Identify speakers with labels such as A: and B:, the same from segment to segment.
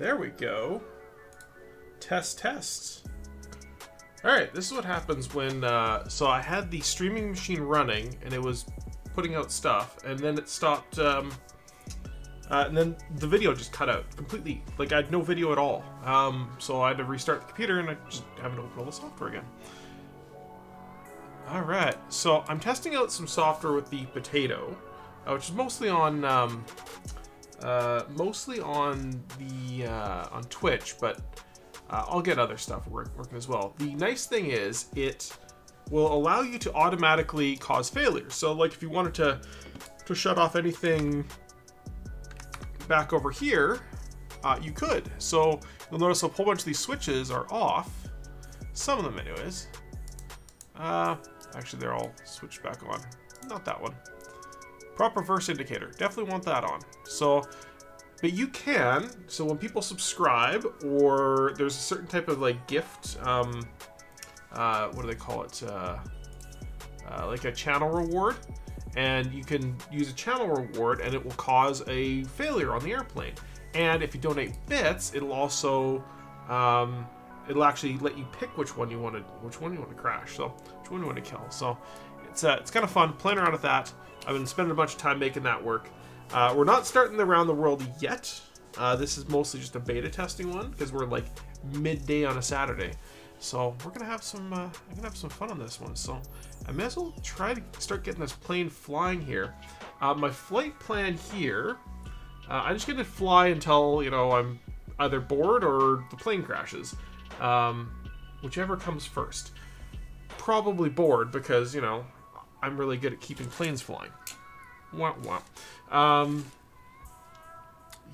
A: There we go. Test. Alright, this is what happens when, so I had the streaming machine running, and it was putting out stuff, and then it stopped, and then the video just cut out completely. Like, I had no video at all. So I had to restart the computer, and I just haven't opened all the software again. Alright, so I'm testing out some software with the Potato, which is mostly on, on Twitch, but I'll get other stuff working as well. The nice thing is it will allow you to automatically cause failures. So like if you wanted to shut off anything back over here, you could. So you'll notice a whole bunch of these switches are off. Some of them anyways. Actually they're all switched back on. Not that one. Prop reverse indicator. Definitely want that on. So, but you can, so when people subscribe, or there's a certain type of like gift, what do they call it? Like a channel reward, and you can use a channel reward and it will cause a failure on the airplane. And if you donate bits, it'll also, it'll actually let you pick which one you want to crash. So which one you want to kill. So it's kind of fun playing around with that. I've been spending a bunch of time making that work. We're not starting the Around the World yet. This is mostly just a beta testing one because we're like midday on a Saturday. So we're gonna have some fun on this one. So I may as well try to start getting this plane flying here. My flight plan here, I'm just gonna fly until I'm either bored or the plane crashes, whichever comes first. Probably bored because I'm really good at keeping planes flying. Wah, wah.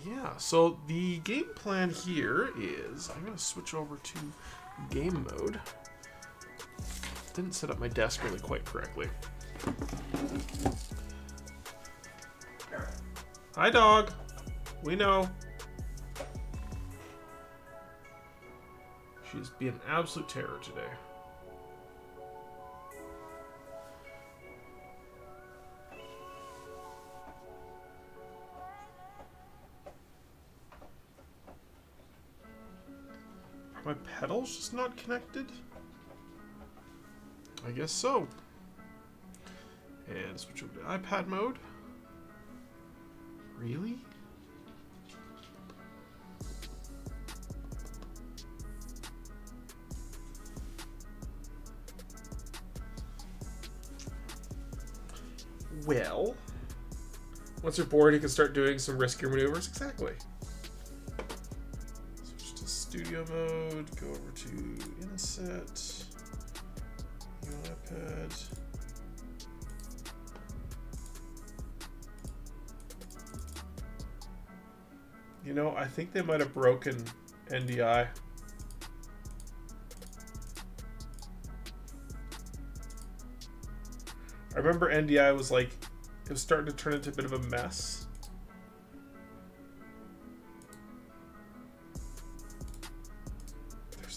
A: Yeah, so the game plan here is I'm going to switch over to game mode. Didn't set up my desk really quite correctly. Hi, dog. We know. She's being an absolute terror today. My pedal's just not connected? I guess so. And switch over to iPad mode. Really? Well, once you're bored, you can start doing some riskier maneuvers. Exactly. Studio mode, go over to inset, iPad. I think they might have broken NDI. I remember NDI was like, it was starting to turn into a bit of a mess.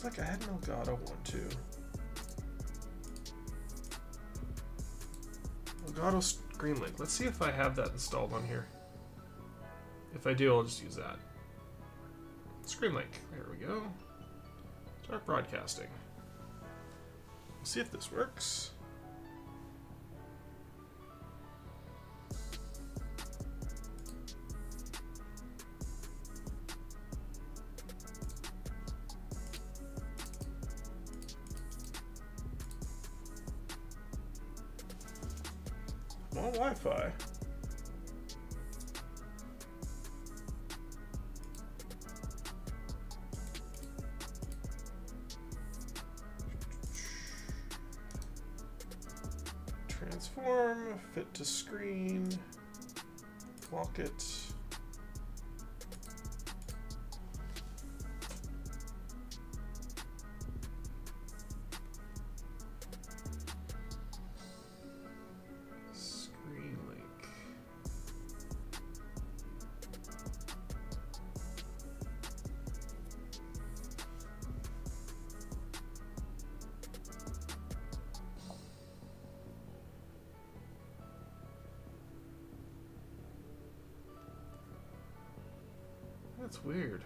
A: Like I had an Elgato one too. Elgato ScreenLink. Let's see if I have that installed on here. If I do, I'll just use that. ScreenLink. There we go. Start broadcasting. Let's see if this works. On Wi-Fi. Transform, fit to screen, lock it. That's weird.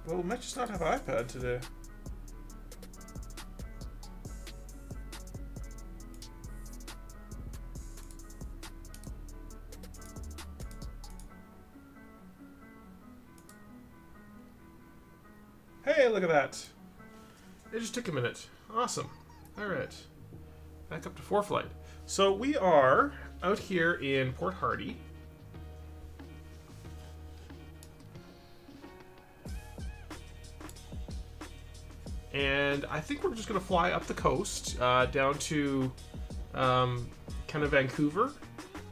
A: Well, we might just not have iPad today. Hey, look at that. It just took a minute. Awesome. All right. Back up to ForeFlight. So we are out here in Port Hardy. And I think we're just going to fly up the coast down to kind of Vancouver.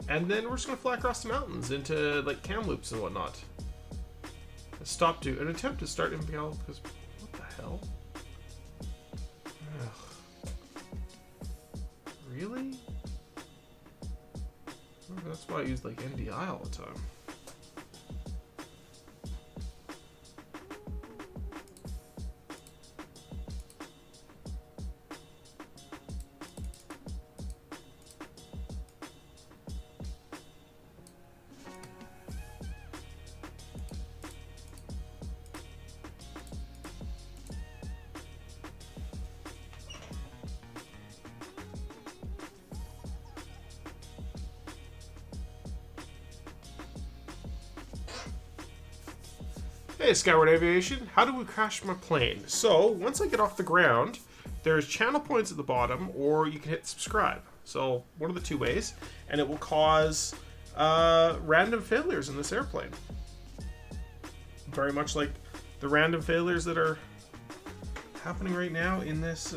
A: And then we're just going to fly across the mountains into like Kamloops and whatnot. Stop to an attempt to start MPL because what the hell? Ugh. Really? Oh, that's why I use like NDI all the time. Hey, Skyward Aviation, how do we crash my plane? So, once I get off the ground, there's channel points at the bottom, or you can hit subscribe. So, one of the two ways, and it will cause random failures in this airplane. Very much like the random failures that are happening right now in this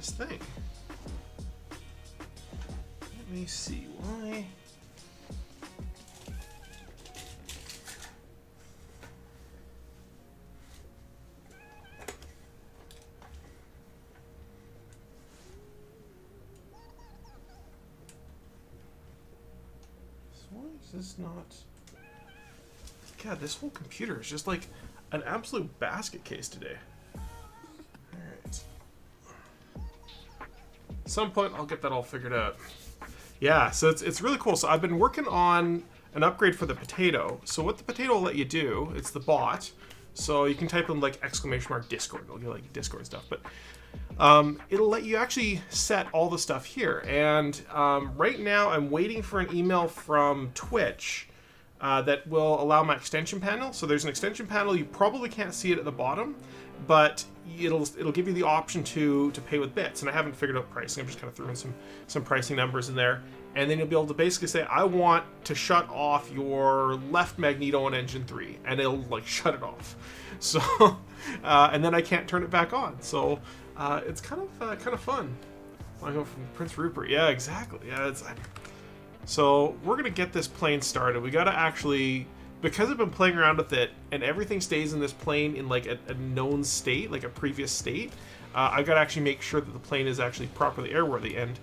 A: thing. Let me see why. Why is this not... God, this whole computer is just like an absolute basket case today. Alright. At some point, I'll get that all figured out. Yeah, so it's really cool. So I've been working on an upgrade for the Potato. So what the Potato will let you do, it's the bot. So you can type in like !Discord. It'll get like Discord stuff. But it'll let you actually set all the stuff here. And right now I'm waiting for an email from Twitch that will allow my extension panel. So there's an extension panel. You probably can't see it at the bottom, but it'll give you the option to pay with bits. And I haven't figured out pricing. I'm just kind of throwing some pricing numbers in there. And then you'll be able to basically say, I want to shut off your left magneto on engine 3, and it'll like shut it off. So, and then I can't turn it back on. So it's kind of fun. I go from Prince Rupert. Yeah, exactly. Yeah, it's. So we're gonna get this plane started. We gotta actually, because I've been playing around with it, and everything stays in this plane in like a known state, like a previous state. I gotta actually make sure that the plane is actually properly airworthy. And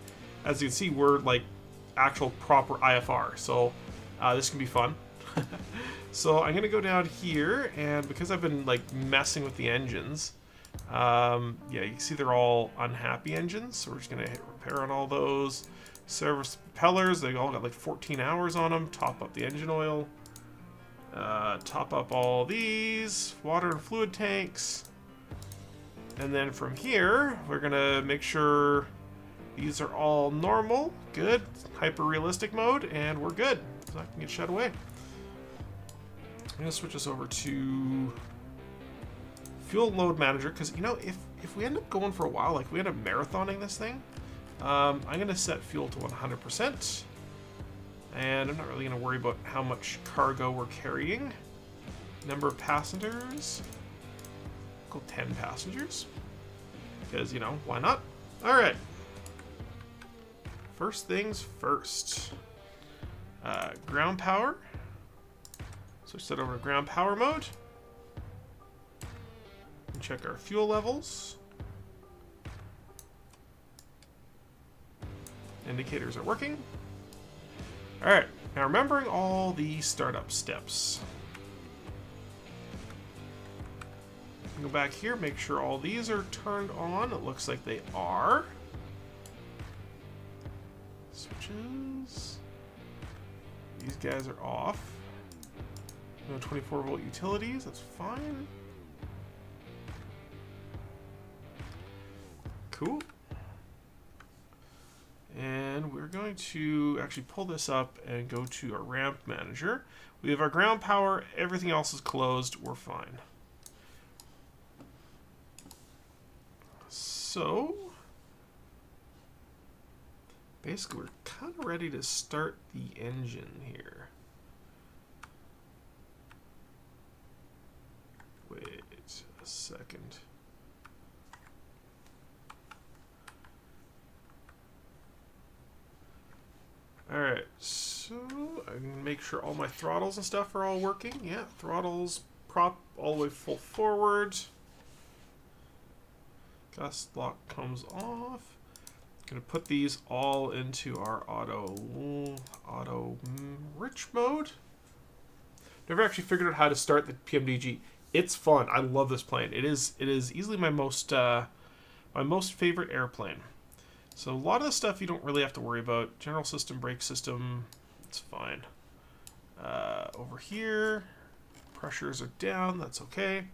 A: as you can see, we're like actual proper IFR. So this can be fun. So I'm gonna go down here, and because I've been like messing with the engines, yeah, you can see they're all unhappy engines. So we're just gonna hit repair on all those. Service propellers, they all got like 14 hours on them. Top up the engine oil. Top up all these water and fluid tanks. And then from here, we're gonna make sure these are all normal, good, hyper-realistic mode, and we're good. So I can get shut away. I'm gonna switch us over to fuel load manager, because you know, if we end up going for a while, like we end up marathoning this thing, I'm gonna set fuel to 100%, and I'm not really gonna worry about how much cargo we're carrying. Number of passengers, go 10 passengers, because you know, why not? All right. First things first. Ground power. Switch that over to ground power mode. And check our fuel levels. Indicators are working. Alright, now remembering all the startup steps. Go back here, make sure all these are turned on. It looks like they are. Switches. These guys are off. No 24-volt utilities, that's fine. Cool. And we're going to actually pull this up and go to our ramp manager. We have our ground power, everything else is closed, we're fine. So, basically we're kind of ready to start the engine here. Wait a second. Alright, so I can make sure all my throttles and stuff are all working. Yeah, throttles, prop all the way full forward. Gust lock comes off. Gonna put these all into our auto rich mode. Never actually figured out how to start the PMDG. It's fun. I love this plane. It is easily my most favorite airplane. So a lot of the stuff you don't really have to worry about. General system, brake system, it's fine. Over here, pressures are down. That's okay.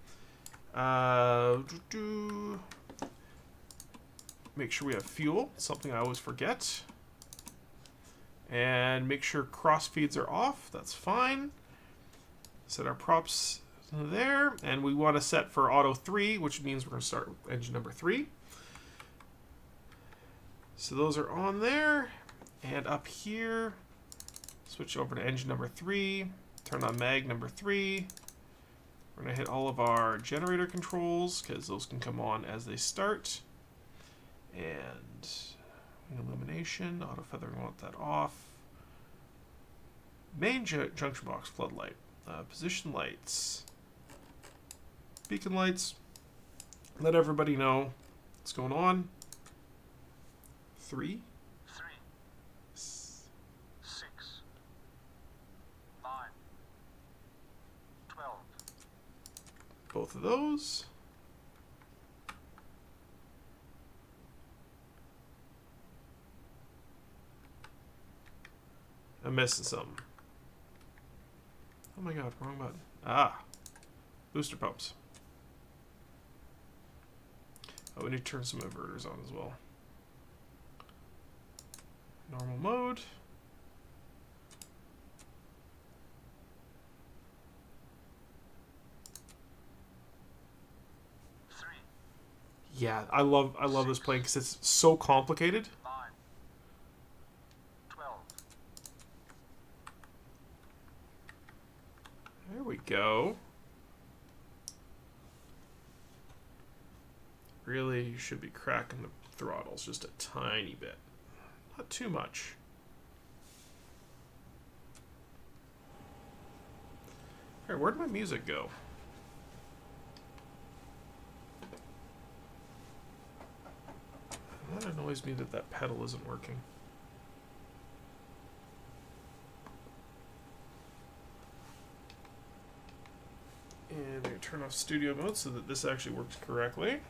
A: Make sure we have fuel. Something I always forget. And make sure cross feeds are off. That's fine. Set our props there, and we want to set for auto 3, which means we're going to start with engine number 3. So those are on there, and up here, switch over to engine number 3, turn on mag number 3. We're going to hit all of our generator controls, because those can come on as they start. And illumination, auto feathering, want that off. Main junction box floodlight. Position lights. Beacon lights. Let everybody know what's going on. 3, 6, 9, 12. Both of those. I'm missing something. Oh my god, wrong button. Ah, booster pumps. Oh, we need to turn some inverters on as well. Normal mode. Yeah, I love this plane because it's so complicated.
B: 9, 12.
A: There we go. Really, you should be cracking the throttles just a tiny bit. Not too much. Alright, where'd my music go? That annoys me that that pedal isn't working. And I turn off studio mode so that this actually works correctly.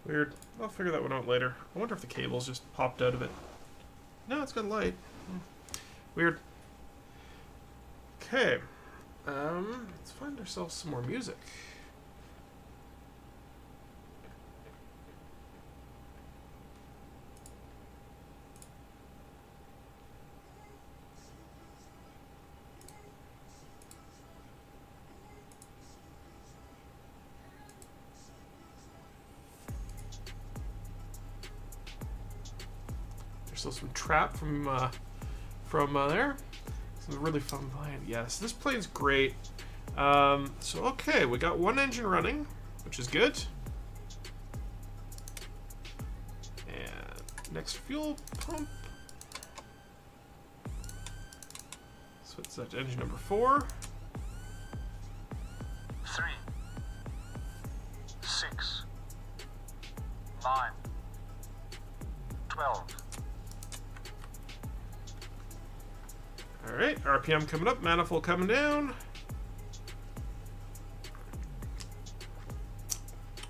A: Weird. I'll figure that one out later. I wonder if the cable's just popped out of it. No, it's got light. Weird. Okay. Let's find ourselves some more music. There's still some trap from there. It's a really fun plane. Yes, this plane's great. So okay, we got one engine running, which is good. And next fuel pump. Switch that to engine number 4.
B: 3, 6, 9, 12.
A: Alright, RPM coming up, manifold coming down.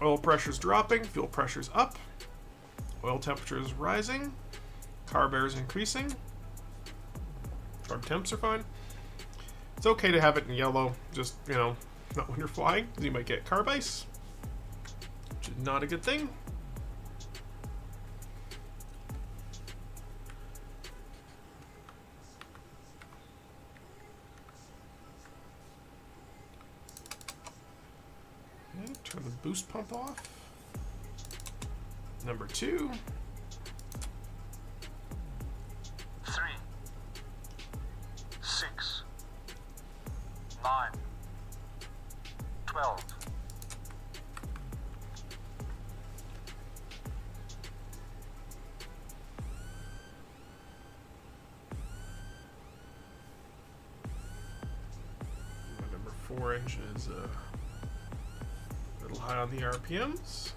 A: Oil pressure's dropping, fuel pressure's up. Oil temperature is rising. Carb air is increasing. Carb temps are fine. It's okay to have it in yellow, just, you know, not when you're flying, because you might get carb ice, which is not a good thing. Okay, turn the boost pump off. Number 2.
B: 3, 6, 9, 12.
A: My number 4 engine is a little high on the RPMs.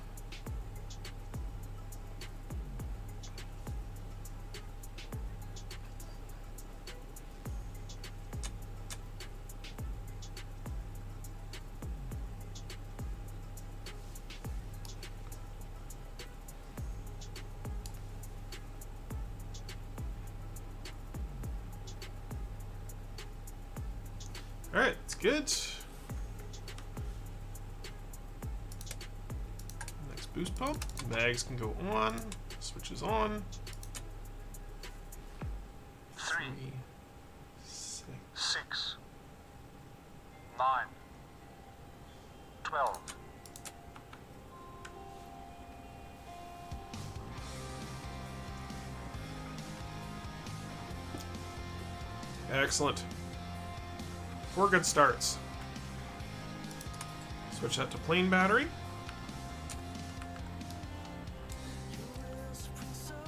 A: Alright, it's good. Next boost pump. Mags can go on. Switches on.
B: 3,
A: 6.
B: 6, 9, 12.
A: Excellent. 4 good starts. Switch that to plain battery.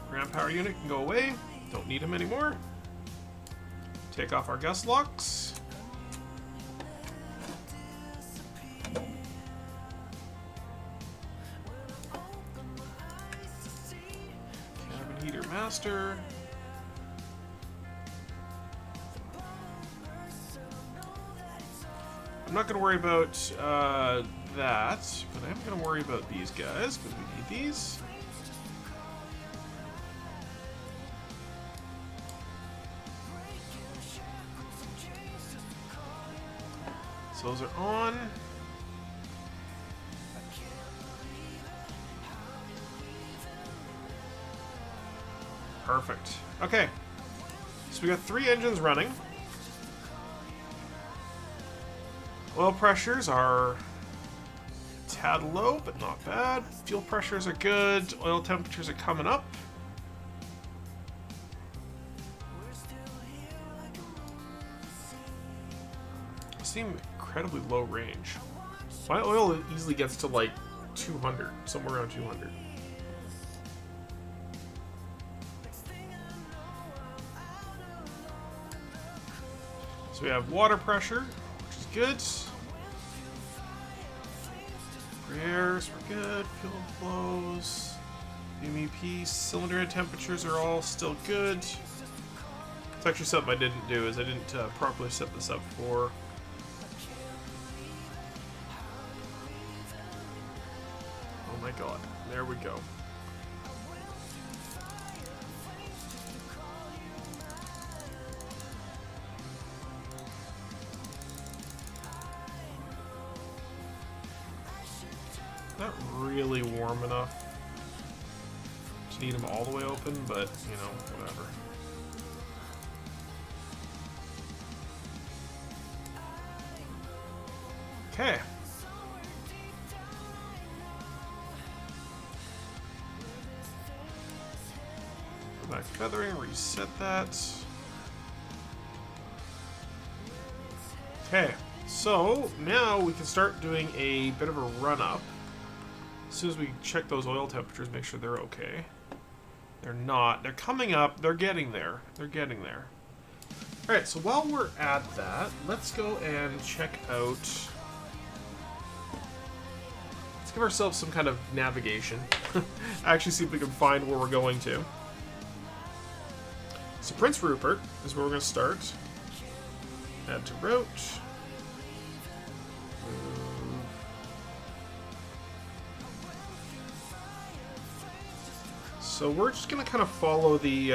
A: Ground power unit can go away. Don't need them anymore. Take off our gust locks. Cabin heater master. I'm not going to worry about that, but I am going to worry about these guys, because we need these. So those are on. Perfect. Okay. So we got 3 engines running. Oil pressures are a tad low, but not bad. Fuel pressures are good. Oil temperatures are coming up. They seem incredibly low range. My oil easily gets to like 200, somewhere around 200. So we have water pressure, which is good. Airs, we're good. Fuel flows. MEP, cylinder head temperatures are all still good. It's actually something I didn't do, is I didn't properly set this up for. Oh my god, there we go. Not really warm enough to need them all the way open, but, you know, whatever. Okay. Go back to feathering, reset that. Okay, so now we can start doing a bit of a run-up. As soon as we check those oil temperatures, make sure they're okay. They're not. They're coming up. They're getting there. They're getting there. Alright, so while we're at that, let's go and check out... Let's give ourselves some kind of navigation. Actually see if we can find where we're going to. So Prince Rupert is where we're going to start. Add to route. So we're just going to kind of follow the...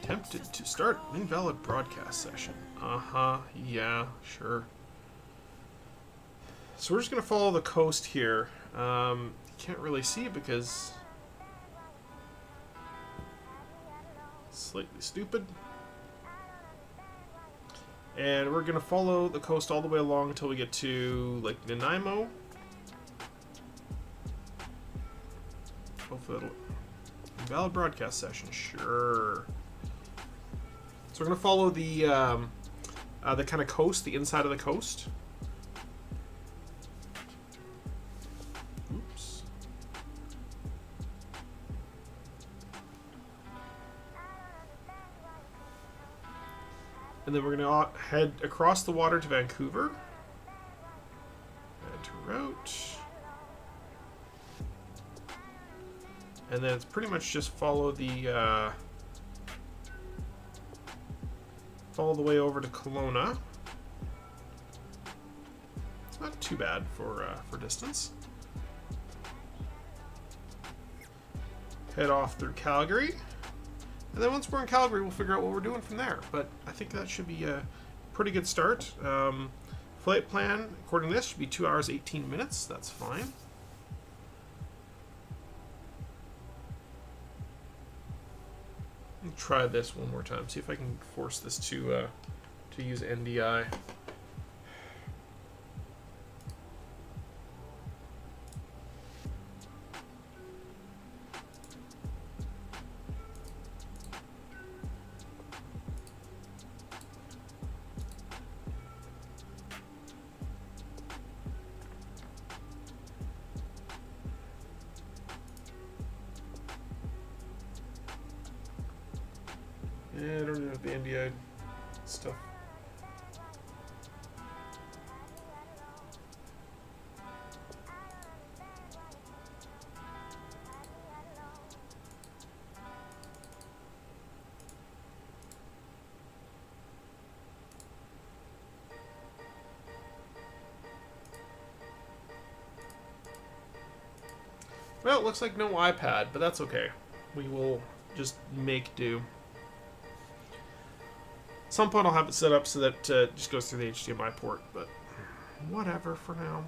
A: Tempted to start invalid broadcast session. Yeah, sure. So we're just going to follow the coast here. You can't really see it because it's slightly stupid. And we're going to follow the coast all the way along until we get to Lake Nanaimo. Hopefully that'll... Invalid broadcast session, sure. So we're going to follow the kind of coast, the inside of the coast. Oops. And then we're going to head across the water to Vancouver. Add to route. And then it's pretty much just follow the way over to Kelowna. It's not too bad for distance. Head off through Calgary, and then once we're in Calgary, we'll figure out what we're doing from there. But I think that should be a pretty good start. Flight plan, according to this, should be 2 hours 18 minutes. That's fine. Try this one more time. See if I can force this to use NDI. Yeah, I don't know the NDI stuff. Well, it looks like no iPad, but that's okay. We will just make do. At some point I'll have it set up so that it just goes through the HDMI port, but whatever for now.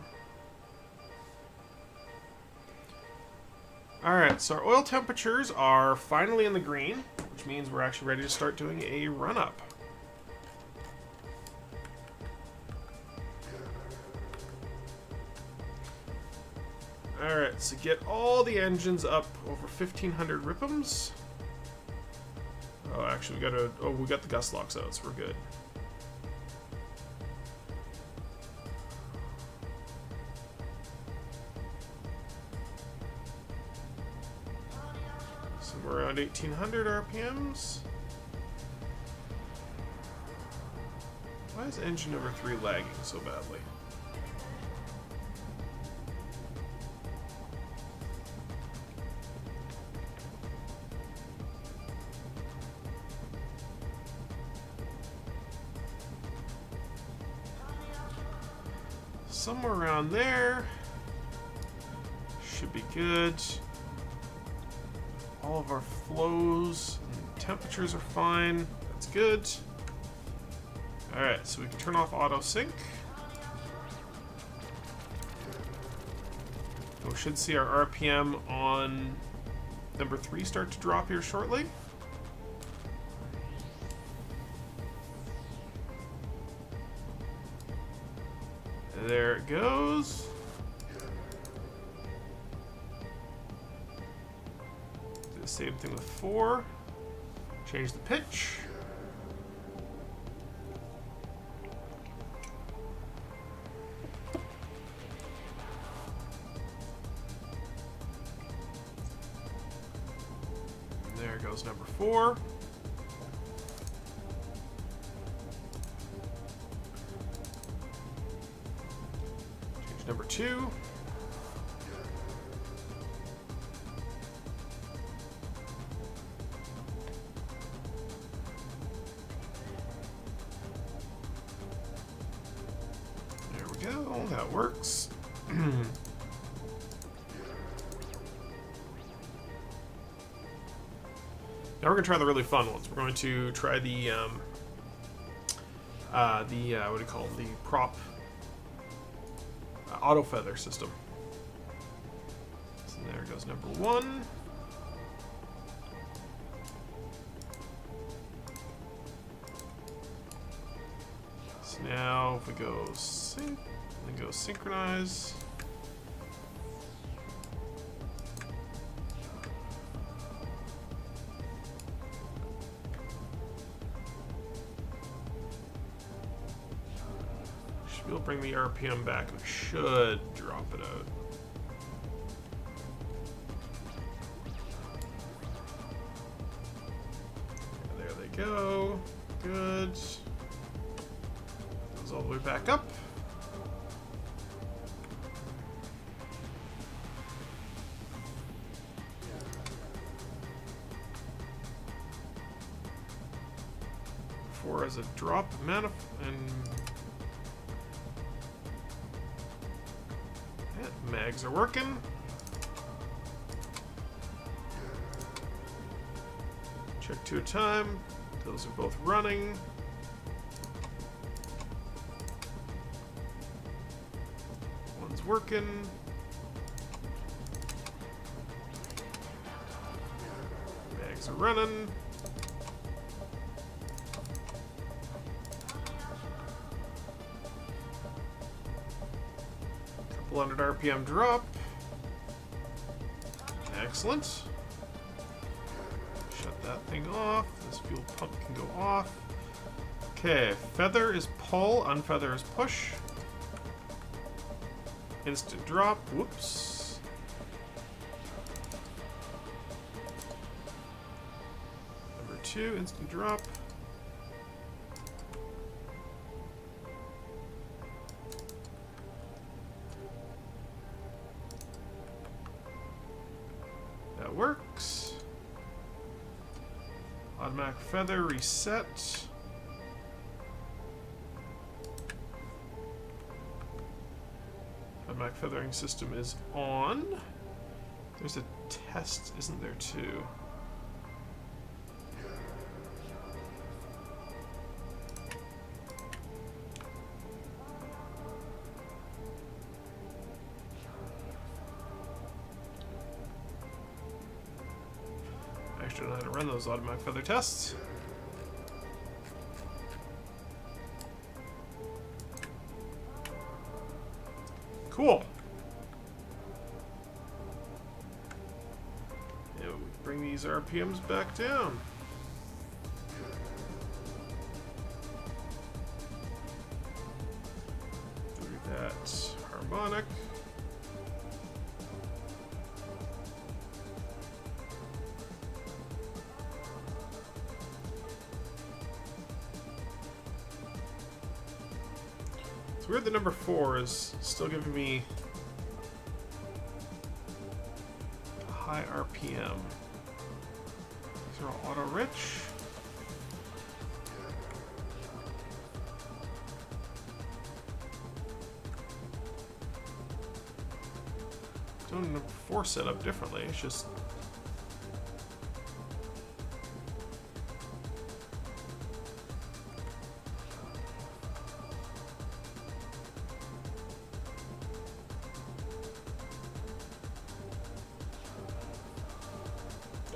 A: Alright, so our oil temperatures are finally in the green, which means we're actually ready to start doing a run-up. Alright, so get all the engines up over 1500 RPMs. Oh, actually, we got the gust locks out, so we're good. Somewhere around 1800 RPMs. Why is engine number 3 lagging so badly? Somewhere around there should be good. All of our flows and temperatures are fine. That's good. Alright, so we can turn off auto sync. We should see our RPM on number 3 start to drop here shortly. There it goes. Do the same thing with 4. Change the pitch. And there goes number 4. Number 2. that works. Now we're gonna try the really fun ones. We're going to try the what do you call it? The prop auto feather system. So there goes number 1. So now if we go sync, then go synchronize. We'll bring the RPM back and should drop it out. There they go. Good. Goes all the way back up. Four as a drop and mags are working. Check 2 at a time. Those are both running. One's working. Mags are running. Couple hundred RPM drop. Excellent. Shut that thing off. This fuel pump can go off. Okay, feather is pull, unfeather is push. Instant drop. Whoops. Number 2, instant drop. That works. Automatic feather reset. Automatic feathering system is on. There's a test, isn't there, too? I actually don't know how to run those automatic feather tests. Cool. Yeah, we bring these RPMs back down. Do that harmonic. It's weird that number 4 is still giving me a high RPM. These are all auto rich. Doing number 4 set up differently. It's just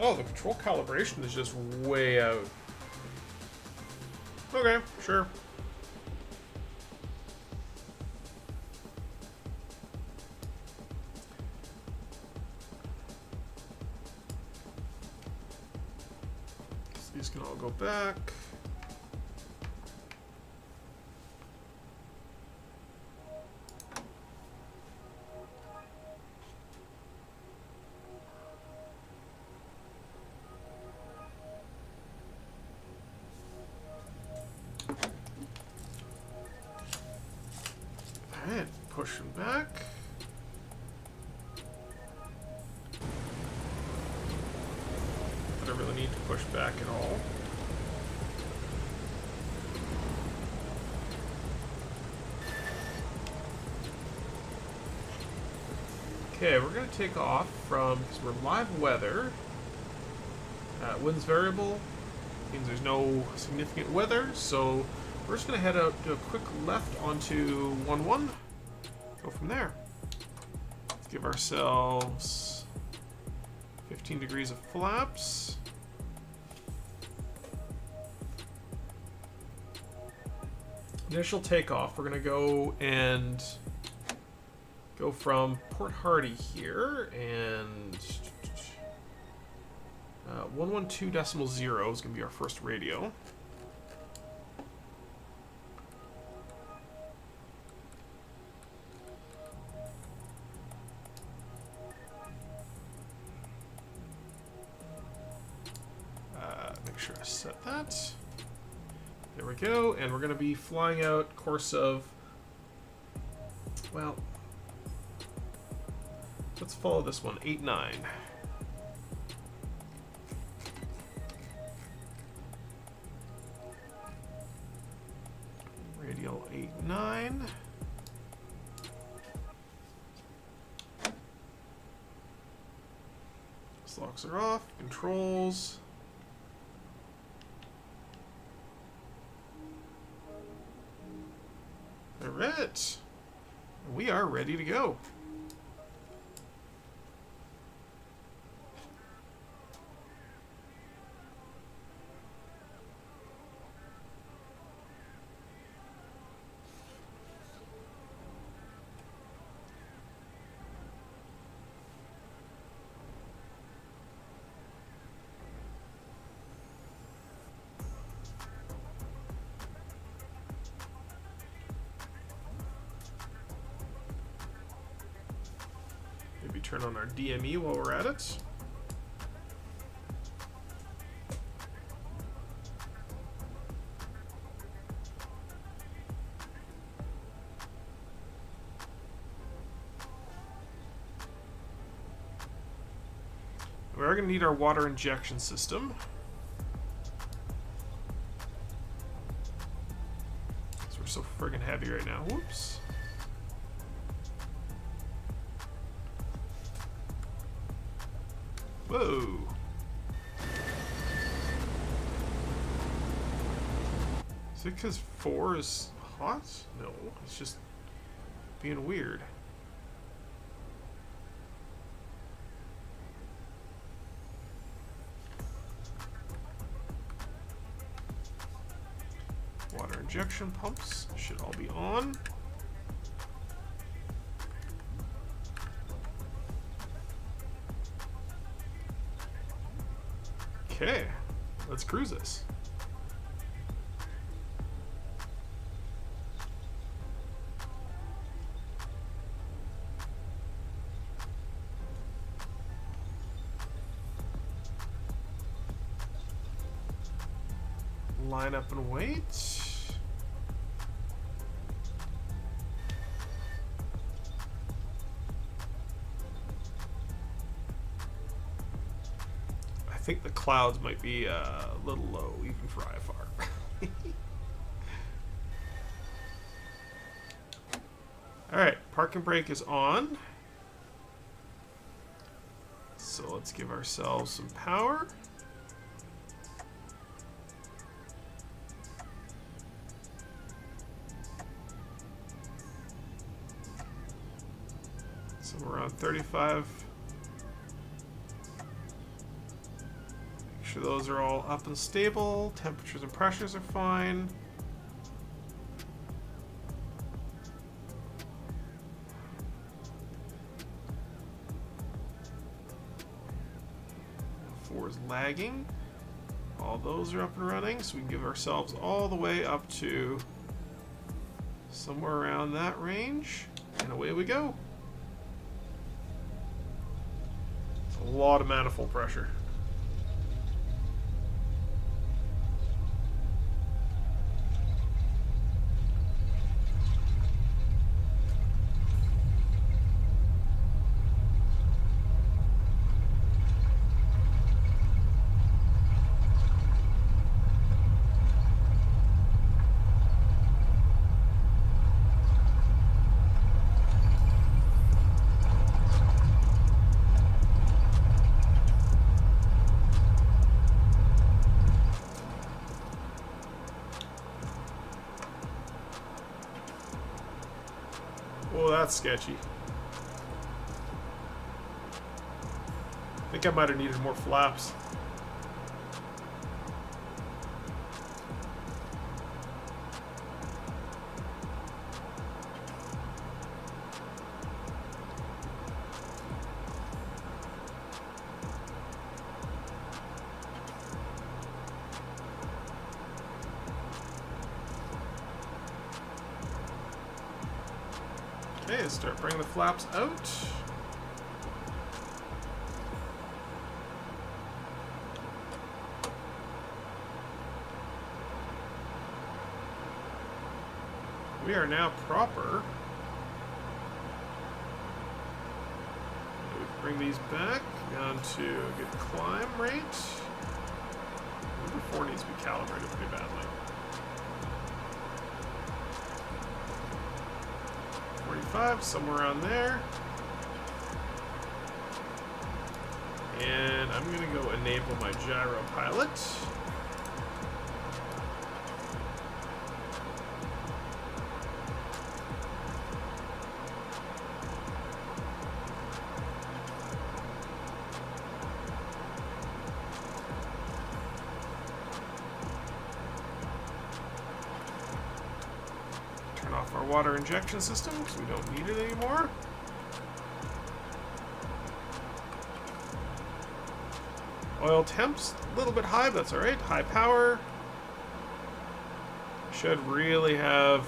A: oh, the control calibration is just way out. Okay, sure. So these can all go back. Alright, push them back. I don't really need to push back at all. Okay, we're going to take off from, because we're live weather. Wind's variable, means there's no significant weather, so we're just going to head out, do a quick left onto 1-1, go from there. Let's give ourselves 15 degrees of flaps. Initial takeoff, we're going to go and go from Port Hardy here, and 112.0 is going to be our first radio. Make sure I set that. There we go, and we're going to be flying out course of, well, let's follow this one, 8-9. Radial 8-9. Locks are off, controls. Alright. We are ready to go. Maybe turn on our DME while we're at it. We are going to need our water injection system. Because we're so friggin' heavy right now. Whoops. Whoa. Is it because 4 is hot? No, it's just being weird. Water injection pumps should all be on. Okay, let's cruise this. Line up and wait. I think the clouds might be a little low, even for IFR. Alright, parking brake is on. So let's give ourselves some power. So we're on 35. Make sure those are all up and stable. Temperatures and pressures are fine. Four is lagging. All those are up and running, so we can give ourselves all the way up to somewhere around that range, and away we go. A lot of manifold pressure. That's sketchy. I think I might have needed more flaps. Okay, start bringing the flaps out. We are now proper. We can bring these back down to a good climb rate. Number 4 needs to be calibrated pretty badly. 45, somewhere around there. And I'm gonna go enable my gyro pilot. Turn off our water injection system because we don't need it anymore. Oil temps, a little bit high, but that's alright. High power. Should really have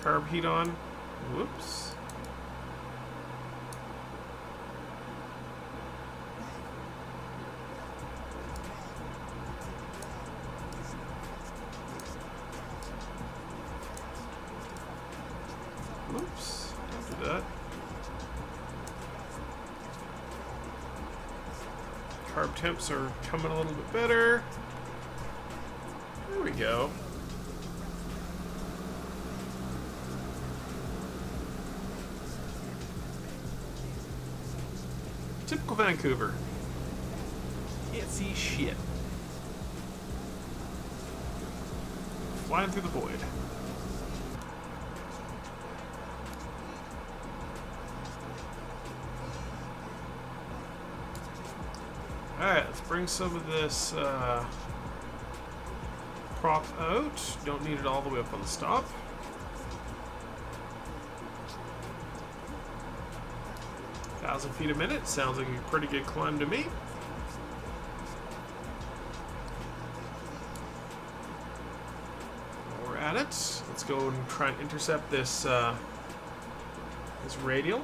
A: carb heat on. Whoops. Oops, don't do that. Carb temps are coming a little bit better. There we go. Typical Vancouver. Can't see shit. Flying through the void. Alright, let's bring some of this prop out. Don't need it all the way up on the stop. Thousand feet a minute. Sounds like a pretty good climb to me. While we're at it, let's go and try and intercept this this radial.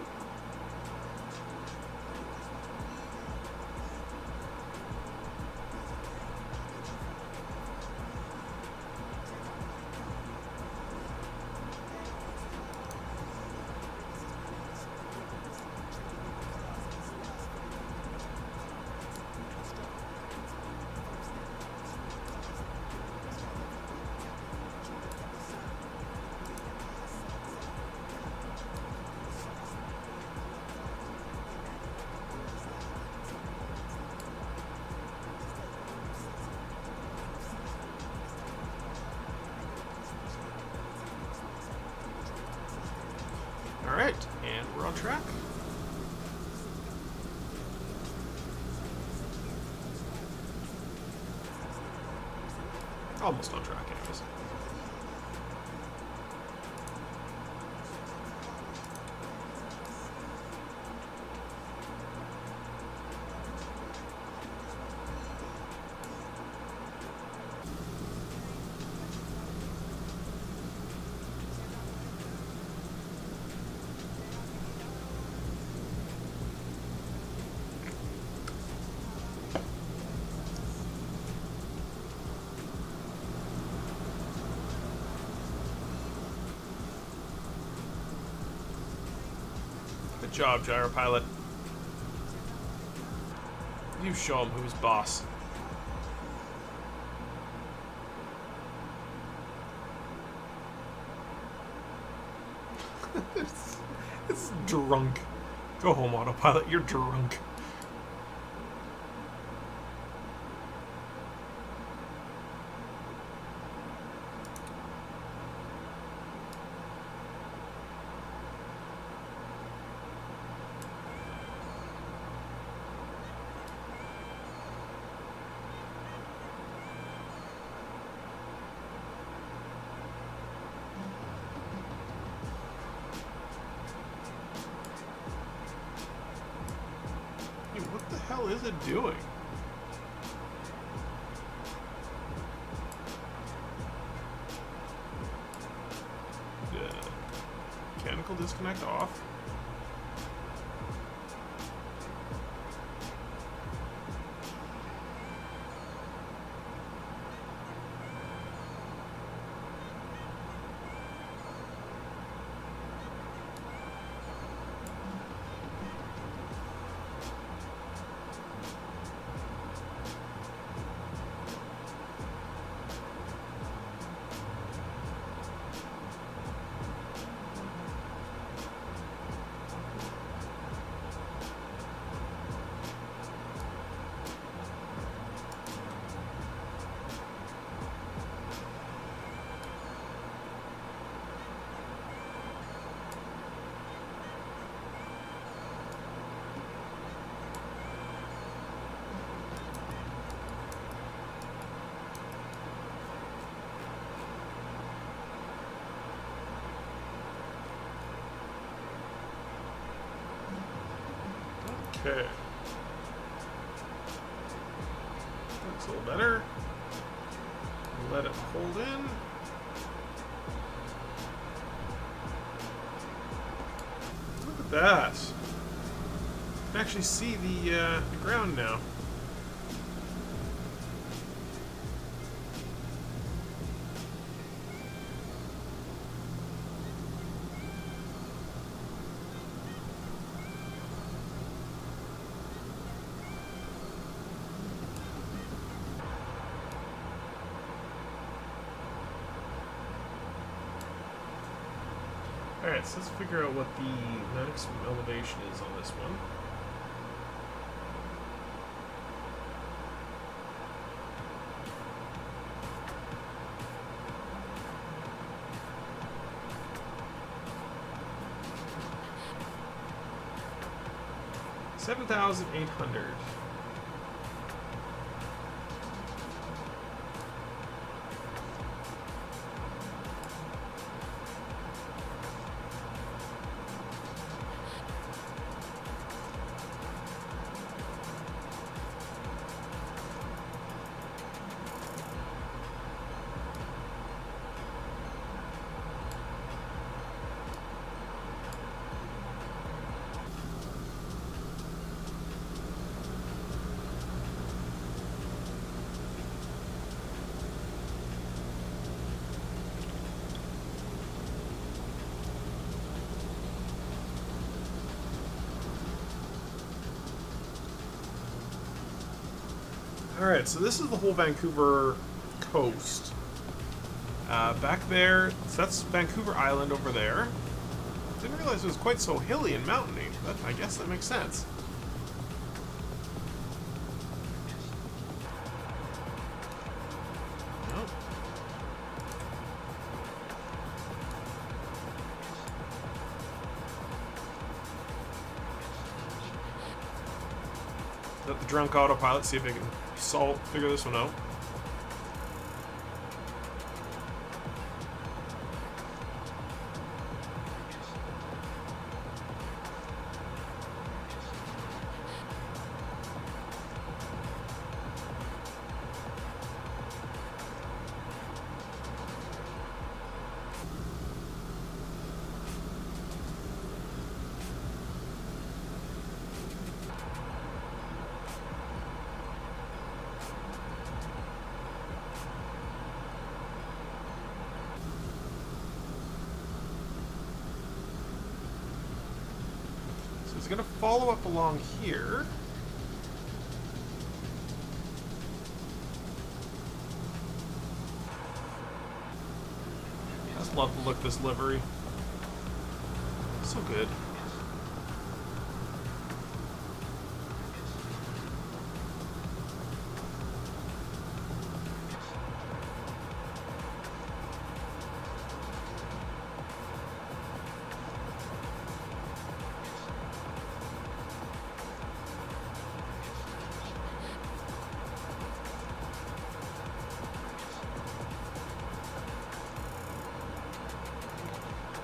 A: Alright, and we're on track. Almost on track, anyways. Good job, gyro pilot. You show him who's boss. It's drunk. Go home, autopilot. You're drunk. hell is it doing? Mechanical disconnect off. Okay. Looks a little better. Let it hold in. Look at that. You can actually see the ground now. Alright, so let's figure out what the maximum elevation is on this one. $7,800. Alright, so this is the whole Vancouver coast. Back there, so that's Vancouver Island over there. Didn't realize it was quite so hilly and mountainy. I guess that makes sense. Oh. Let the drunk autopilot see if it can figure this one out. It's going to follow up along here. I just love the look of this livery. So good.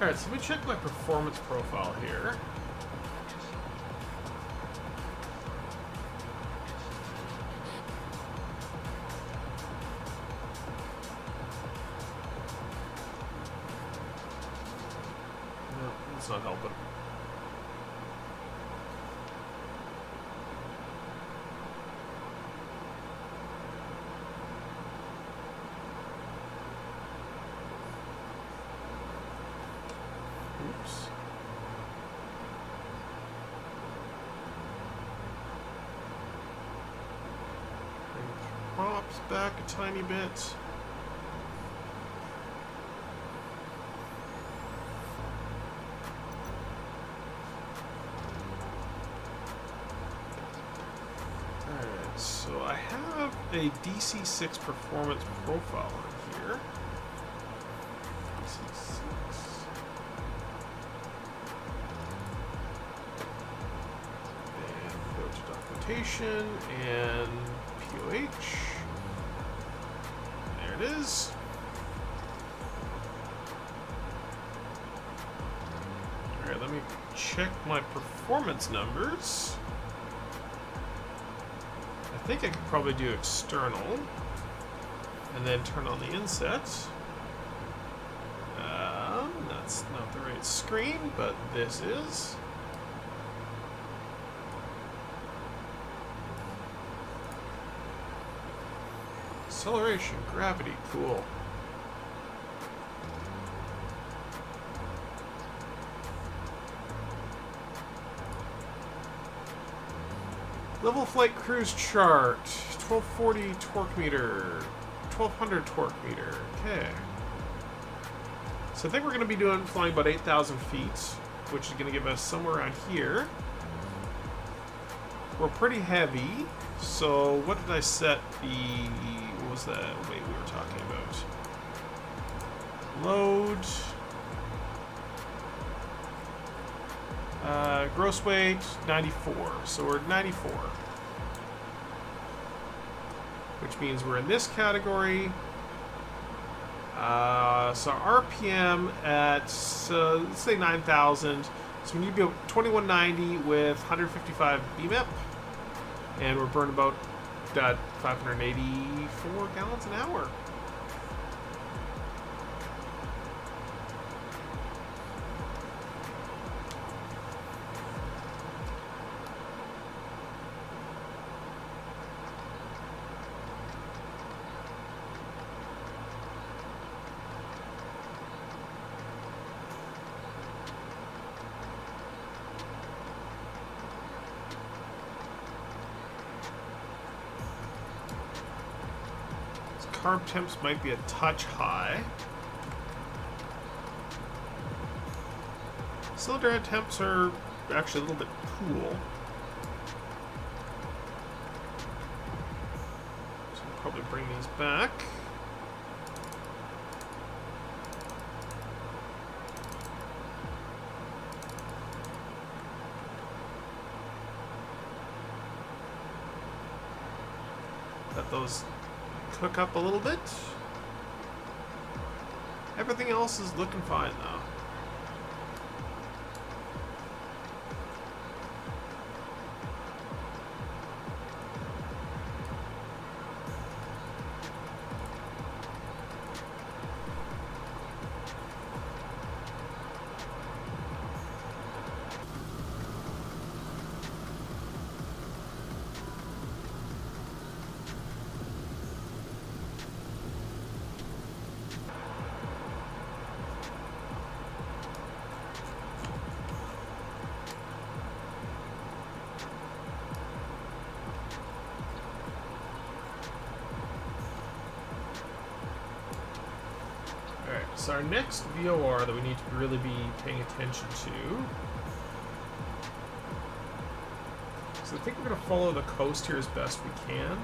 A: Alright, so let me check my performance profile here. not helping. Oops. Bring the props back a tiny bit. Alright, so I have a DC6 performance profile on here. DC6. And go to documentation and POH. There it is. Alright, let me check my performance numbers. I think I could probably do external and then turn on the inset. That's not the right screen, but this is. Acceleration, gravity, cool. Level flight cruise chart, 1240 torque meter, 1200 torque meter, okay. So I think we're going to be flying about 8,000 feet, which is going to give us somewhere around here. We're pretty heavy, so what did I set the, what was that weight we were talking about? Load. Gross weight, 94. So we're 94. Which means we're in this category. So RPM at, let's say 9,000. So we need to be 2190 with 155 BMEP. And we're burning about 584 gallons an hour. Carb temps might be a touch high. Cylinder head temps are actually a little bit cool. So we'll probably bring these back. Let those cook up a little bit. Everything else is looking fine though. So our next VOR that we need to really be paying attention to. So I think we're going to follow the coast here as best we can.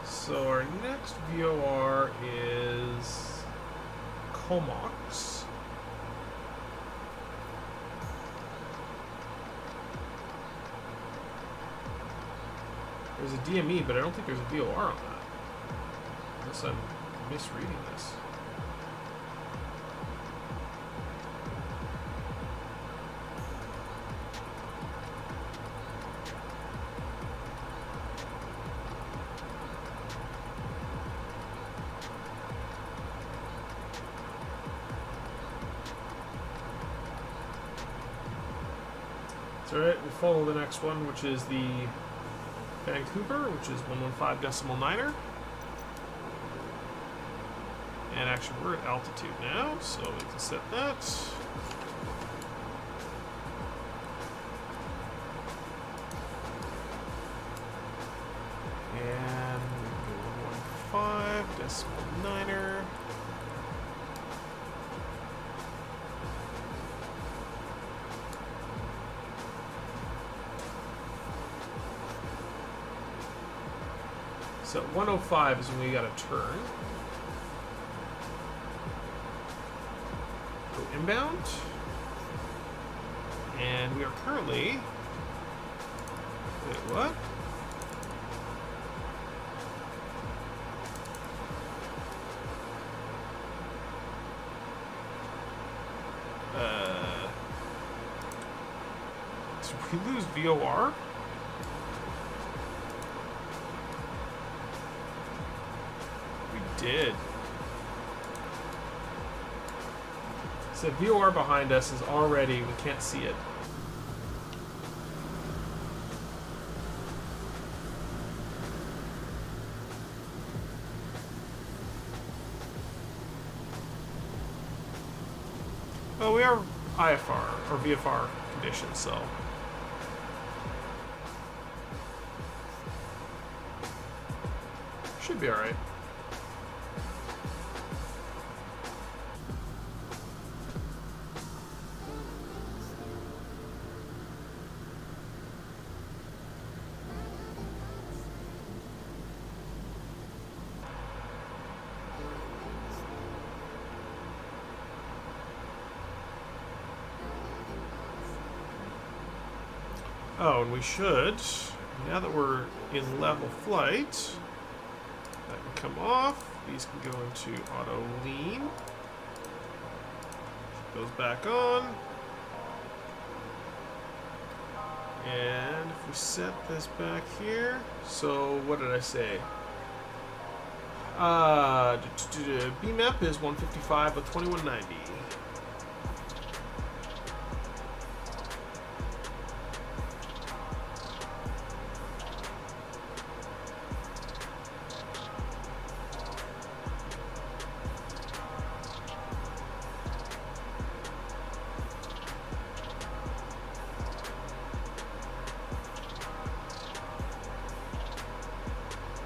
A: So our next VOR is Comox. There's a DME, but I don't think there's a VOR on that. Unless I'm misreading this. It's alright, we follow the next one, which is the Vancouver, which is 115.9er. And actually, we're at altitude now, so we can set that. And we go 115.9er. So 105 is when we got to turn. Go inbound. And we are currently... Wait, what? Did we lose VOR? Did. So VOR behind us is already, we can't see it. Well, we are IFR or VFR conditions, so. Should be alright. Oh, and we should, now that we're in level flight, that can come off. These can go into auto lean. Goes back on. And if we set this back here, so what did I say? BMAP is 155 with 2190.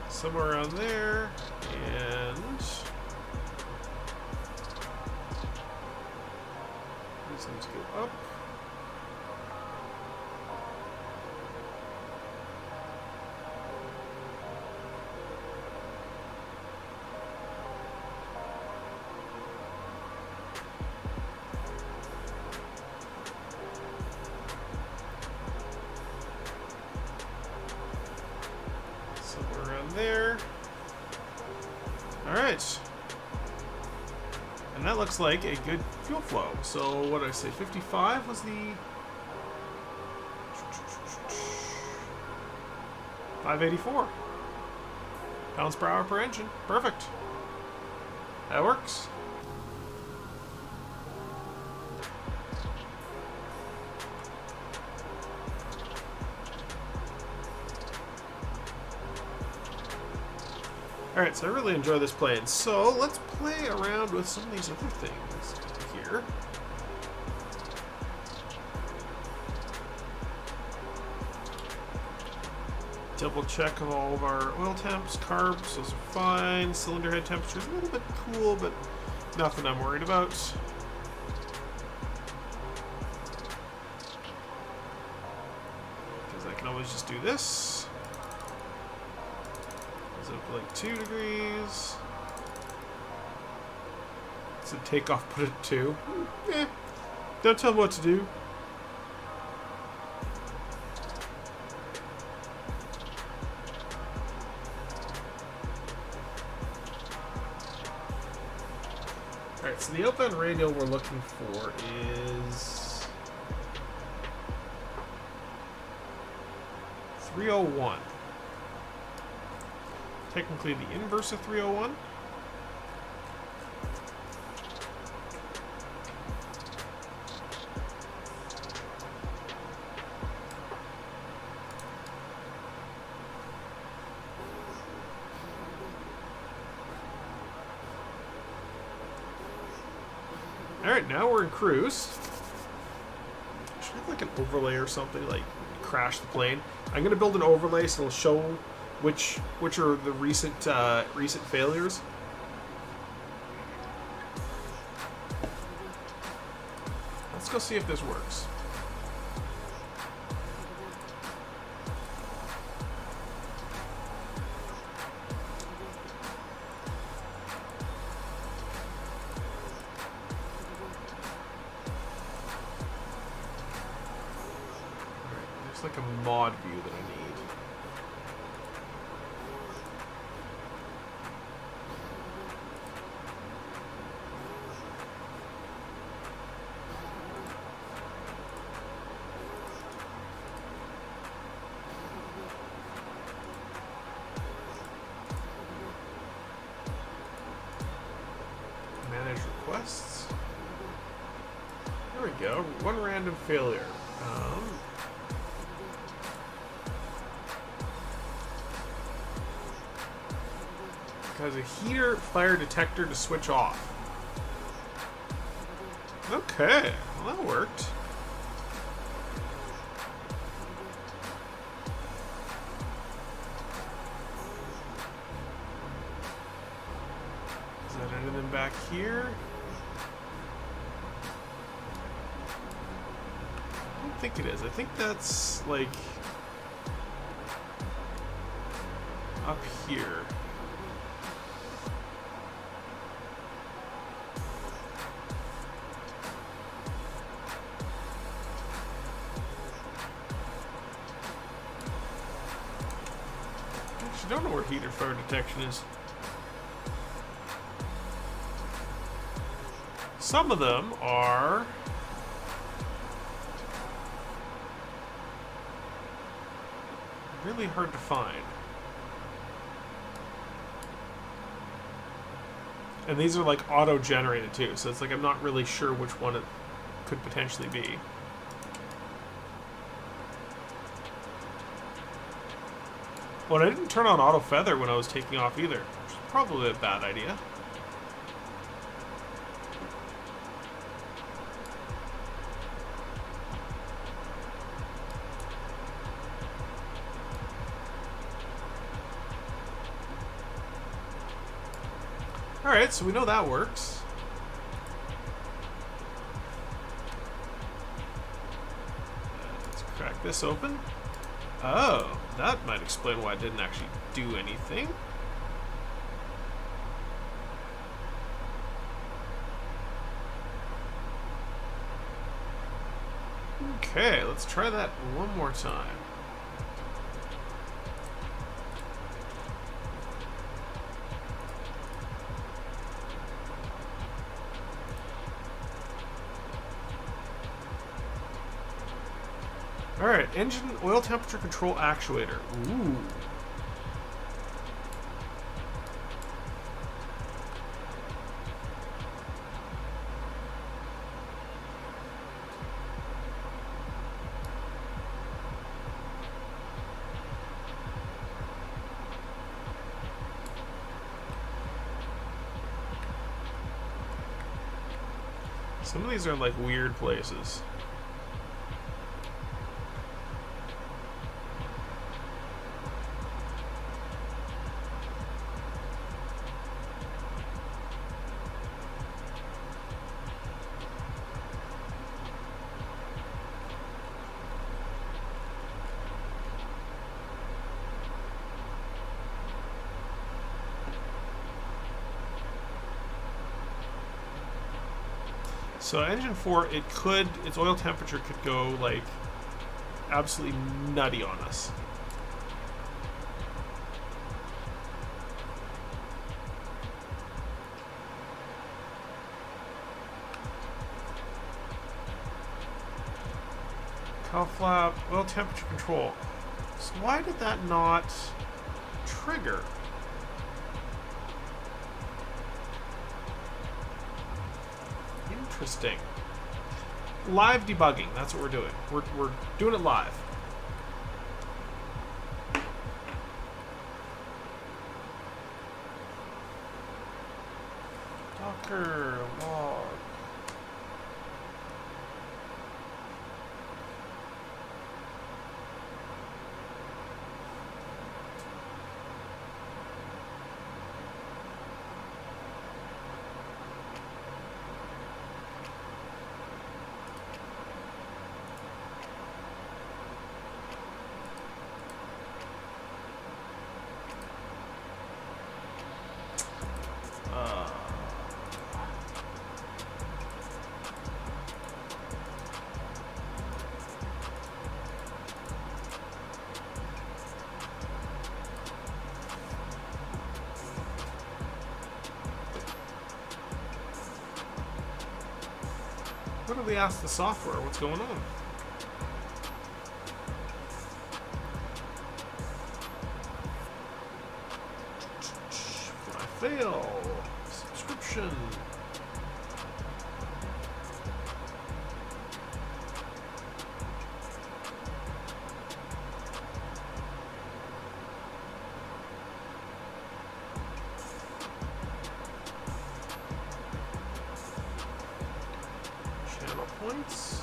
A: Somewhere around there, and these things go up. There. Alright. And that looks like a good fuel flow. So what did I say? 55 was the... 584 pounds per hour per engine. Perfect. That works. Alright, so I really enjoy this plane. So let's play around with some of these other things here. Double check of all of our oil temps, carbs, those are fine. Cylinder head temperature is a little bit cool, but nothing I'm worried about. Because I can always just do this. Up like 2 degrees. So takeoff put it at 2. Don't tell them what to do. Alright, so the outbound radial we're looking for is 301. Technically the inverse of 301. Alright, now we're in cruise. Should I have like an overlay or something, like crash the plane? I'm gonna build an overlay so it'll show which are the recent failures. Let's go see if this works. Like a mod view that I need. Manage requests. There we go. One random failure. Has a heater fire detector to switch off. Okay, well that worked. Is that anything back here? I don't think it is. I think that's like up here. I don't know where heater fire detection is. Some of them are really hard to find. And these are like auto-generated too, so it's like I'm not really sure which one it could potentially be. Well, I didn't turn on auto feather when I was taking off either, which is probably a bad idea. Alright, so we know that works. Let's crack this open. Oh, that might explain why I didn't actually do anything. Okay, let's try that one more time. Alright, engine oil temperature control actuator. Ooh. Some of these are like weird places. So engine 4, its oil temperature could go like absolutely nutty on us. Cowl flap, oil temperature control. So why did that not trigger? Interesting. Live debugging. That's what we're doing. We're doing it live. Docker log. literally ask the software what's going on. I fail. Subscription. Channel points.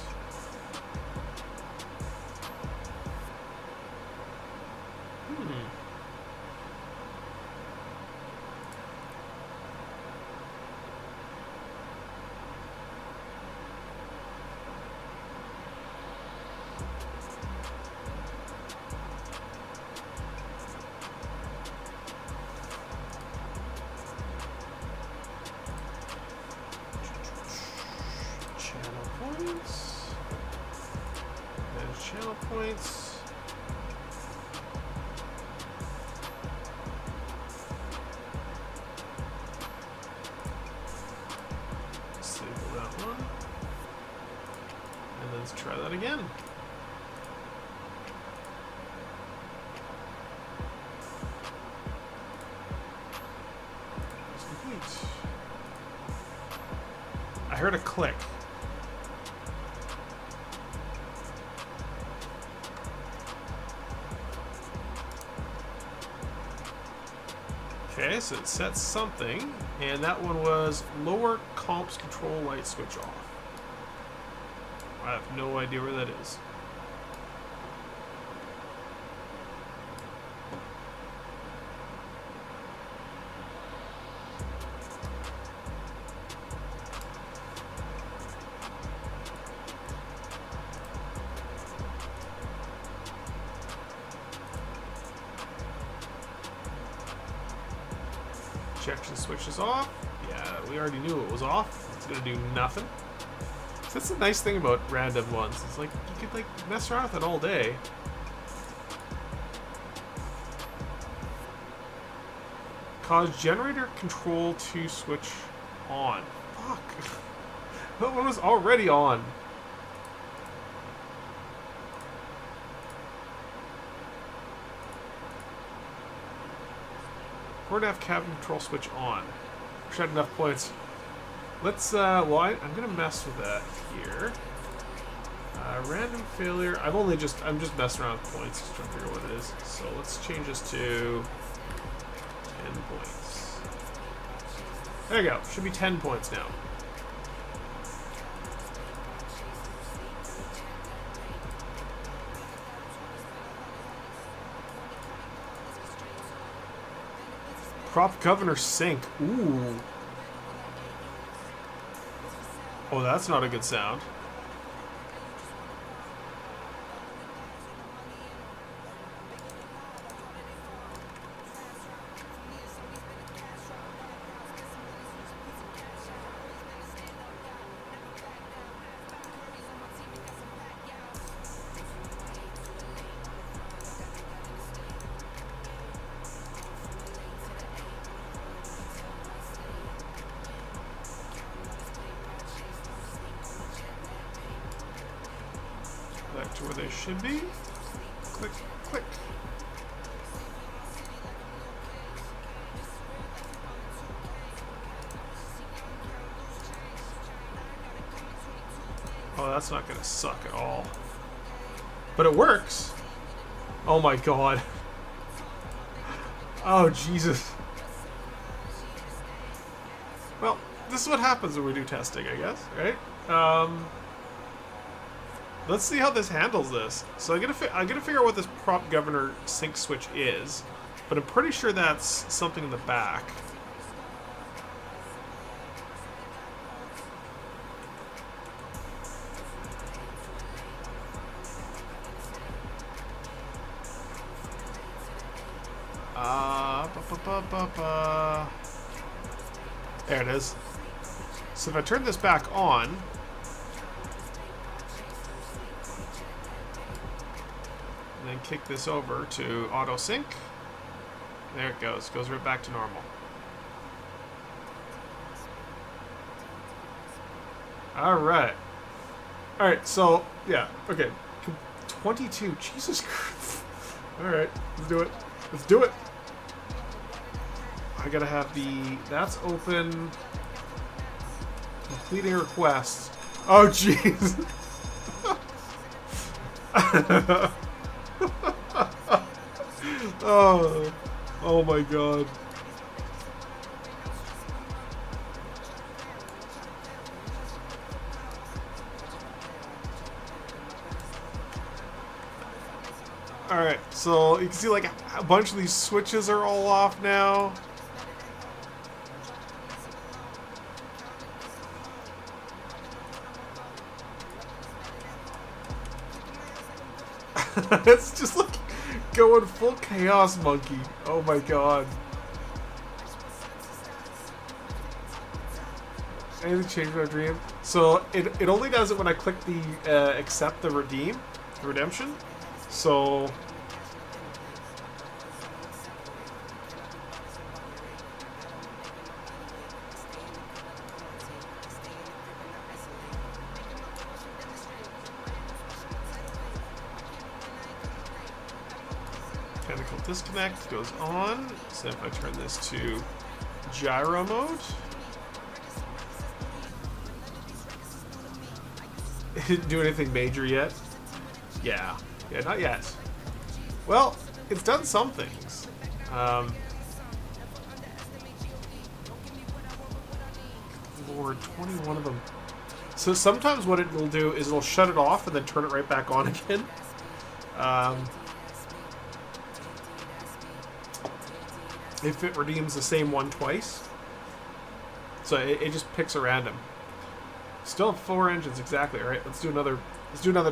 A: Channel points. Manage channel points. Disable that one. And let's try that again. It's complete. I heard a click. Okay, so it sets something, and that one was lower comps control light switch off. I have no idea where that is. Ejection switch is off. Yeah, we already knew it was off. It's gonna do nothing. So that's the nice thing about random ones. It's like you could like mess around with it all day. Cause generator control to switch on. Fuck. That one was already on. Nav cabin control switch on. Wish I had enough points. Let's, well, I'm gonna mess with that here. Random failure. I'm just messing around with points, just trying to figure out what it is. So let's change this to 10 points. There you go. Should be 10 points now. Prop governor sink. Ooh. Oh, that's not a good sound. Back to where they should be. Click, click. Oh, that's not gonna suck at all. But it works. Oh my god. Oh, Jesus. Well, this is what happens when we do testing, I guess, right? Let's see how this handles this. So I'm gonna figure out what this prop governor sync switch is, but I'm pretty sure that's something in the back. There it is. So if I turn this back on, and then kick this over to auto sync, there it goes. Goes right back to normal. All right. Alright, so, yeah, okay. 22, Jesus Christ. Alright, let's do it. Let's do it. I gotta have the... That's open. Completing requests. Oh, jeez. Oh my god. Alright, so you can see like a bunch of these switches are all off now. It's just like going full chaos monkey. Oh my god. Anything changed my dream? So it only does it when I click the accept the redemption. So mechanical disconnect goes on. So if I turn this to gyro mode. It didn't do anything major yet. Yeah, not yet. Well, it's done some things. Lord, 21 of them. So sometimes what it will do is it'll shut it off and then turn it right back on again. If it redeems the same one twice. So it just picks a random. Still have 4 engines, exactly. Alright, let's do another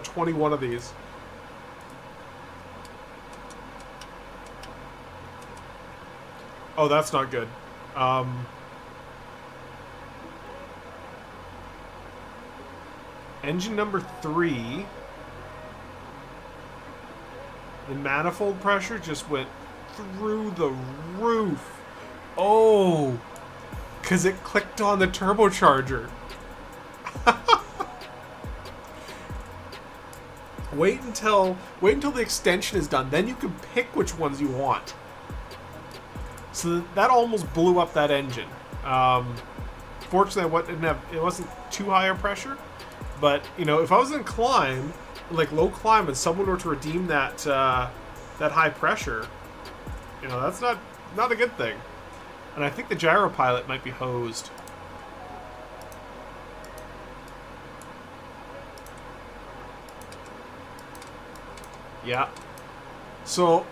A: 21 of these. Oh, that's not good. Engine number 3. The manifold pressure just went through the roof. Oh, because it clicked on the turbocharger. Wait until the extension is done, then you can pick which ones you want. So that almost blew up that engine. Fortunately, it wasn't too high a pressure, but you know, if I was in climb, like low climb, and someone were to redeem that that high pressure, you know, that's not a good thing. And I think the gyro pilot might be hosed. Yeah. So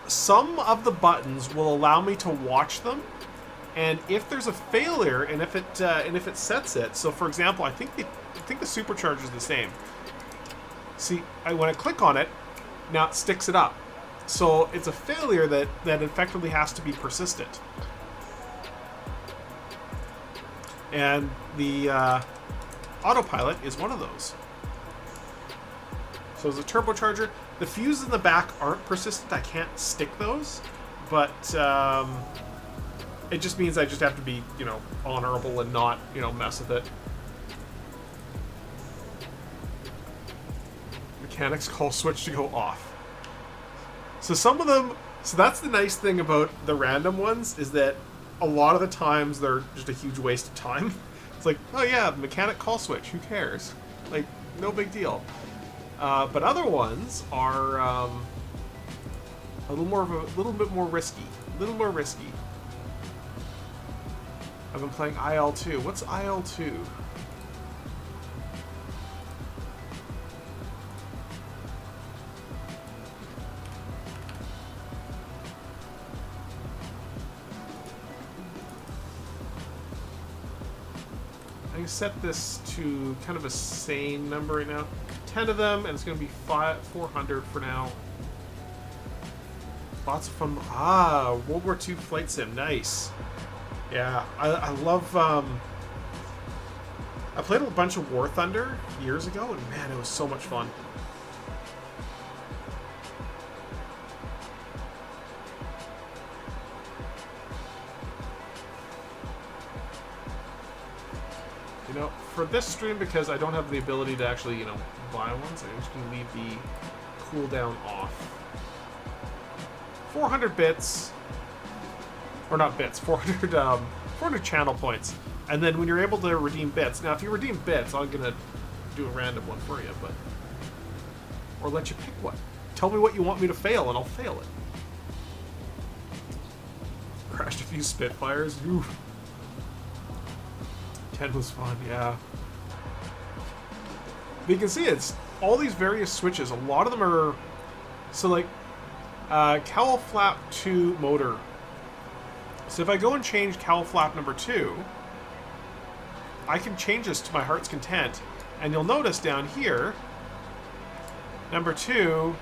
A: some of the buttons will allow me to watch them, and if there's a failure, and if it sets it. So for example, I think the supercharger is the same. See, when I click on it, now it sticks it up. So it's a failure that effectively has to be persistent. And the autopilot is one of those. So as a turbocharger, the fuses in the back aren't persistent. I can't stick those, but it just means I just have to be, you know, honorable and not, you know, mess with it. Mechanics call switch to go off. So some of them, so that's the nice thing about the random ones, is that a lot of the times they're just a huge waste of time. It's like, oh yeah, mechanic call switch, who cares? Like, no big deal. But other ones are a little bit more risky. A little more risky. I've been playing IL-2. What's IL-2? I can set this to kind of a sane number right now. 10 of them, and it's going to be 400 for now. Lots of fun. Ah, World War II flight sim. Nice. Yeah, I love... I played a bunch of War Thunder years ago, and man, it was so much fun. You know, for this stream, because I don't have the ability to actually, you know, buy ones, I'm just going to leave the cooldown off. 400 bits, or not bits, 400 channel points. And then when you're able to redeem bits, now if you redeem bits, I'm going to do a random one for you, but, or let you pick one. Tell me what you want me to fail, and I'll fail it. Crashed a few Spitfires. Oof. 10 was fun, yeah. But you can see it's all these various switches. A lot of them are... So, like, cowl flap 2 motor. So if I go and change cowl flap number 2, I can change this to my heart's content. And you'll notice down here, number 2,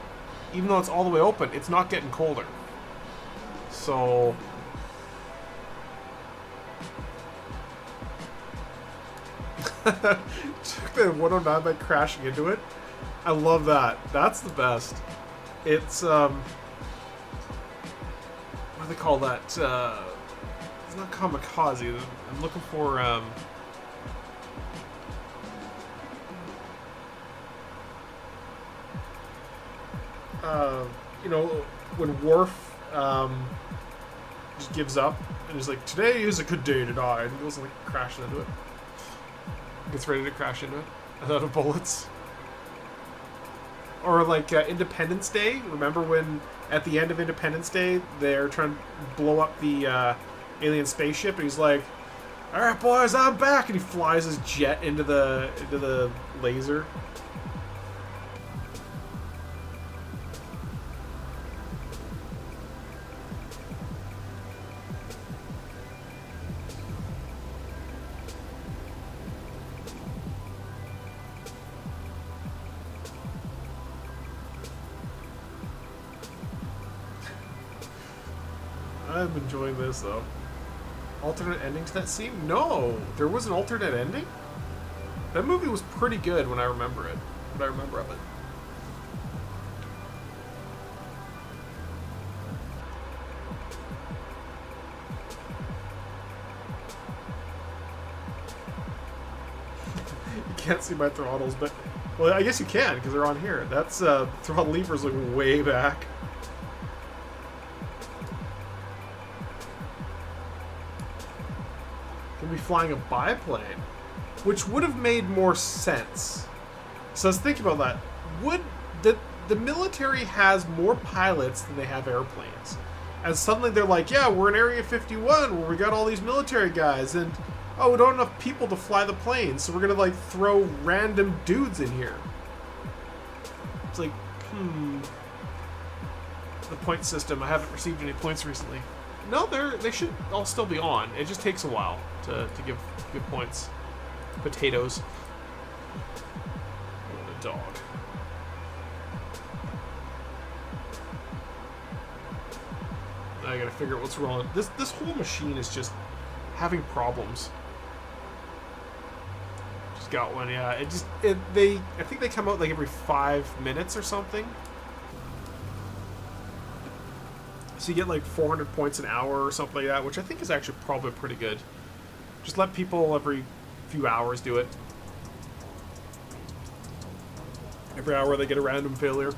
A: even though it's all the way open, it's not getting colder. So... Took the 109 by crashing into it. I love that. That's the best. It's what do they call that? It's not kamikaze. I'm looking for you know, when Worf just gives up and he's like, "Today is a good day to die," and he goes and like crashes into it. Gets ready to crash into it out of bullets. Or like Independence Day. Remember when at the end of Independence Day they're trying to blow up the alien spaceship, and he's like, "All right, boys, I'm back," and he flies his jet into the laser. I'm enjoying this, though. Alternate ending to that scene? No! There was an alternate ending? That movie was pretty good when I remember it. What I remember of it. You can't see my throttles, but... Well, I guess you can, because they're on here. That's, throttle lever's looking way back. Be flying a biplane, which would have made more sense. So let's think about that. Would the military has more pilots than they have airplanes, and suddenly they're like, yeah, we're in Area 51 where we got all these military guys, and oh, we don't have enough people to fly the planes, so we're gonna like throw random dudes in here. It's like, the point system. I haven't received any points recently. No, they should all still be on. It just takes a while to give good points. Potatoes. What a dog. I gotta figure out what's wrong. This whole machine is just having problems. Just got one, yeah. I think they come out like every 5 minutes or something. So you get like 400 points an hour or something like that, which I think is actually probably pretty good. Just let people every few hours do it. Every hour they get a random failure.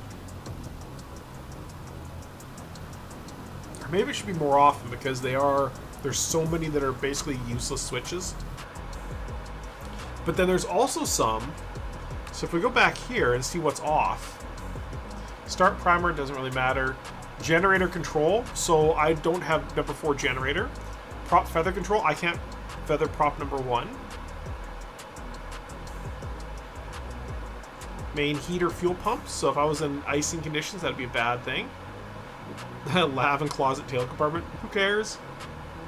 A: Or maybe it should be more often, because there's so many that are basically useless switches. But then there's also some, so if we go back here and see what's off, start primer doesn't really matter. Generator control, so I don't have number 4 generator. Prop feather control, I can't feather prop number 1. Main heater fuel pump, so if I was in icing conditions, that'd be a bad thing. Lav and closet tail compartment, who cares?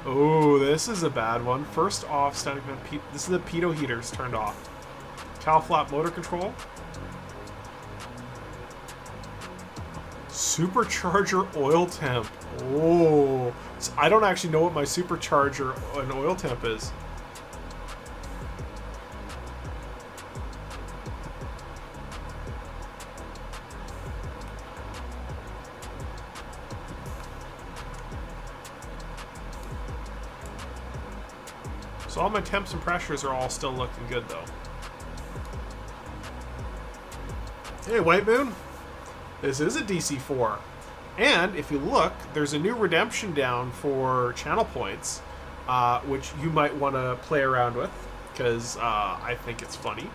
A: Oh, this is a bad one. First off, static vent, this is the pitot heaters turned off. Cowl flap motor control. Supercharger oil temp. Oh, so I don't actually know what my supercharger and oil temp is. So all my temps and pressures are all still looking good though. Hey, White Moon. This is a DC4. And if you look, there's a new redemption down for channel points, which you might want to play around with, because I think it's funny.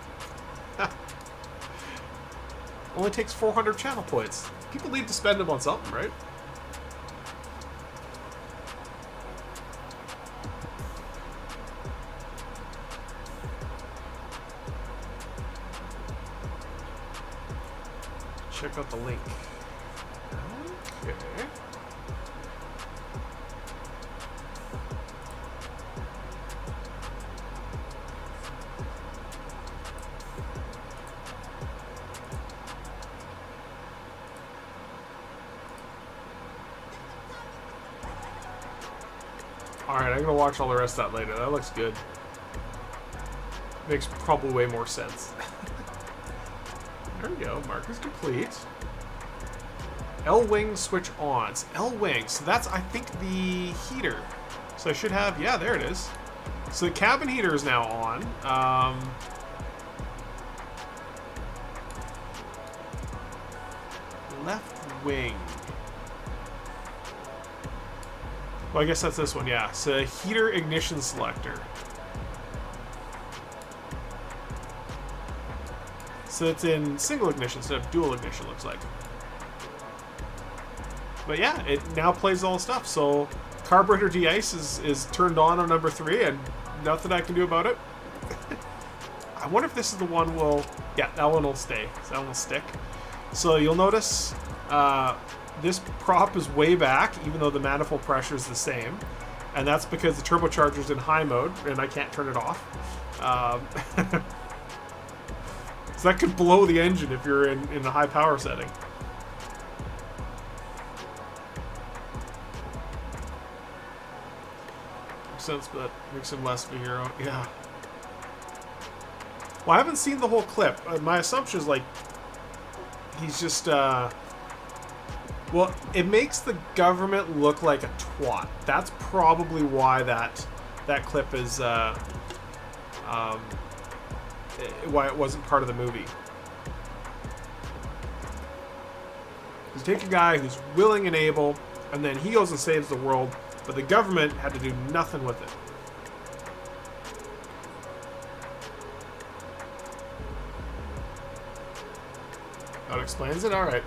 A: Only takes 400 channel points. People need to spend them on something, right? Check out the link. Okay. Alright, I'm gonna watch all the rest of that later. That looks good. Makes probably way more sense. There we go. Mark is complete. L-wing switch on. It's L-wing. So that's, I think, the heater. So I should have... Yeah, there it is. So the cabin heater is now on. Left wing. Well, I guess that's this one, yeah. So heater ignition selector. So it's in single ignition instead of dual ignition, looks like. But yeah, it now plays all the stuff. So carburetor de-ice is turned on number 3, and nothing I can do about it. I wonder if this is the one will... Yeah, that one will stay. So that one will stick. So you'll notice this prop is way back, even though the manifold pressure is the same. And that's because the turbocharger's in high mode, and I can't turn it off. So that could blow the engine if you're in the high power setting. Makes sense, but makes him less of a hero. Yeah. Well, I haven't seen the whole clip. My assumption is, like, he's just, well, it makes the government look like a twat. That's probably why that clip is, why it wasn't part of the movie. You take a guy who's willing and able, and then he goes and saves the world, but the government had to do nothing with it. That explains it? Alright.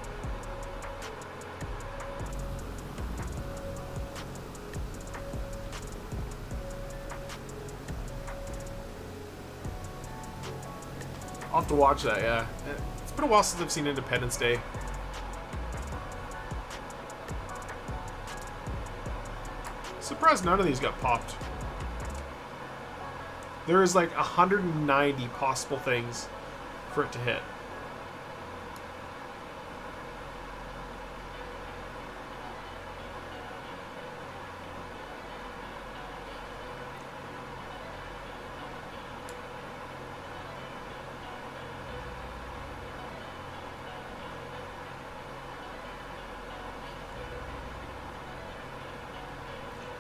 A: I'll have to watch that, yeah. It's been a while since I've seen Independence Day. Surprised none of these got popped. There is like 190 possible things for it to hit.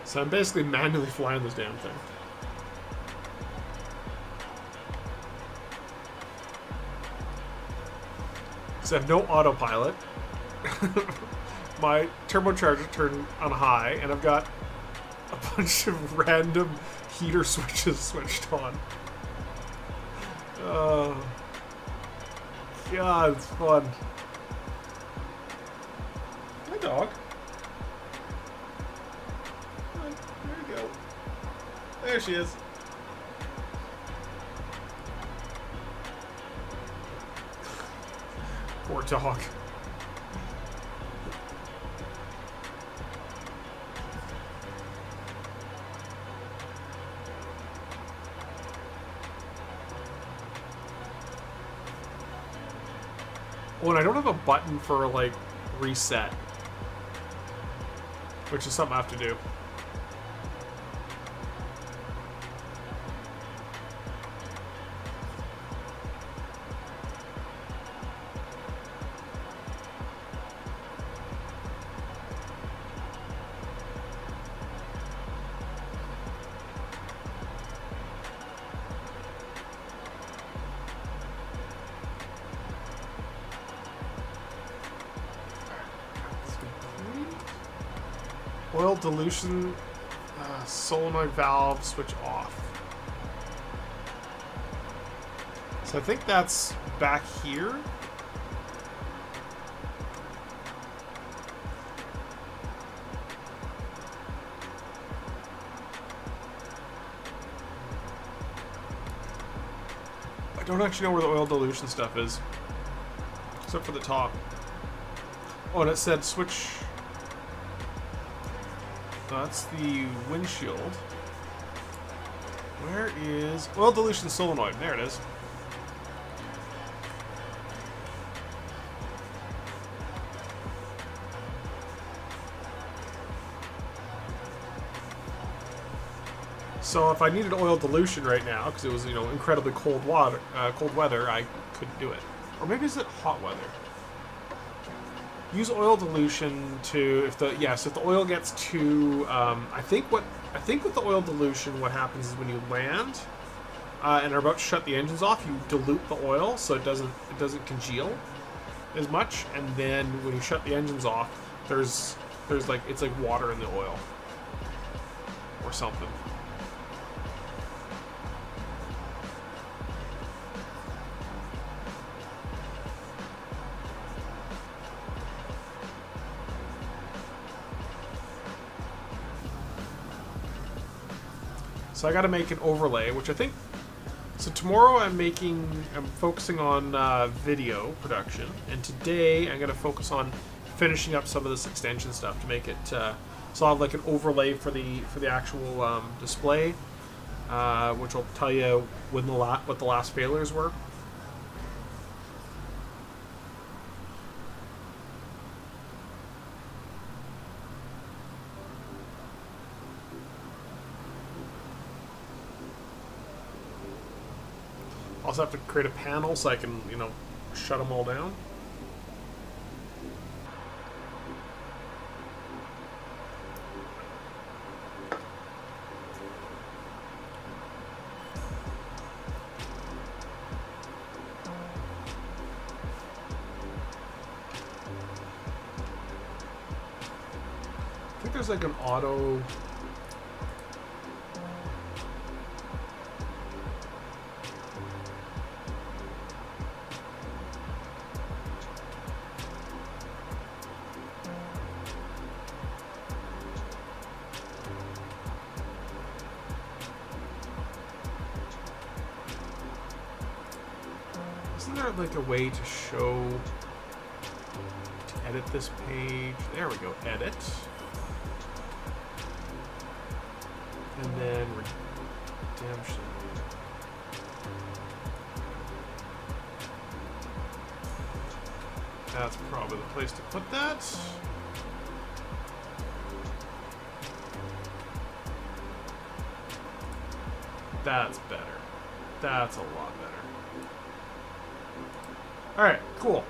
A: So I'm basically manually flying this damn thing. So I have no autopilot. My turbocharger turned on high, and I've got a bunch of random heater switches switched on. God, it's fun. Hi, dog. There you go. There she is. Poor dog. Oh, and I don't have a button for, like, reset. Which is something I have to do. Oil dilution, solenoid valve switch off. So I think that's back here. I don't actually know where the oil dilution stuff is, except for the top. Oh, and it said switch. No, that's the windshield. Where is oil dilution solenoid? There it is. So if I needed oil dilution right now, because it was, you know, incredibly cold weather, I couldn't do it. Or maybe is it hot weather? Use oil dilution to if the oil gets too. I think with the oil dilution, what happens is when you land and are about to shut the engines off, you dilute the oil so it doesn't congeal as much, and then when you shut the engines off, there's like it's like water in the oil or something. So I got to make an overlay, which I think. So tomorrow I'm focusing on video production, and today I'm going to focus on finishing up some of this extension stuff to make it. So I'll have like an overlay for the actual display, which will tell you what the last failures were. Also have to create a panel so I can, you know, shut them all down. I think there's like an auto. Isn't there like a way to edit this page? There we go, edit. And then redemption. That's probably the place to put that. That's better. That's a lot better. Alright, cool.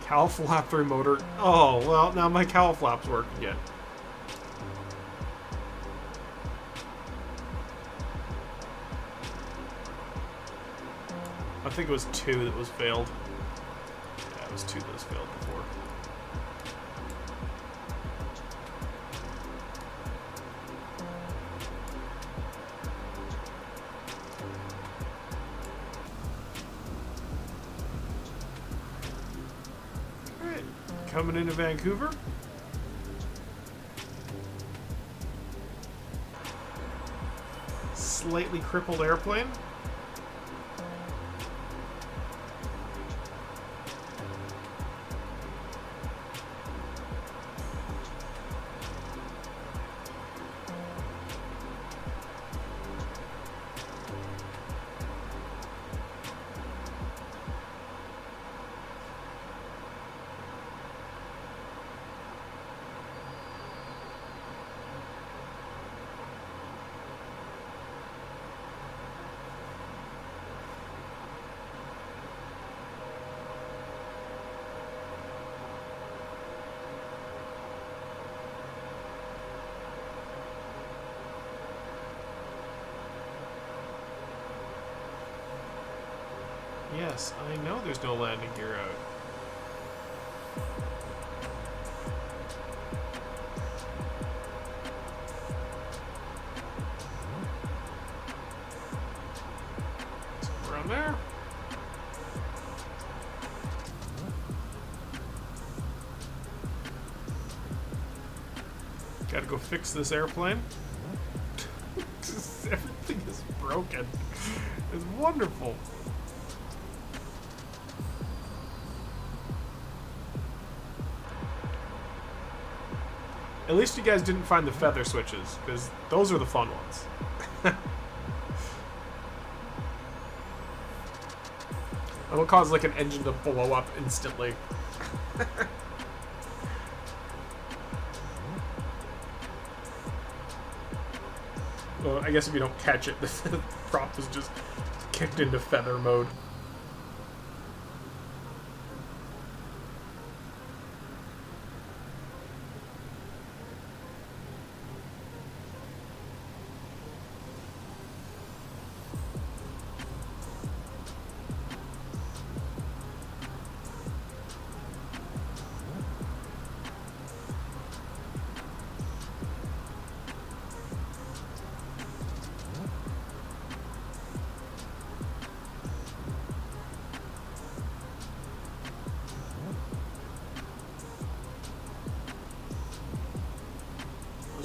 A: Cowl flap motor. Oh, well, now my cowl flaps work again. I think it was 2 that was failed. Yeah, it was 2 that was failed before. Alright, coming into Vancouver. Slightly crippled airplane. this? I know there's no landing gear out. Somewhere around there. Gotta go fix this airplane. Everything is broken. It's wonderful. At least you guys didn't find the feather switches, because those are the fun ones. That'll cause like an engine to blow up instantly. Well, I guess if you don't catch it, the prop is just kicked into feather mode.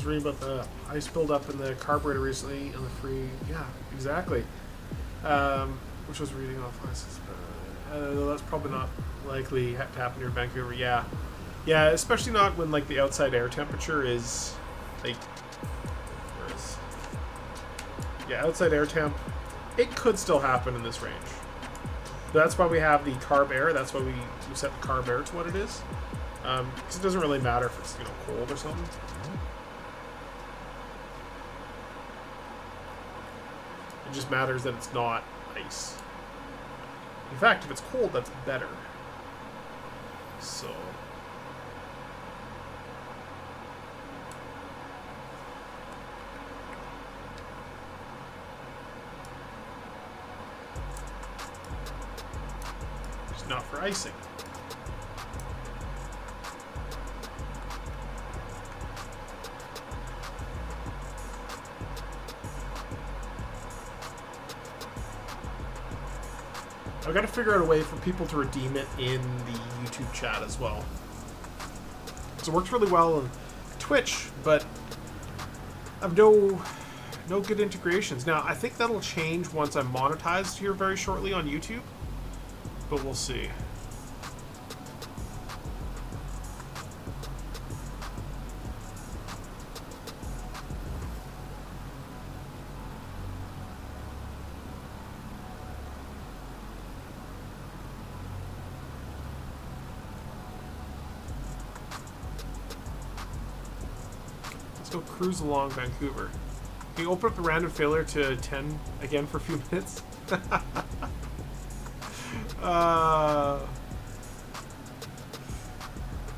A: Reading about the ice buildup in the carburetor recently on the free. Yeah, exactly. Which was reading off license. That's probably not likely to happen near Vancouver. Yeah, yeah, especially not when like the outside air temperature is like. Where is? Yeah, outside air temp. It could still happen in this range. That's why we have the carb air. That's why we set the carb air to what it is. Because it doesn't really matter if it's cold or something. It just matters that it's not ice. In fact, if it's cold, that's better. So... It's not for icing. I've got to figure out a way for people to redeem it in the YouTube chat as well. So it works really well on Twitch, but I've no good integrations. Now, I think that'll change once I'm monetized here very shortly on YouTube, but we'll see. Let's go cruise along Vancouver. Can you open up the random failure to 10 again for a few minutes? Now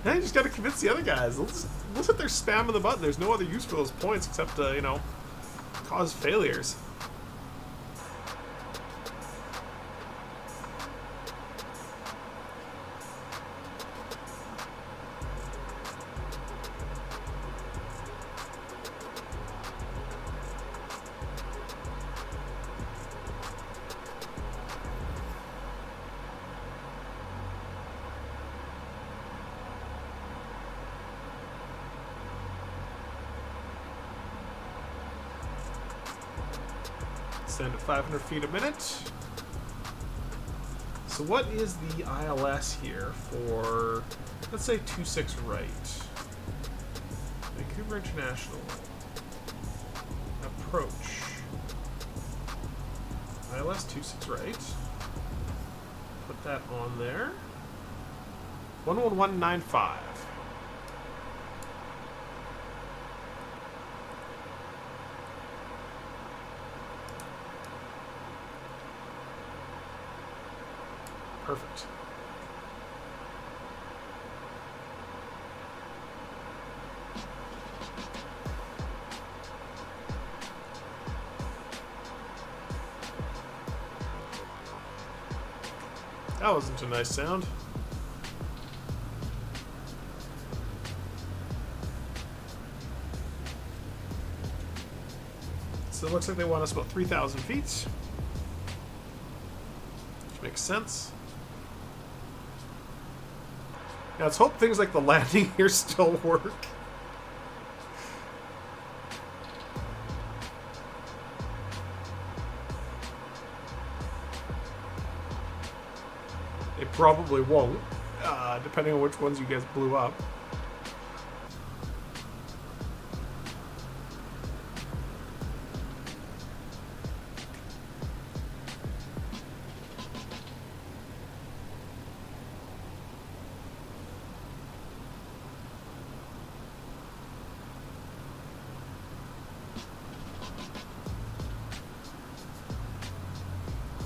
A: you just gotta convince the other guys. Let's sit there spamming the button. There's no other use for those points except to, cause failures. Stand at 500 feet a minute. So what is the ILS here for, let's say 26 right? Vancouver International. Approach. ILS 26 right. Put that on there. 11195. Perfect. That wasn't a nice sound. So it looks like they want us about 3,000 feet. Which makes sense. Now let's hope things like the landing here still work. They probably won't, depending on which ones you guys blew up.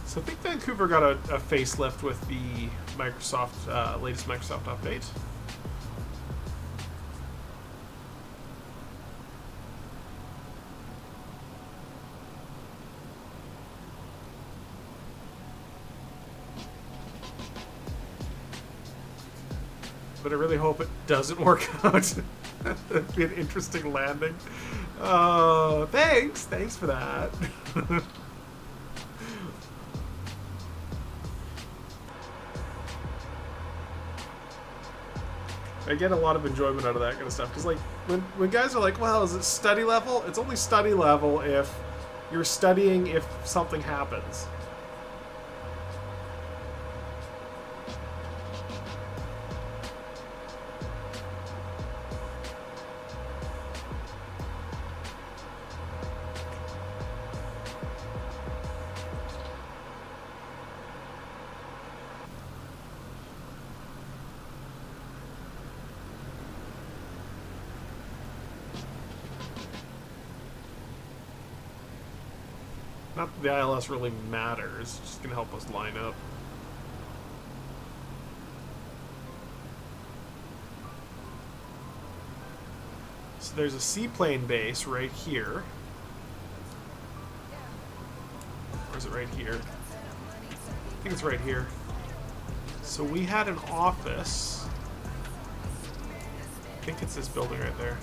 A: So I think Vancouver got a facelift with the Microsoft latest Microsoft update. But I really hope it doesn't work out. It'd be an interesting landing. Thanks for that. I get a lot of enjoyment out of that kind of stuff. Because, like, when guys are like, well, is it study level? It's only study level if you're studying if something happens. Not that the ILS really matters, it's just going to help us line up. So there's a seaplane base right here. Or is it right here? I think it's right here. So we had an office. I think it's this building right there.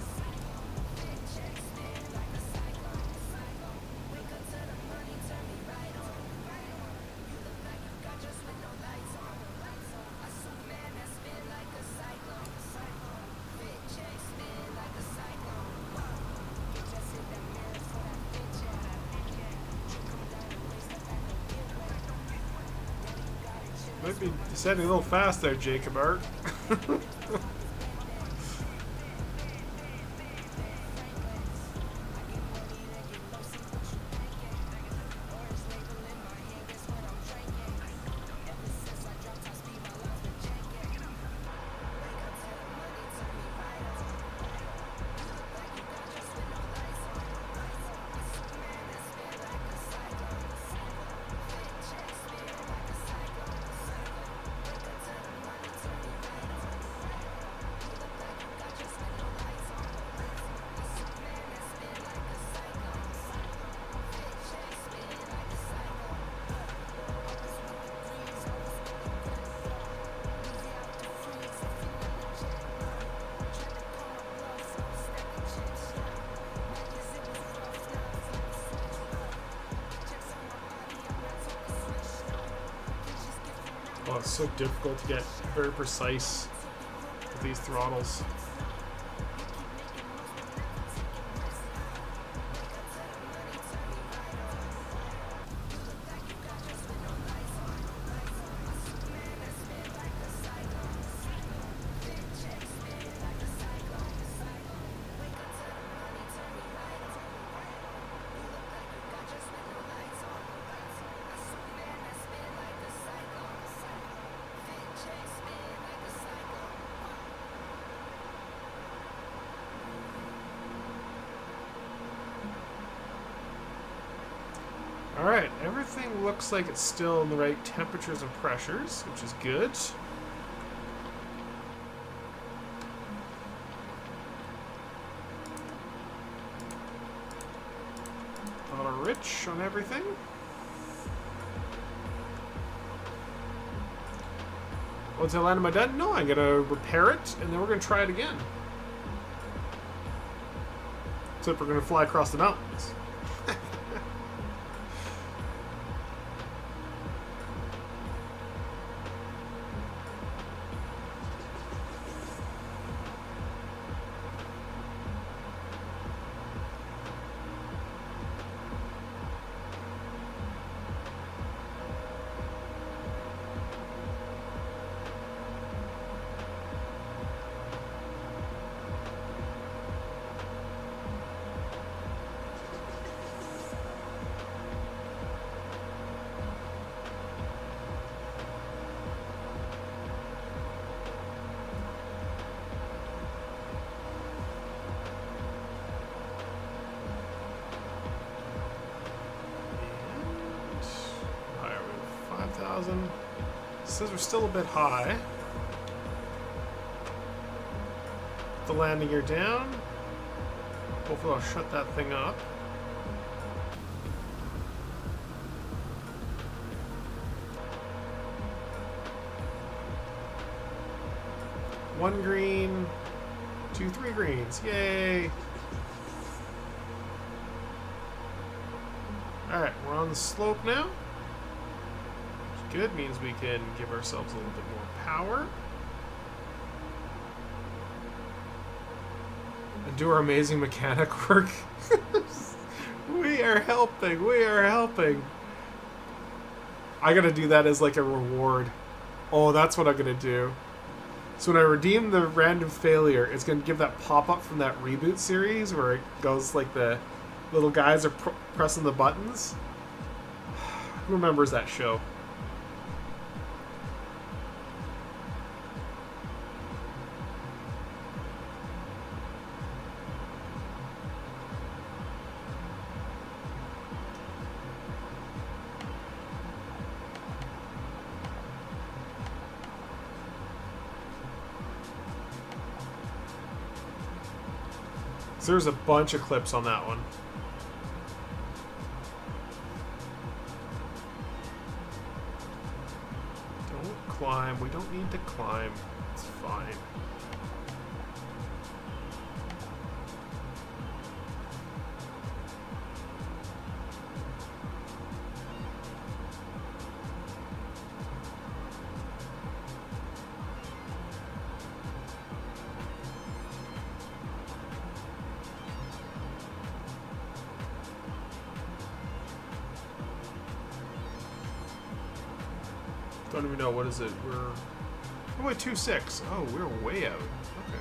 A: Might be descending a little fast there, Jacob Art. Oh, it's so difficult to get very precise with these throttles. Alright, everything looks like it's still in the right temperatures and pressures, which is good. Auto rich on everything. Once I land, am I done? No, I'm gonna repair it, and then we're gonna try it again. Except we're gonna fly across the mountains. Says we're still a bit high. The landing gear down. Hopefully I'll shut that thing up. One green, 2, 3 greens. Yay! Alright, we're on the slope now. Good, means we can give ourselves a little bit more power and do our amazing mechanic work. We are helping, we are helping. I gotta do that as like a reward. Oh, that's what I'm gonna do. So when I redeem the random failure, it's gonna give that pop-up from that reboot series where it goes like the little guys are pressing the buttons. Who remembers that show? So there's a bunch of clips on that one. Don't climb. We don't need to climb. It's fine. Don't even know, what is it? We're... Oh wait, 2-6. Oh, we're way out. Okay.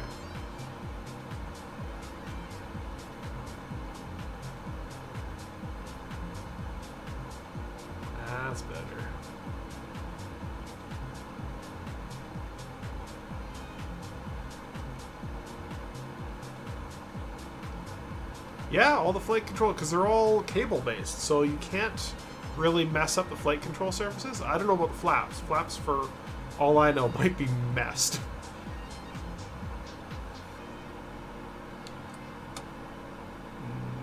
A: That's better. Yeah, all the flight control, because they're all cable based, so you can't really mess up the flight control surfaces. I don't know about the flaps. Flaps, for all I know, might be messed.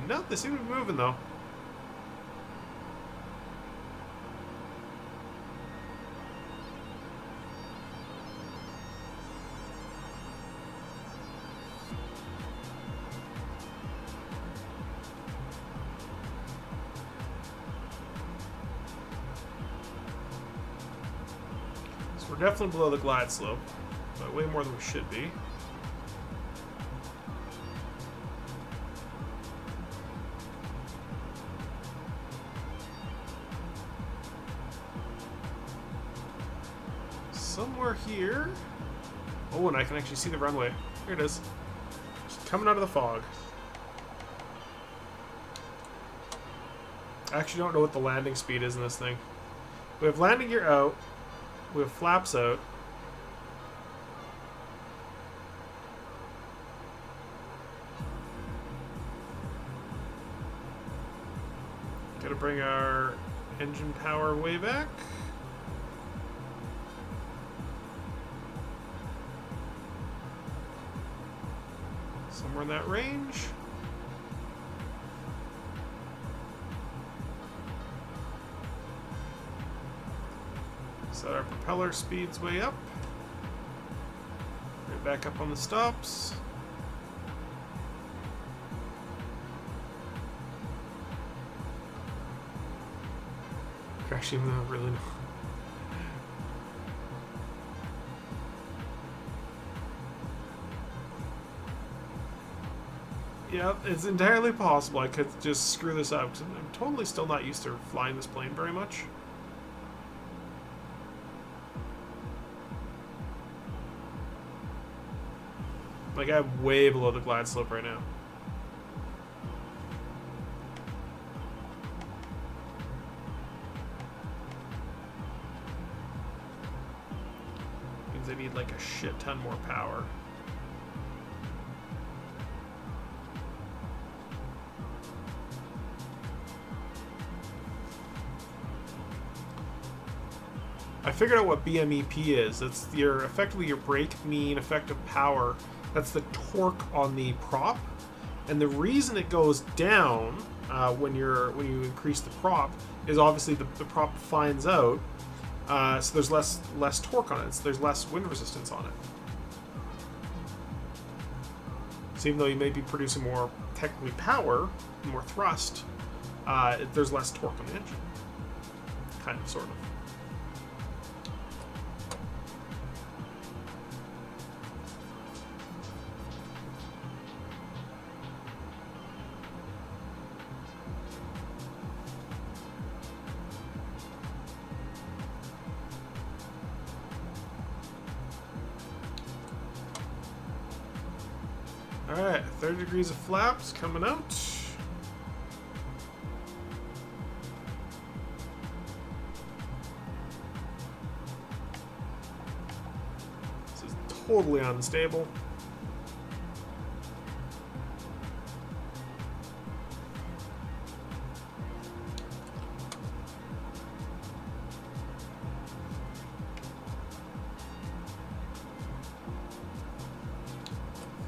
A: No, they seem to be moving though. We're definitely below the glide slope, but way more than we should be. Somewhere here. Oh, and I can actually see the runway. Here it is. Just coming out of the fog. I actually don't know what the landing speed is in this thing. We have landing gear out. We have flaps out. Gotta bring our engine power way back. Somewhere in that range. Set our propeller speeds way up. back up on the stops. Crashing without really. Yeah, it's entirely possible I could just screw this up because I'm totally still not used to flying this plane very much. Like, I'm way below the glide slope right now. Means I need like a shit ton more power. I figured out what BMEP is. It's effectively your brake mean effective power. That's the torque on the prop, and the reason it goes down when you increase the prop is obviously the prop fines out, so there's less torque on it. So there's less wind resistance on it. So even though you may be producing more technically power, more thrust, there's less torque on the engine. Kind of, sort of. Alright, 30 degrees of flaps coming out. This is totally unstable.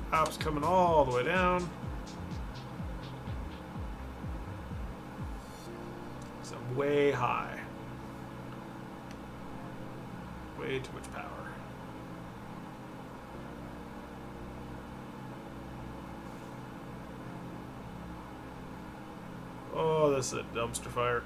A: Flaps coming all the way down. So way high. Way too much power. Oh, this is a dumpster fire.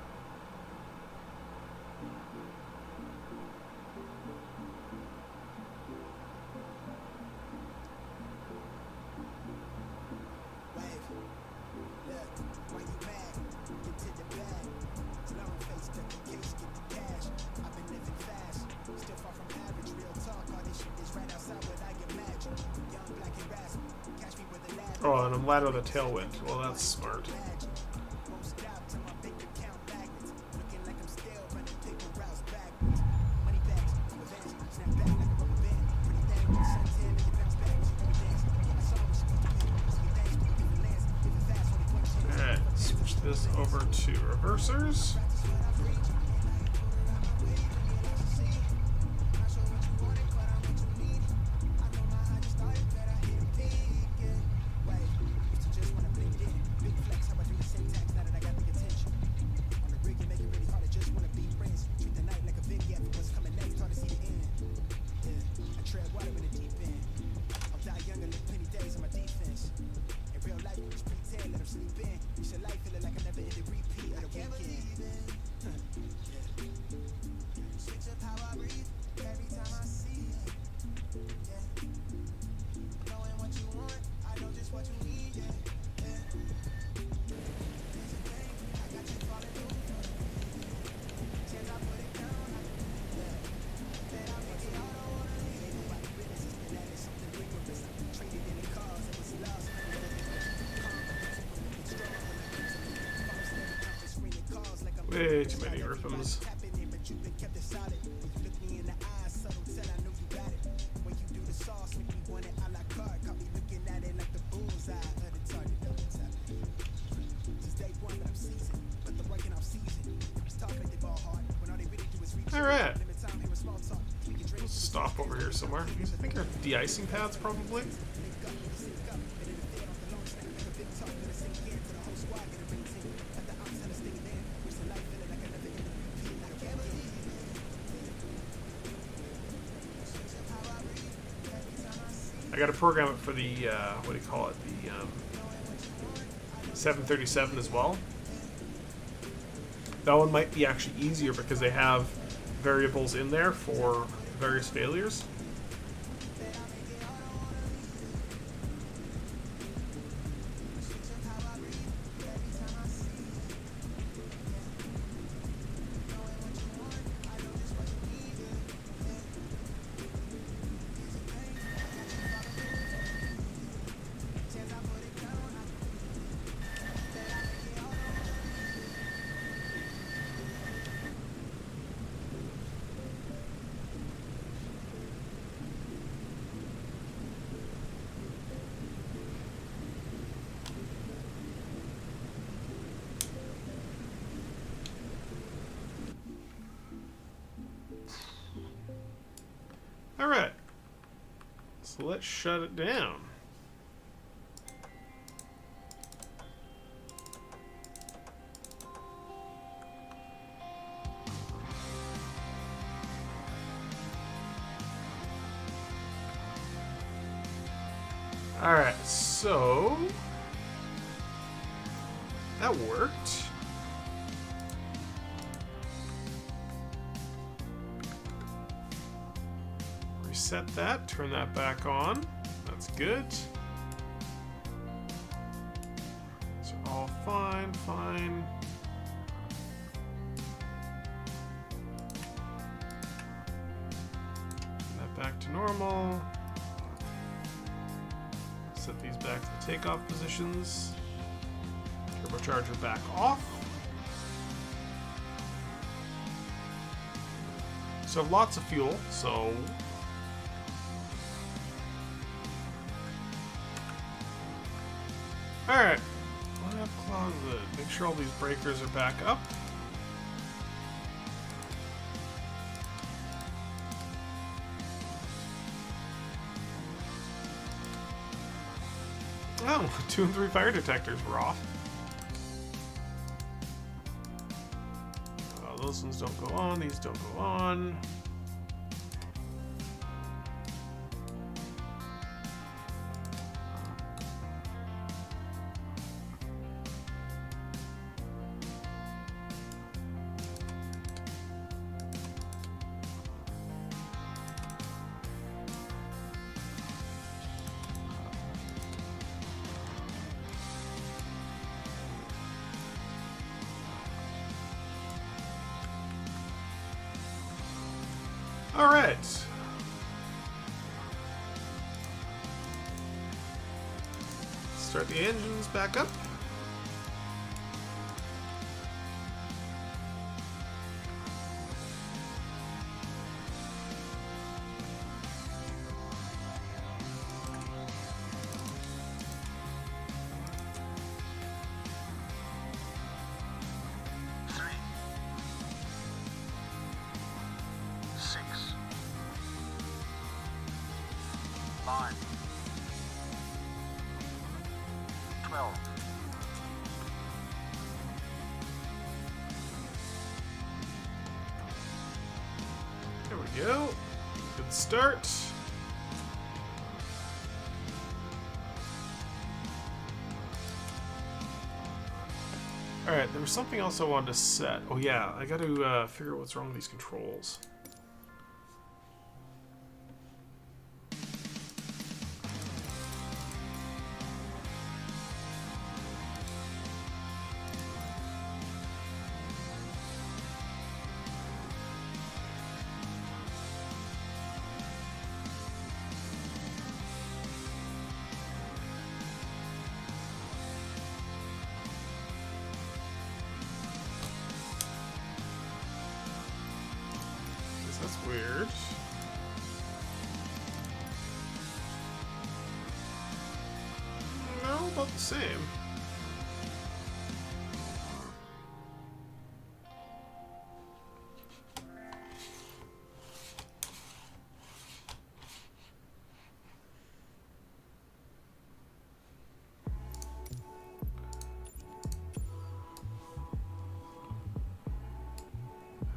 A: Oh, and I'm ladder the tailwind. Well, that's smart. Alright, switch this over to reversers. Way too many rhythms. Alright. Let's stop over here somewhere. I think our de-icing pads probably. got to program it for the what do you call it? The 737 as well. That one might be actually easier because they have variables in there for various failures. Alright. So let's shut it down. Alright, so that worked. Reset that, turn that back on. That's good. So all fine, fine. Turn that back to normal. Set these back to the takeoff positions. Turbocharger back off. So lots of fuel, so alright. Line up closet. Make sure all these breakers are back up. Oh, 2 and 3 fire detectors were off. Those ones don't go on, these don't go on. All right. Start the engines back up. There we go. Good start. Alright, there was something else I wanted to set. Oh yeah, I got to figure out what's wrong with these controls. That's weird. No, about the same.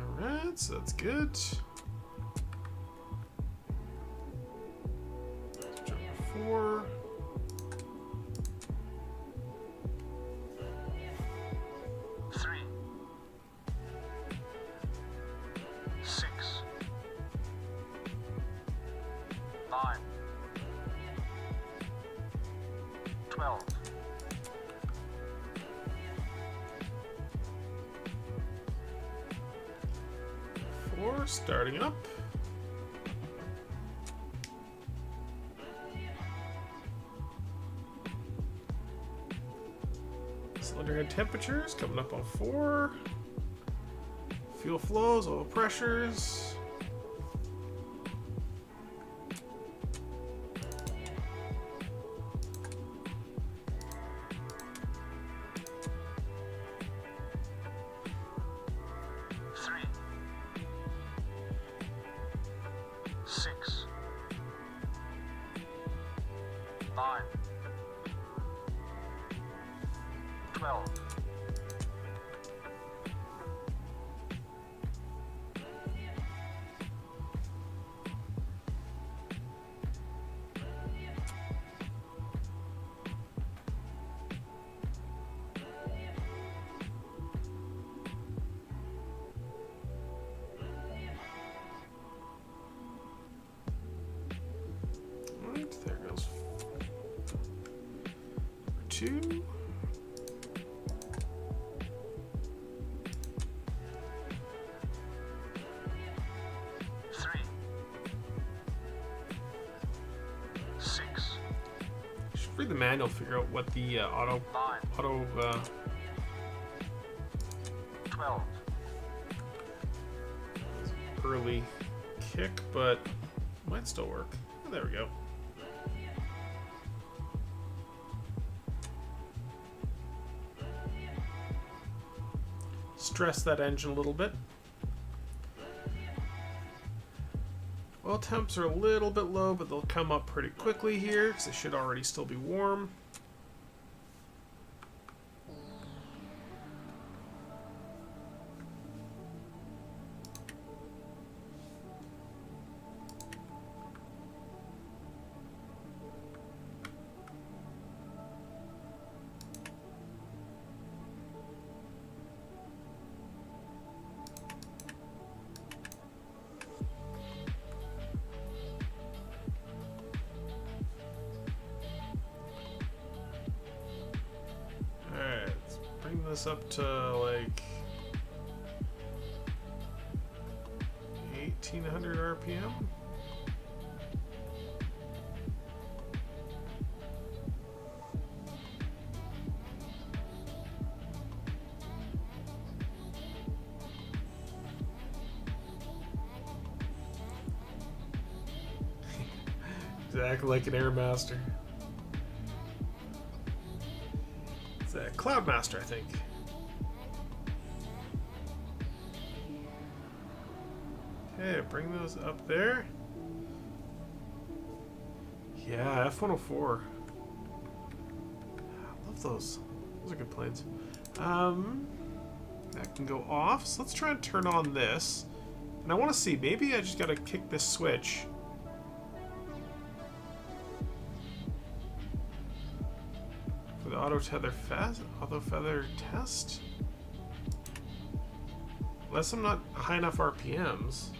A: Alright, so that's good.
B: 12.
A: 4 starting up. Cylinder head temperatures coming up on 4. Fuel flows, oil pressures.
B: Three. 6. 9. 12.
A: There goes 2.
B: Three. 6.
A: Should read the manual, figure out what the
B: 9.
A: auto
B: 12.
A: early kick, but might still work. Oh, there we go. Stress that engine a little bit. Oil temps are a little bit low, but they'll come up pretty quickly here because they should already still be warm. Alright, let's bring this up to like 1800 RPM. Exactly like an Airmaster. It's a Cloudmaster, I think. Okay, bring those up there. Yeah, F-104. I love those. Those are good planes. That can go off. So let's try and turn on this. And I want to see, maybe I just got to kick this switch. For the auto feather test. Unless I'm not high enough RPMs.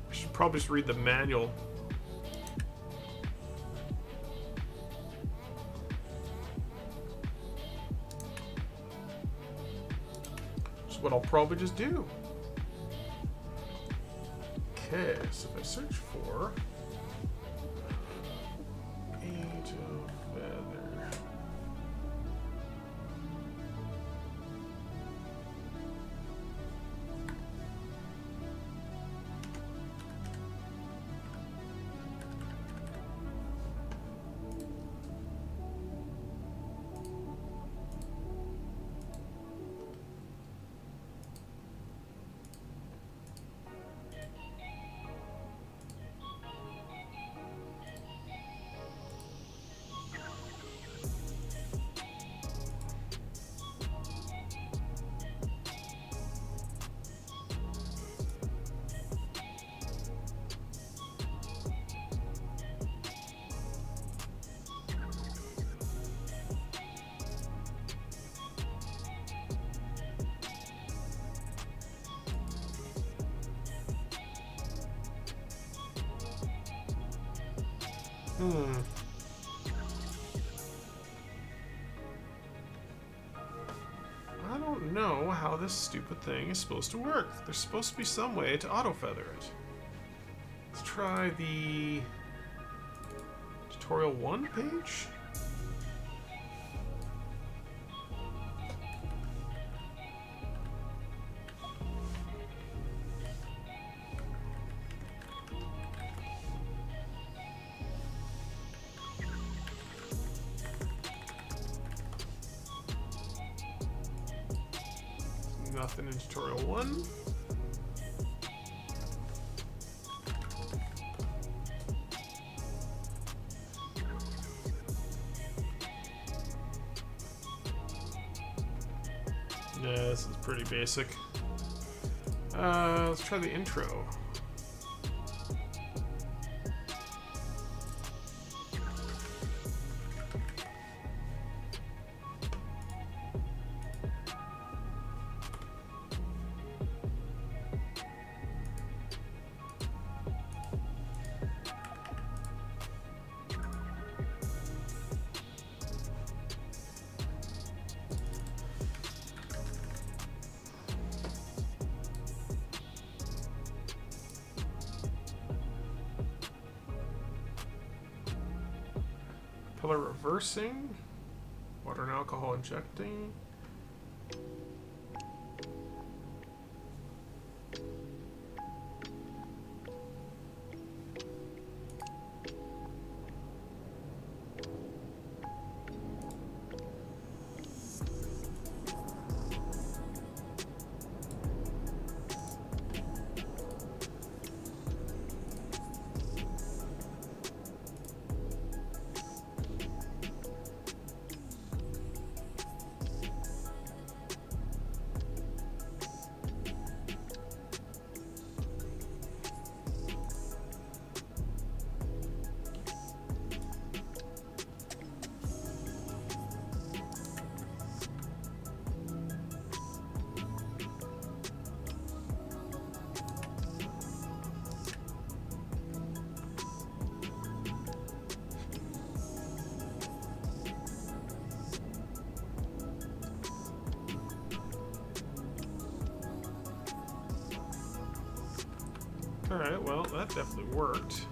A: I should probably just read the manual. Which is what I'll probably just do. Okay, so if I search for Age of Feather. I don't know how this stupid thing is supposed to work. There's supposed to be some way to auto feather it. Let's try the tutorial 1 page. Nothing in tutorial 1. Yeah, this is pretty basic. Let's try the intro. Color reversing, water and alcohol injecting. Alright, well, that definitely worked.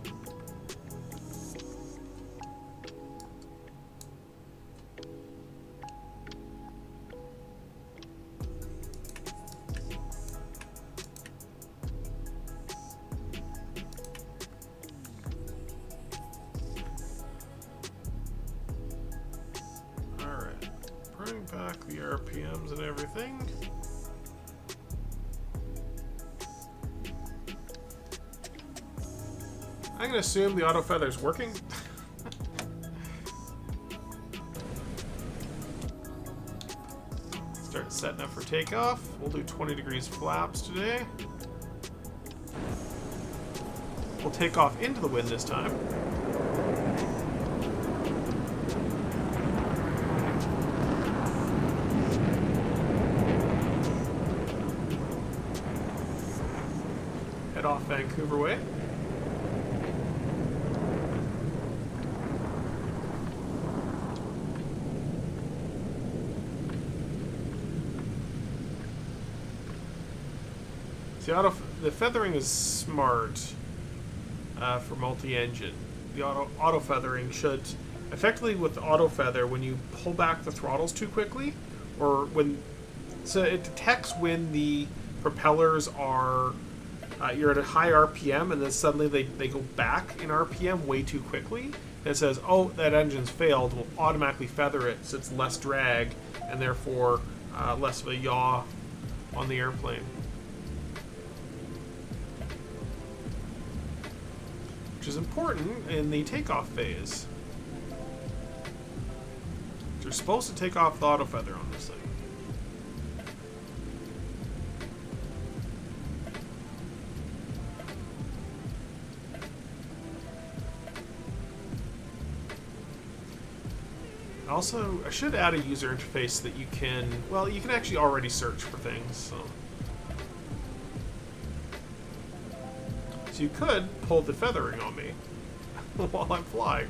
A: Alright, bring back the RPMs and everything. I'm gonna assume the auto feather's working. Start setting up for takeoff. We'll do 20 degrees flaps today. We'll take off into the wind this time. Head off Vancouver way. The feathering is smart for multi-engine. The auto feathering should effectively, with auto feather, when you pull back the throttles too quickly, or so it detects when the propellers are you're at a high RPM and then suddenly they go back in RPM way too quickly. And it says, oh, that engine's failed. Will automatically feather it so it's less drag and therefore less of a yaw on the airplane. Which is important in the takeoff phase. You're supposed to take off the auto feather on this thing. Also, I should add a user interface that you can, well, you can actually already search for things, so you could pull the feathering on me. while I'm flying.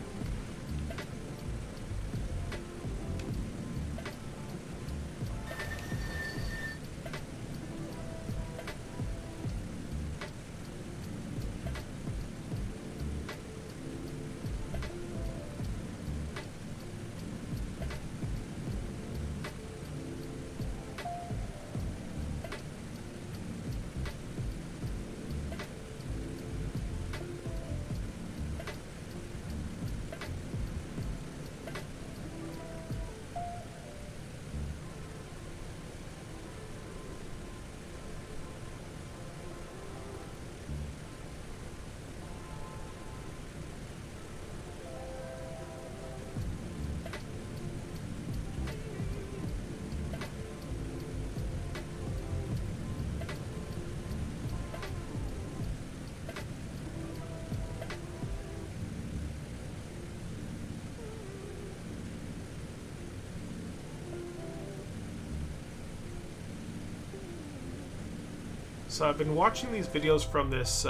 A: So I've been watching these videos from this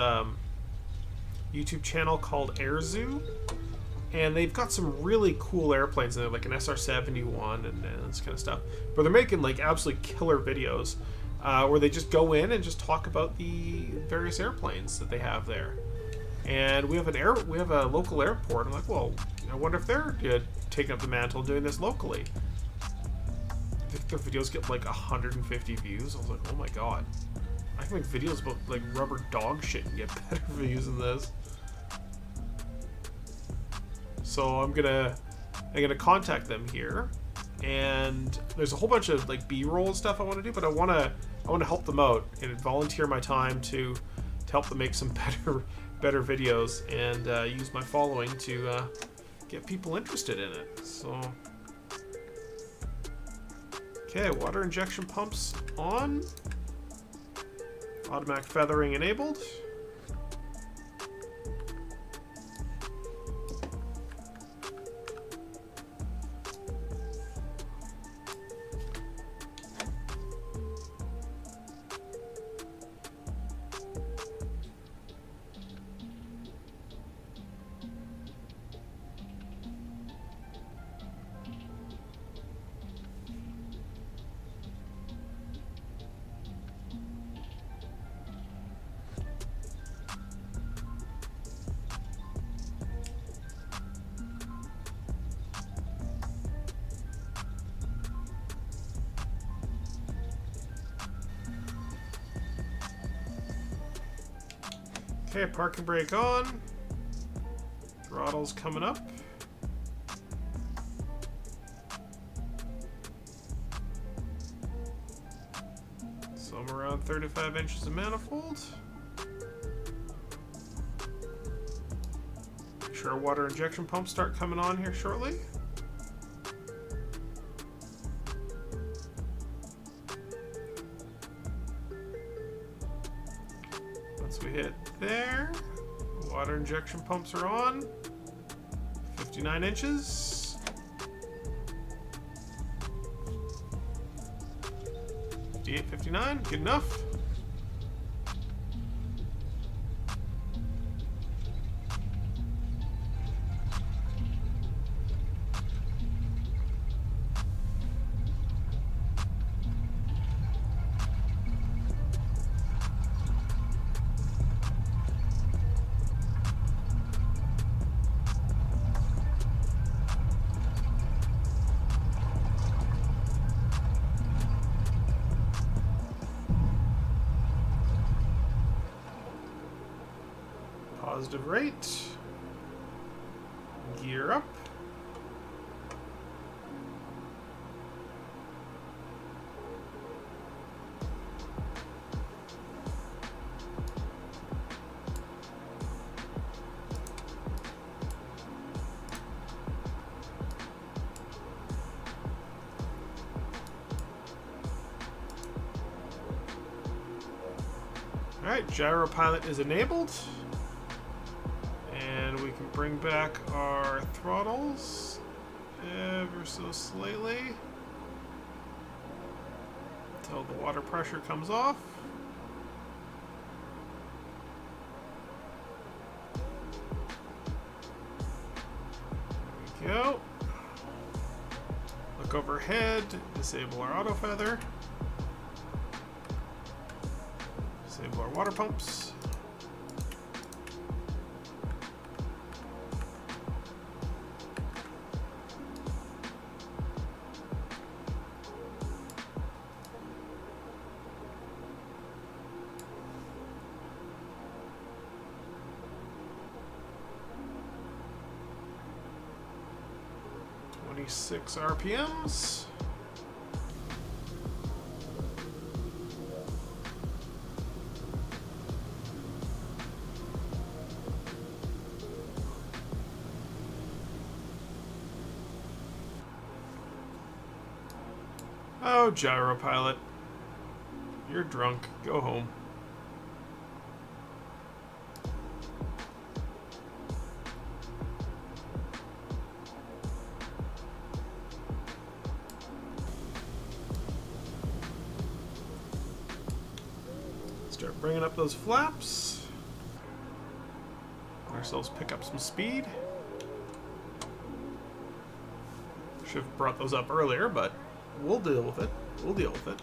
A: YouTube channel called AirZoo, and they've got some really cool airplanes in there, like an SR-71 and this kind of stuff. But they're making like absolutely killer videos where they just go in and just talk about the various airplanes that they have there. And we have a local airport. I'm like, well, I wonder if they're taking up the mantle and doing this locally. I think their videos get like 150 views. I was like, oh my god. I can make videos about like rubber dog shit and get better views than this. So I'm gonna contact them here, and there's a whole bunch of like B-roll and stuff I want to do, but I want to help them out and volunteer my time to help them make some better videos and use my following to get people interested in it. So okay, water injection pumps on. Automatic feathering enabled. Okay, parking brake on. Throttle's coming up. So I'm around 35 inches of manifold. Make sure our water injection pumps start coming on here shortly. Once we hit there, water injection pumps are on. 59 inches. 58, 59, good enough. Positive rate. Gear up. Alright, gyro pilot is enabled. And we can bring back our throttles ever so slightly until the water pressure comes off. go. Look overhead, disable our auto feather. Disable our water pumps. Six RPMs. Oh, gyro pilot. You're drunk. Go home. Start bringing up those flaps. Let ourselves pick up some speed. Should have brought those up earlier, but we'll deal with it. We'll deal with it.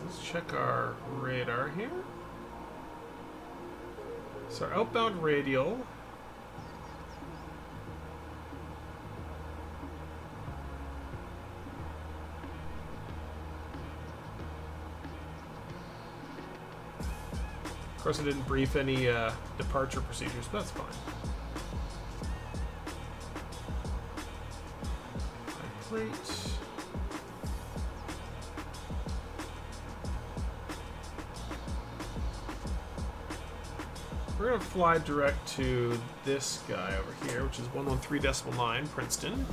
A: Let's check our radar here. So our outbound radial. Of course, I didn't brief any departure procedures, but that's fine. Plate. We're going to fly direct to this guy over here, which is 113.9, Princeton.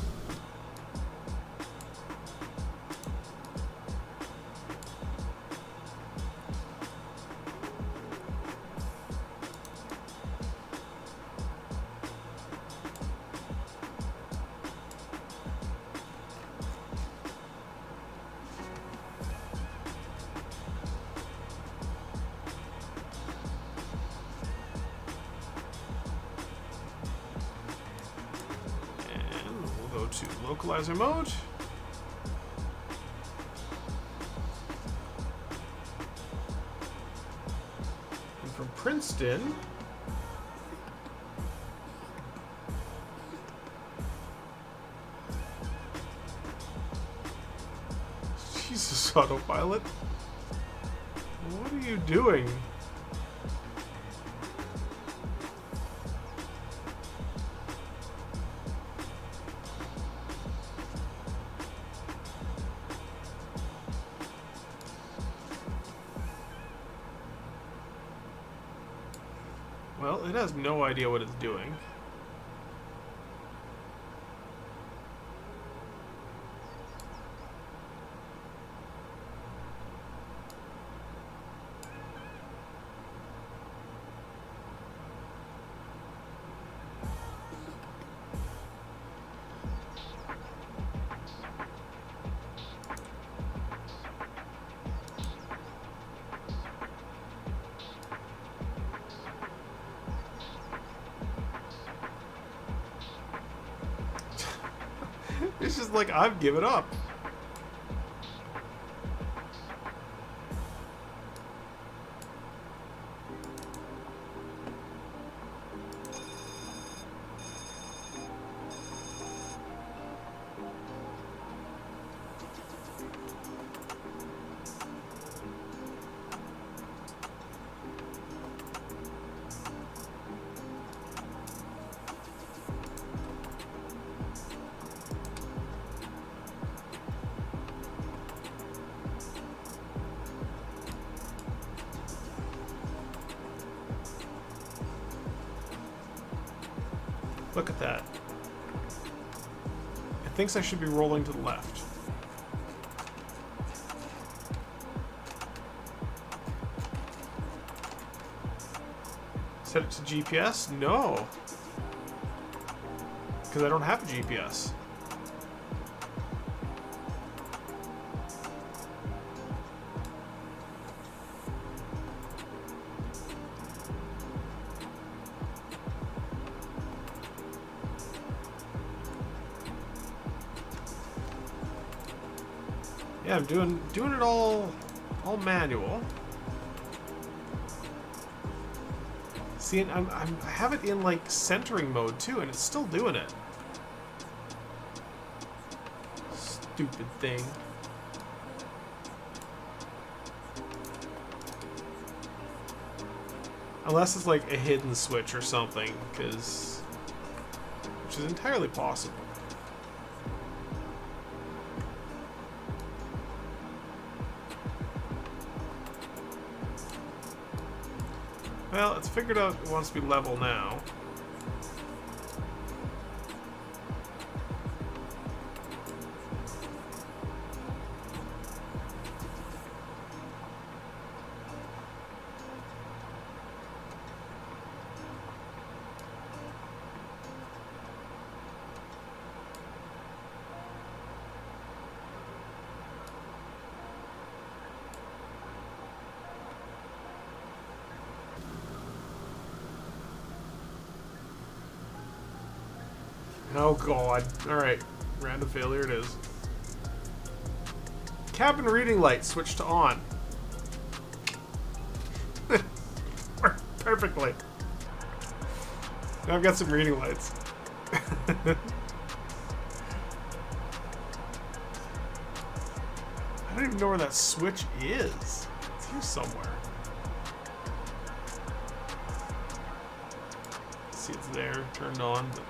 A: To localizer mode. And from Princeton, Jesus, autopilot. What are you doing? Well, it has no idea what it's doing. It's just like, I've given up. Look at that. It thinks I should be rolling to the left. Set it to GPS? No. because I don't have a GPS. Yeah, I'm doing it all manual. See, I have it in like centering mode too, and it's still doing it. Stupid thing. Unless it's like a hidden switch or something, which is entirely possible. Well, it's figured out it wants to be level now. Oh god. Alright. Random failure it is. Cabin reading light switched to on. Worked perfectly. Now I've got some reading lights. I don't even know where that switch is. It's here somewhere. See, it's there, turned on, but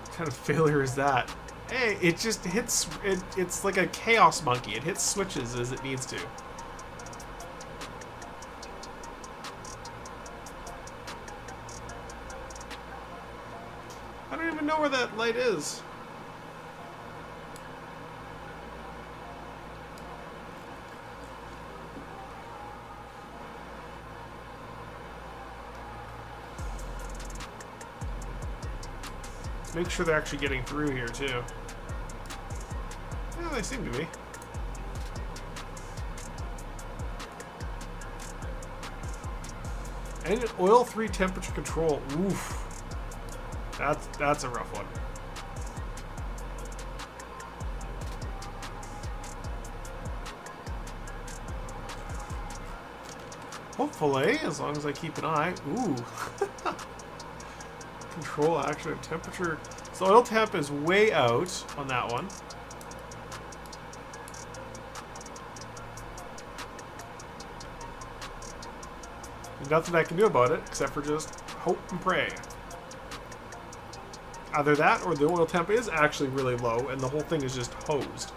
A: what kind of failure is that? Hey, it just hits. It's like a chaos monkey. It hits switches as it needs to. I don't even know where that light is. Make sure they're actually getting through here too. Yeah, they seem to be. And oil 3 temperature control. Oof. That's a rough one. Hopefully, as long as I keep an eye. Ooh. Control action and temperature. So oil temp is way out on that one. There's nothing I can do about it except for just hope and pray. Either that or the oil temp is actually really low and the whole thing is just hosed.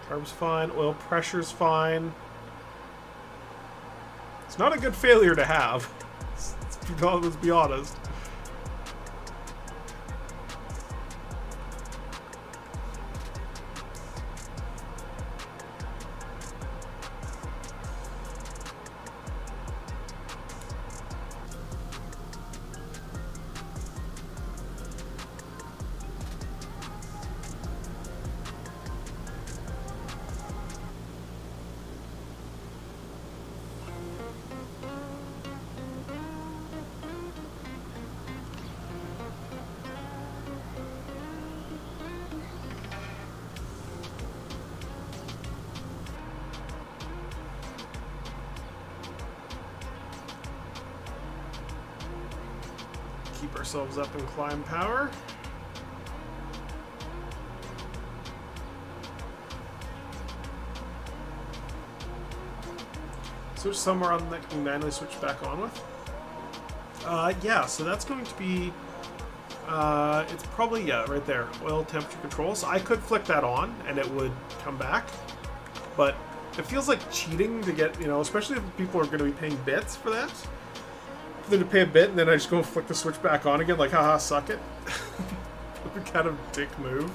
A: Carb's fine, oil pressure's fine. It's not a good failure to have. Let's be honest. Keep ourselves up in climb power. Switch somewhere on that can manually switch back on with. Yeah, so that's going to be it's probably, yeah, right there, oil temperature control. So I could flick that on and it would come back, but it feels like cheating to get, you know, especially if people are going to be paying bits for that. then to pay a bit, and then I just go flick the switch back on again, like, haha, suck it. Kind of dick move.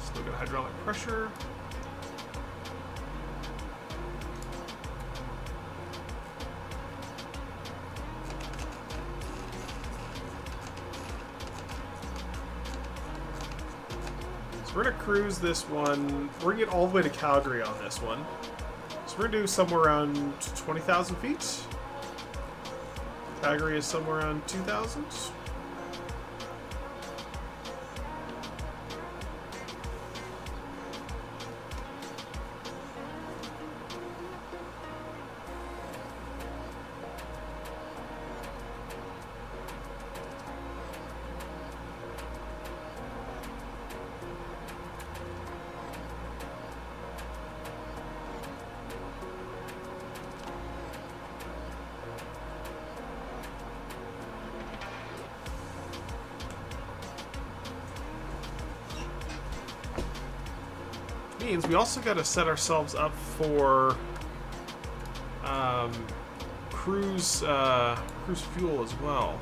A: Still got hydraulic pressure. We're gonna cruise this one. We're gonna get all the way to Calgary on this one. So we're gonna do somewhere around 20,000 feet. Calgary is somewhere around 2,000. Means we also got to set ourselves up for cruise fuel as well.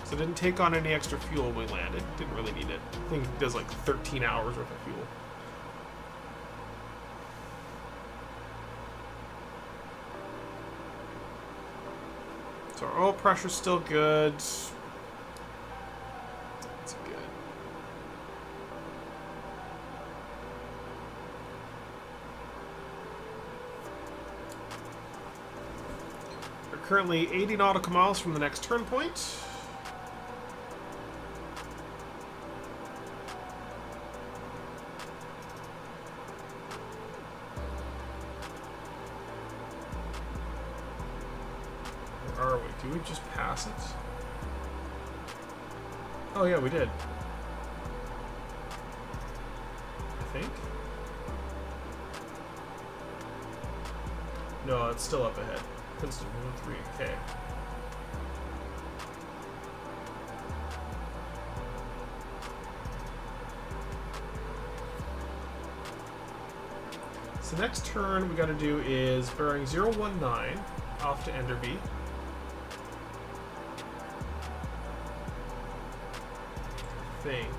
A: So I didn't take on any extra fuel when we landed. Didn't really need it. I think it does like 13 hours worth of fuel. So our oil pressure's still good. Currently 80 nautical miles from the next turn point. Where are we? Did we just pass it? Oh yeah, we did. I think. No, it's still up ahead. Princeton 103, okay. So next turn we got to do is bearing 019 off to Enderby. I think.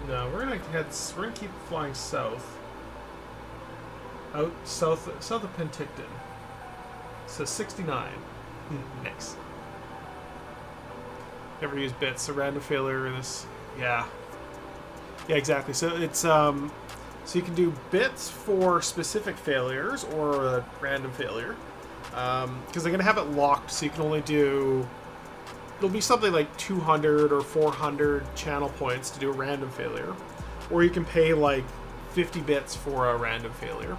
A: No, we're gonna keep flying south. Out south of Penticton. So 69. Nice. Never use bits, so random failure in this. Yeah. Yeah, exactly. So it's so you can do bits for specific failures or a random failure. Because they're gonna have it locked, so you can only do. It'll be something like 200 or 400 channel points to do a random failure. Or you can pay like 50 bits for a random failure.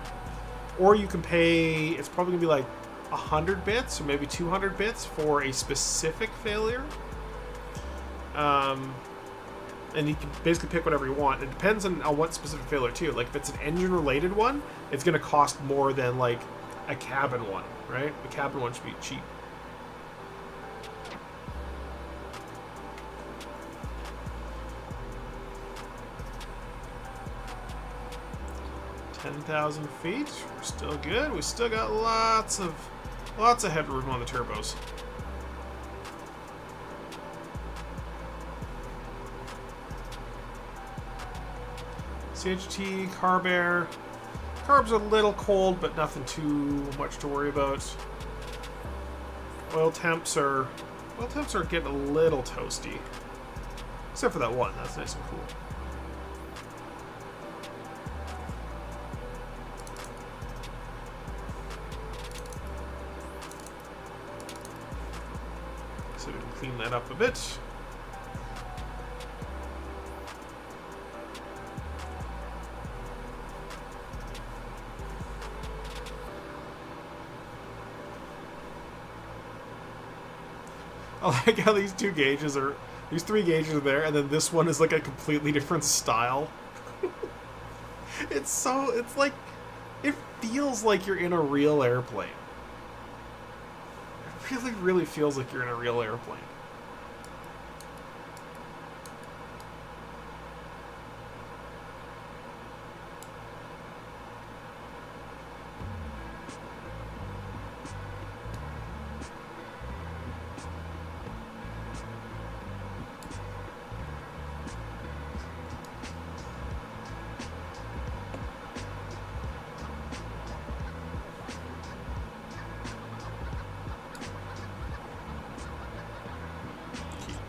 A: Or you can pay, it's probably going to be like 100 bits or maybe 200 bits for a specific failure. And you can basically pick whatever you want. It depends on what specific failure too. Like if it's an engine related one, it's going to cost more than like a cabin one, right? The cabin one should be cheap. $10,000 feet. We're still good. We still got lots of headroom on the turbos. CHT, carb air. Carb's a little cold, but nothing too much to worry about. Oil temps are getting a little toasty. Except for that one. That's nice and cool. So we can clean that up a bit. I like how these two gauges are, these three gauges are there, and then this one is like a completely different style. It's like, it feels like you're in a real airplane. It really, really feels like you're in a real airplane.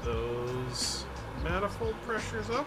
A: Those manifold pressures up.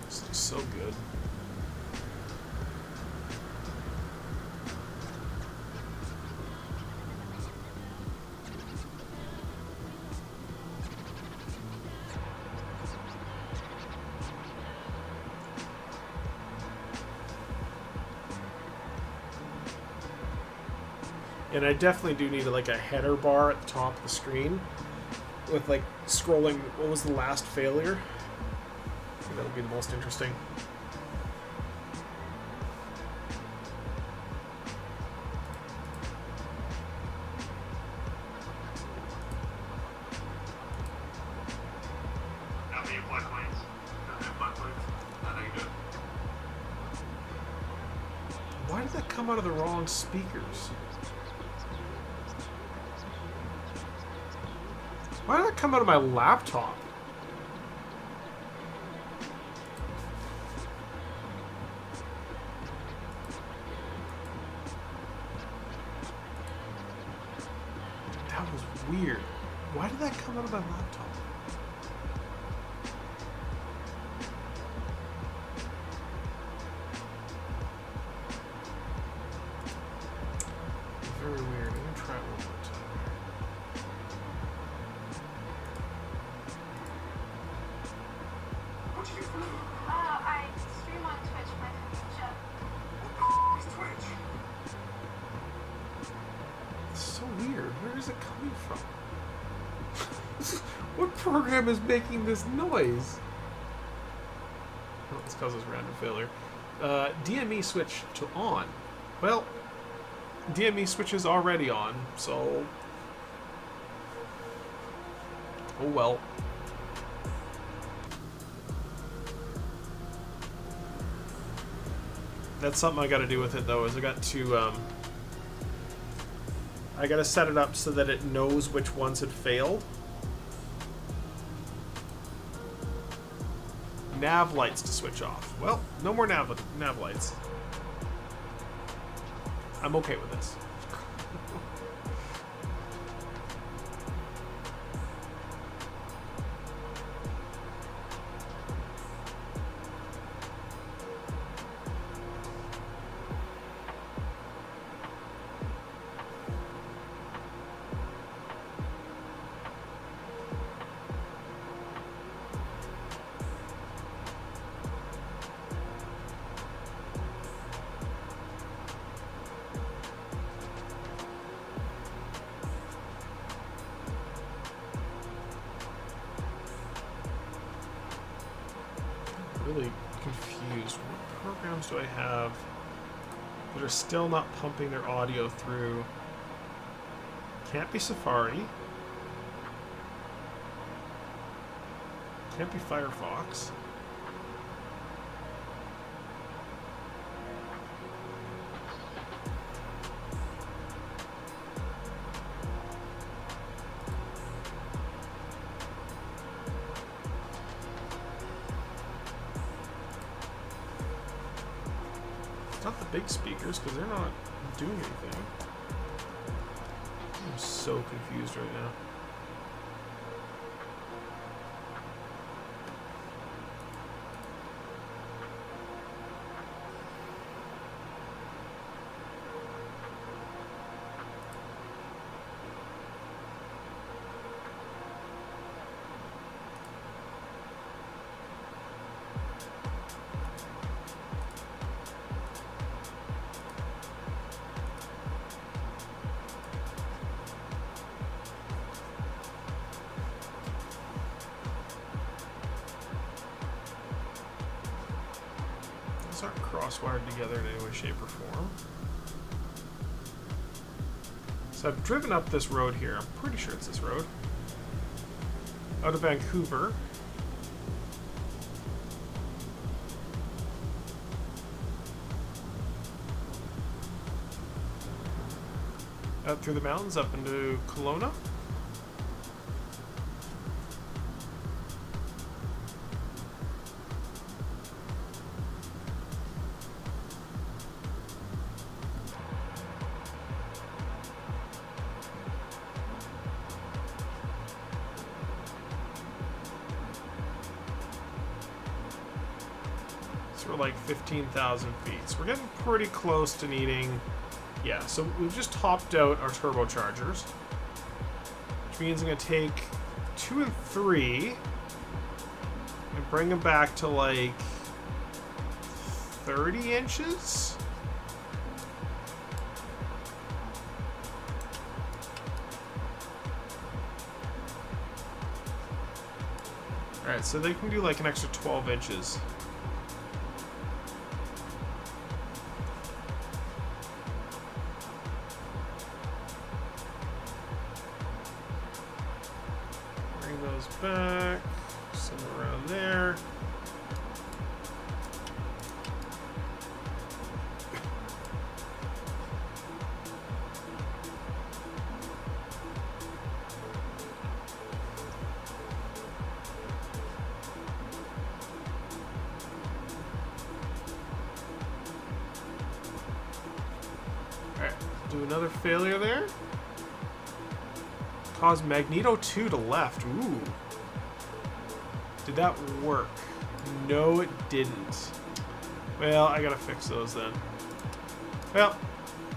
A: This looks so good. And I definitely do need like a header bar at the top of the screen with like scrolling what was the last failure. I think that'll be the most interesting.
B: How many black lines? How many black lines? Not how you do it.
A: Why did that come out of the wrong speakers? Why did that come out of my laptop? That was weird. Why did that come out of my laptop? Very weird. I'm gonna try it one more time.
B: What do you do for a living?
C: I stream on Twitch with Jeff.
B: Is Twitch?
A: It's so weird. Where is it coming from? What program is making this noise? Oh, this causes random failure. DME switch to on. Well, DME switch is already on, so... Oh well. That's something I gotta do with it though, is I got to, I gotta set it up so that it knows which ones had failed. Nav lights to switch off. Well, no more nav lights. I'm okay with this. Really confused. What programs do I have that are still not pumping their audio through? Can't be Safari. Can't be Firefox. Not the big speakers, because they're not doing anything. I'm so confused right now. These aren't cross-wired together in any way, shape, or form. So I've driven up this road here. I'm pretty sure it's this road. Out of Vancouver. Out through the mountains up into Kelowna. So we're like 15,000 feet. So we're getting pretty close to needing... Yeah, so we've just topped out our turbochargers. Which means I'm going to take 2 and 3 and bring them back to like 30 inches? Alright, so they can do like an extra 12 inches. Bring those back, somewhere around there. Alright, do another failure there. Cause Magneto 2 to left. Ooh. Did that work? No, it didn't. Well, I gotta fix those then. Well,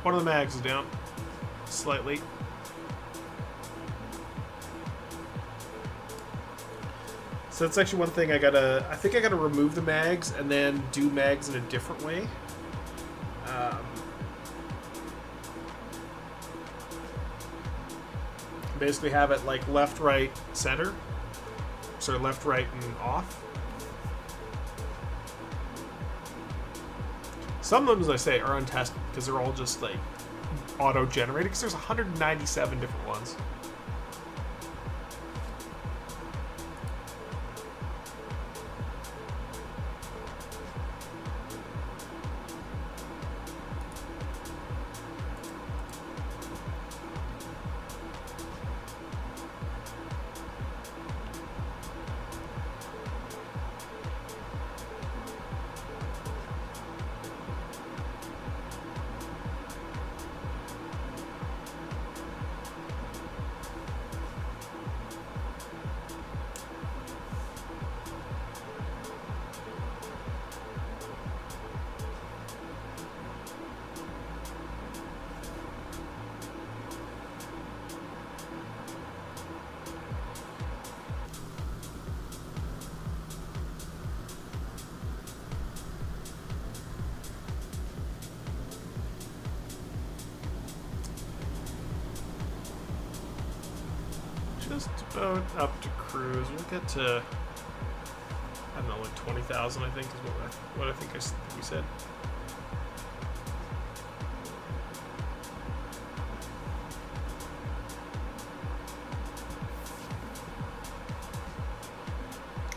A: one of the mags is down. Slightly. So that's actually one thing I think I gotta remove the mags and then do mags in a different way. Basically have it like left, right, center. So left, right, and off. Some of them, as I say, are untested because they're all just like auto-generated because there's 197 different ones. Just about up to cruise. We'll get to, I don't know, like 20,000, I think, is what I think we said.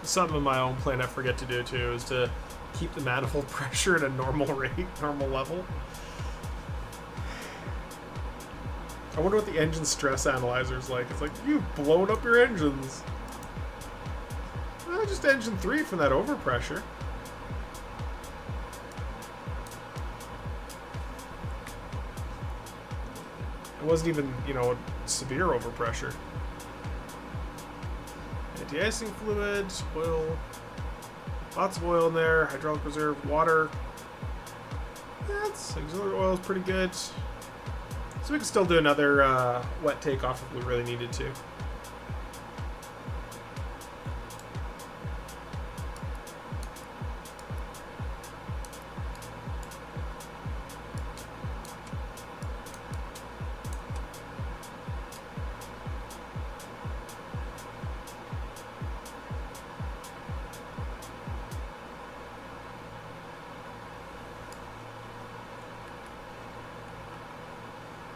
A: Something in my own plane I forget to do too is to keep the manifold pressure at a normal rate, normal level. I wonder what the engine stress analyzer is like. It's like, you've blown up your engines. Just engine 3 from that overpressure. It wasn't even, you know, severe overpressure. Anti-icing fluid, oil. Lots of oil in there. Hydraulic reserve, water. That's auxiliary oil is pretty good. So we can still do another wet takeoff if we really needed to.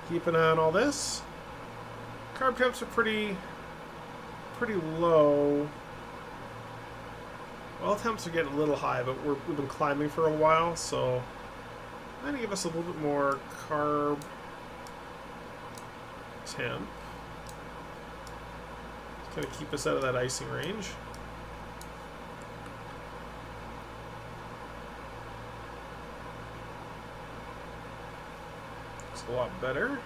A: Keep an eye on all this. Carb temps are pretty low. Oil temps are getting a little high, but we've been climbing for a while, so I'm gonna give us a little bit more carb temp. Just kind of keep us out of that icing range. A lot better.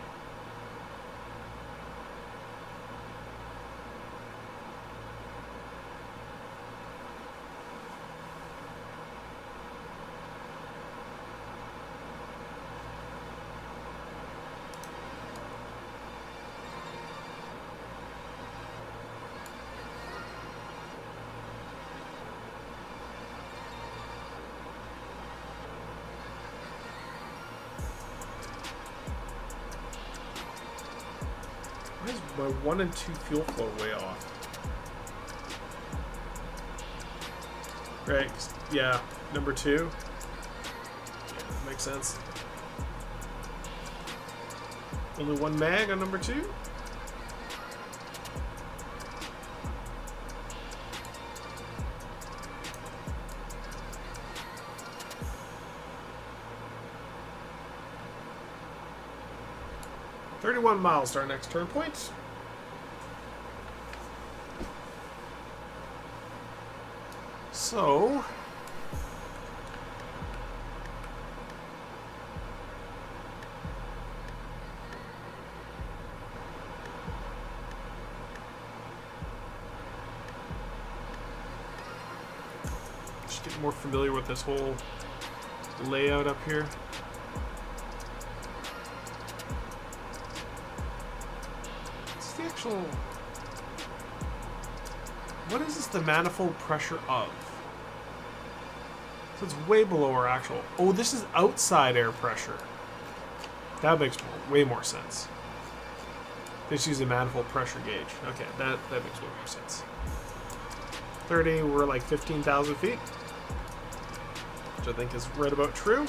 A: Why is my 1 and 2 fuel flow way off? Right, yeah, number 2. Yeah, that makes sense. Only 1 mag on number 2? $31 to our next turn point. So just get more familiar with this whole layout up here. What is this the manifold pressure of? So it's way below our actual... Oh, this is outside air pressure. That makes way more sense. Just use a manifold pressure gauge. Okay, that makes way more sense. 30, we're like 15,000 feet. Which I think is right about true.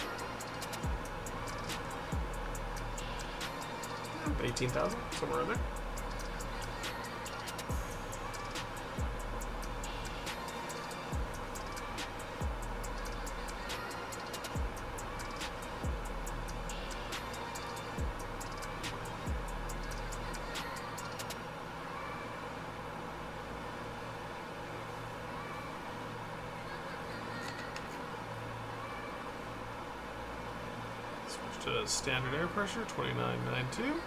A: 18,000, somewhere in there. To standard air pressure, 2992.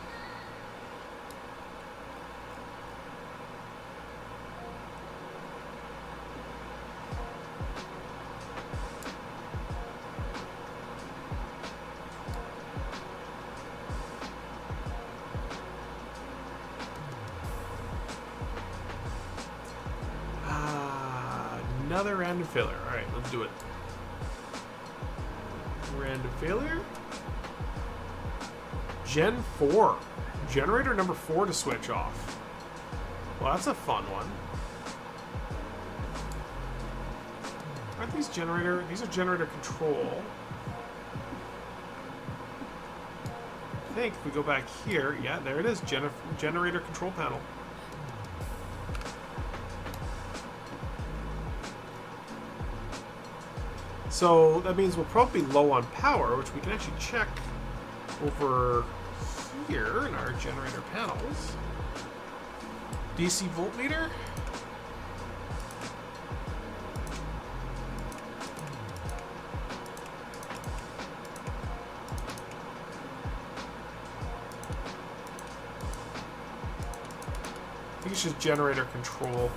A: Another random failure. All right, let's do it. Random failure. Gen 4. Generator number 4 to switch off. Well, that's a fun one. Aren't these generator... These are generator control. I think if we go back here... Yeah, there it is. Generator control panel. So that means we'll probably be low on power, which we can actually check over here in our generator panels. DC voltmeter. it's just generator control.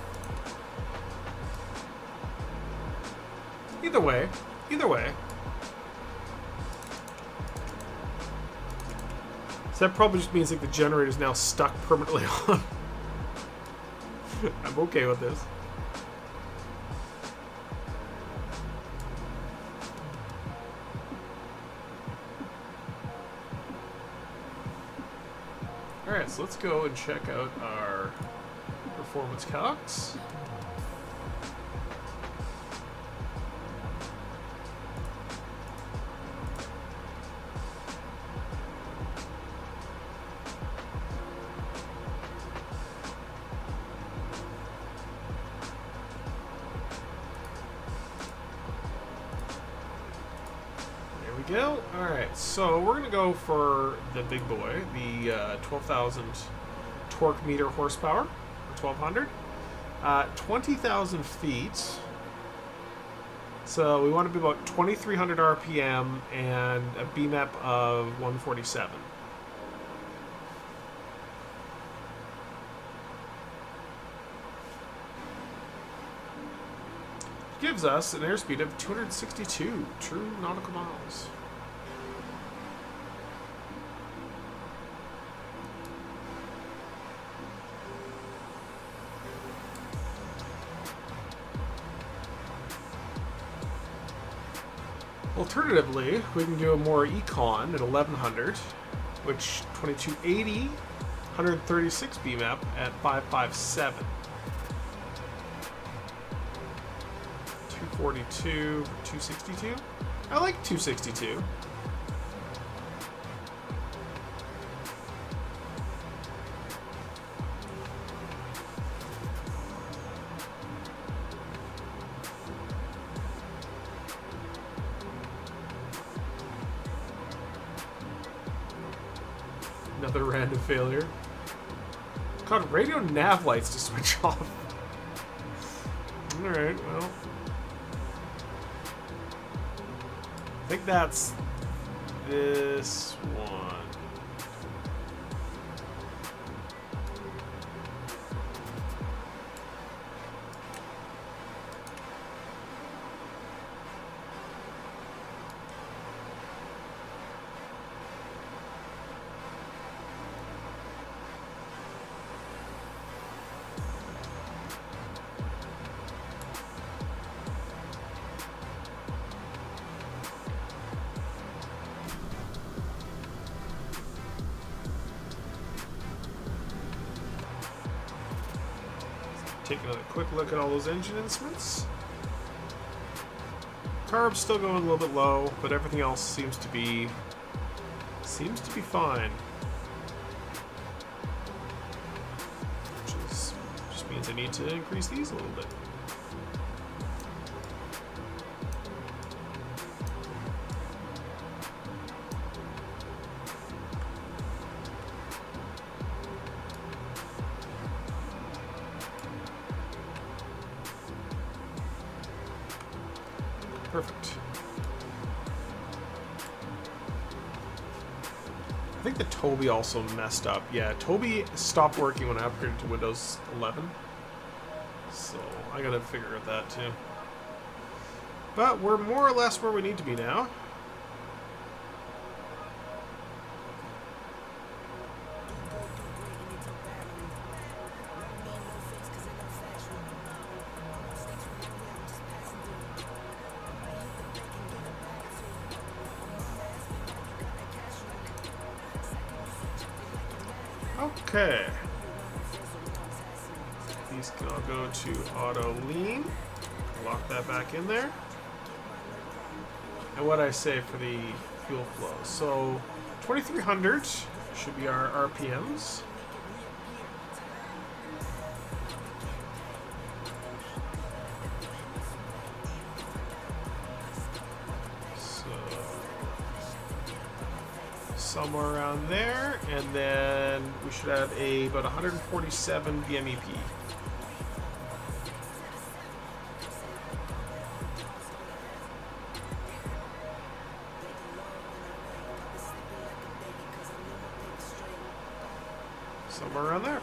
A: Either way. So that probably just means like the generator is now stuck permanently on. I'm okay with this. Alright, so let's go and check out our performance calcs. Go. Alright, so we're going to go for the big boy, the 12,000 torque meter horsepower, or 1,200. 20,000 feet. So we want to be about 2,300 RPM and a BMAP of 147. Gives us an airspeed of 262 true nautical miles. Alternatively, we can do a more econ at 1100, which 2280, 136 BMAP at 557. 242, 262. I like 262. Another random failure. God, radio nav lights to switch off. Alright, well. I think that's this one. Take another quick look at all those engine instruments. Carb's still going a little bit low, but everything else seems to be fine. Which just means I need to increase these a little bit. Perfect. I think the Toby also messed up. Yeah, Toby stopped working when I upgraded to Windows 11. So I gotta figure out that too. But we're more or less where we need to be now. Okay. These can all go to auto lean. Lock that back in there. And what I say for the fuel flow. So 2,300 should be our RPMs. Somewhere around there, and then we should have about 147 BMEP. Somewhere around there.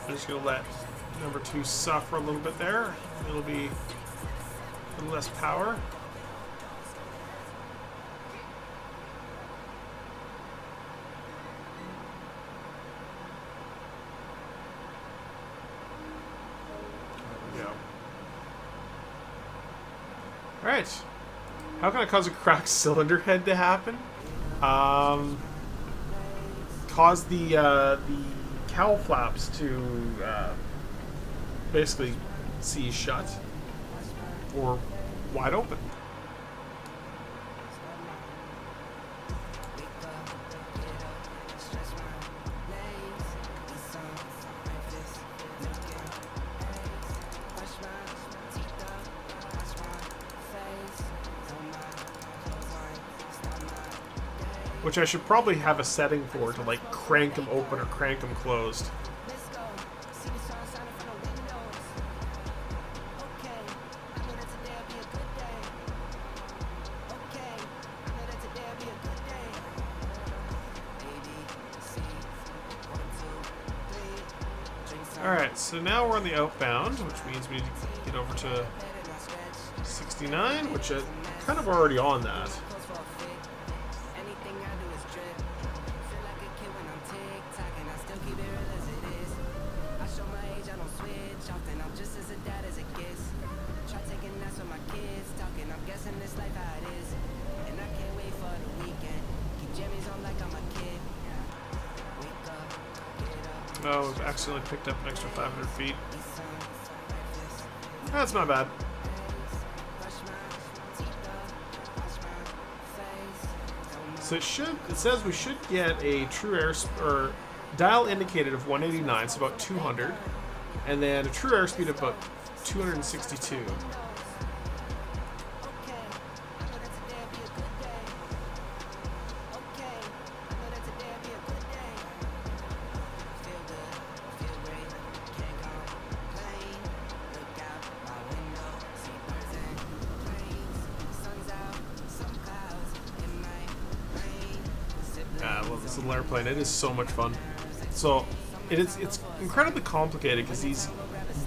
A: I'm just going to let number 2 suffer a little bit there. It'll be a little less power. There we go. Alright. How can I cause a cracked cylinder head to happen? Cause the cowl flaps to basically seize shut or wide open. Which I should probably have a setting for to like crank them open or crank them closed. Alright, so now we're on the outbound, which means we need to get over to 69, which I'm kind of already on that. Oh, we've accidentally picked up an extra 500 feet. That's not bad. So it says we should get a true air or dial indicated of 189, so about 200, and then a true airspeed of about 262. I love this little airplane. It is so much fun. So it's incredibly complicated because these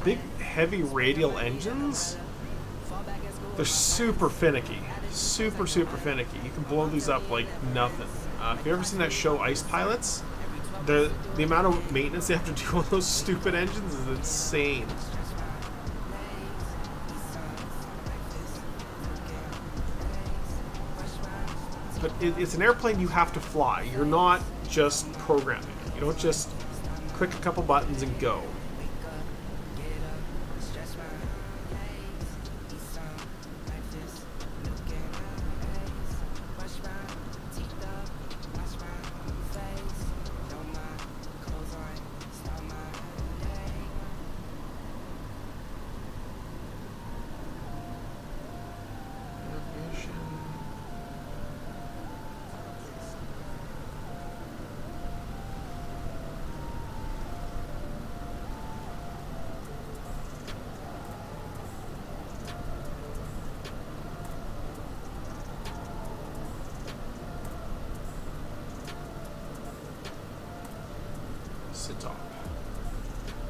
A: big, heavy radial engines, they're super finicky. Super finicky. You can blow these up like nothing. Have you ever seen that show Ice Pilots? The amount of maintenance they have to do on those stupid engines is insane. But it's an airplane you have to fly. You're not just programming. You don't just click a couple buttons and go. Top.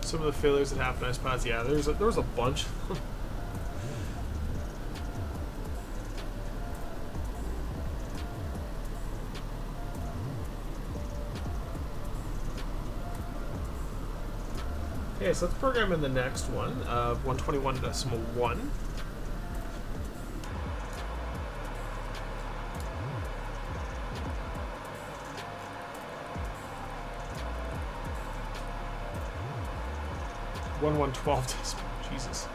A: Some of the failures that happened, I suppose, yeah, there was a bunch. 'Kay, so let's program in the next one of 121.1. One 112 decimal. Jesus.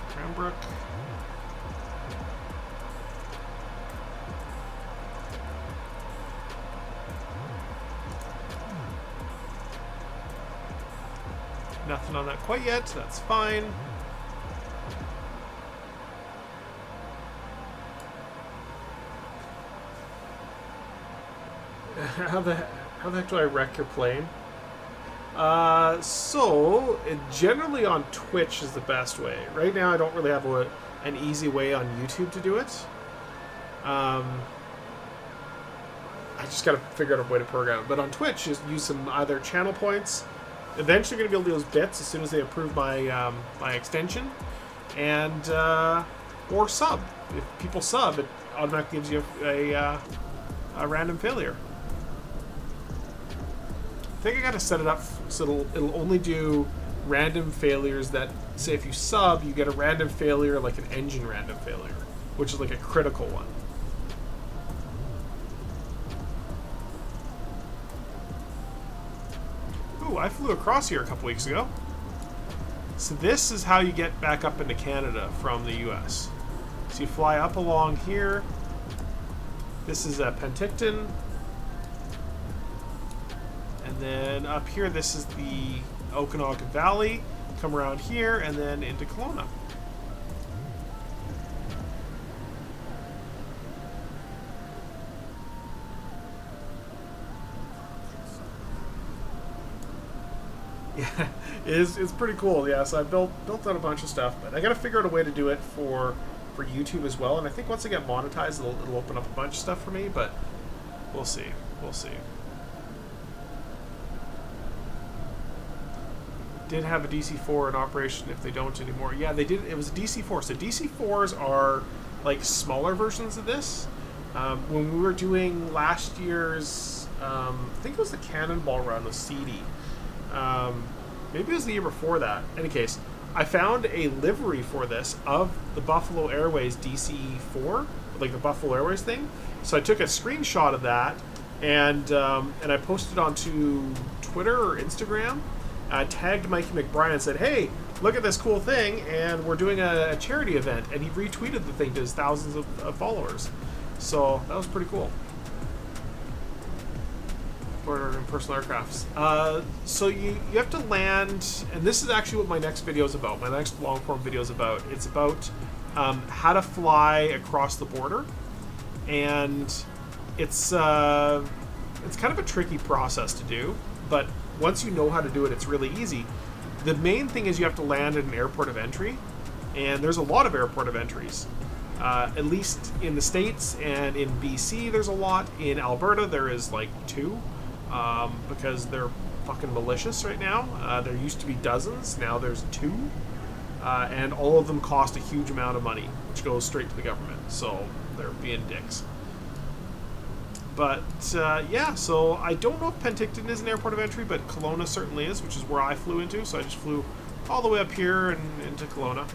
A: Cranbrook. Nothing on that quite yet. That's fine. How the heck do I wreck your plane? So generally on Twitch is the best way. Right now I don't really have an easy way on YouTube to do it. I just got to figure out a way to program it. But on Twitch, just use some either channel points. Eventually, going to be able to do those bits as soon as they approve my my extension, and or sub. If people sub, it automatically gives you a random failure. I think I got to set it up so it'll only do random failures that say if you sub, you get a random failure like an engine random failure, which is like a critical one. Ooh, I flew across here a couple weeks ago. So this is how you get back up into Canada from the US. So you fly up along here. This is Penticton. And then up here, this is the Okanagan Valley. Come around here and then into Kelowna. Yeah, it's pretty cool. Yeah, so I built out a bunch of stuff, but I got to figure out a way to do it for YouTube as well. And I think once I get monetized, it'll open up a bunch of stuff for me. But we'll see. We'll see. Did have a DC-4 in operation. If they don't anymore, yeah, they did. It was a DC-4. So DC-4s are like smaller versions of this. When we were doing last year's, I think it was the Cannonball run with CD. Maybe it was the year before that. In any case, I found a livery for this of the Buffalo Airways DC-4, like the Buffalo Airways thing. So I took a screenshot of that and I posted onto Twitter or Instagram. Tagged Mikey McBride and said, "Hey, look at this cool thing, and we're doing a charity event." And he retweeted the thing to his thousands of followers. So that was pretty cool. Border and personal aircrafts. So you have to land, and this is actually what my next video is about. My next long form video is about. It's about how to fly across the border, and it's kind of a tricky process to do, but once you know how to do it, it's really easy. The main thing is you have to land at an airport of entry, and there's a lot of airport of entries. At least in the States and in BC, there's a lot. In Alberta, there is like 2, because they're fucking malicious right now. There used to be dozens, now there's 2, and all of them cost a huge amount of money, which goes straight to the government. So they're being dicks. But, yeah, so I don't know if Penticton is an airport of entry, but Kelowna certainly is, which is where I flew into. So I just flew all the way up here and into Kelowna.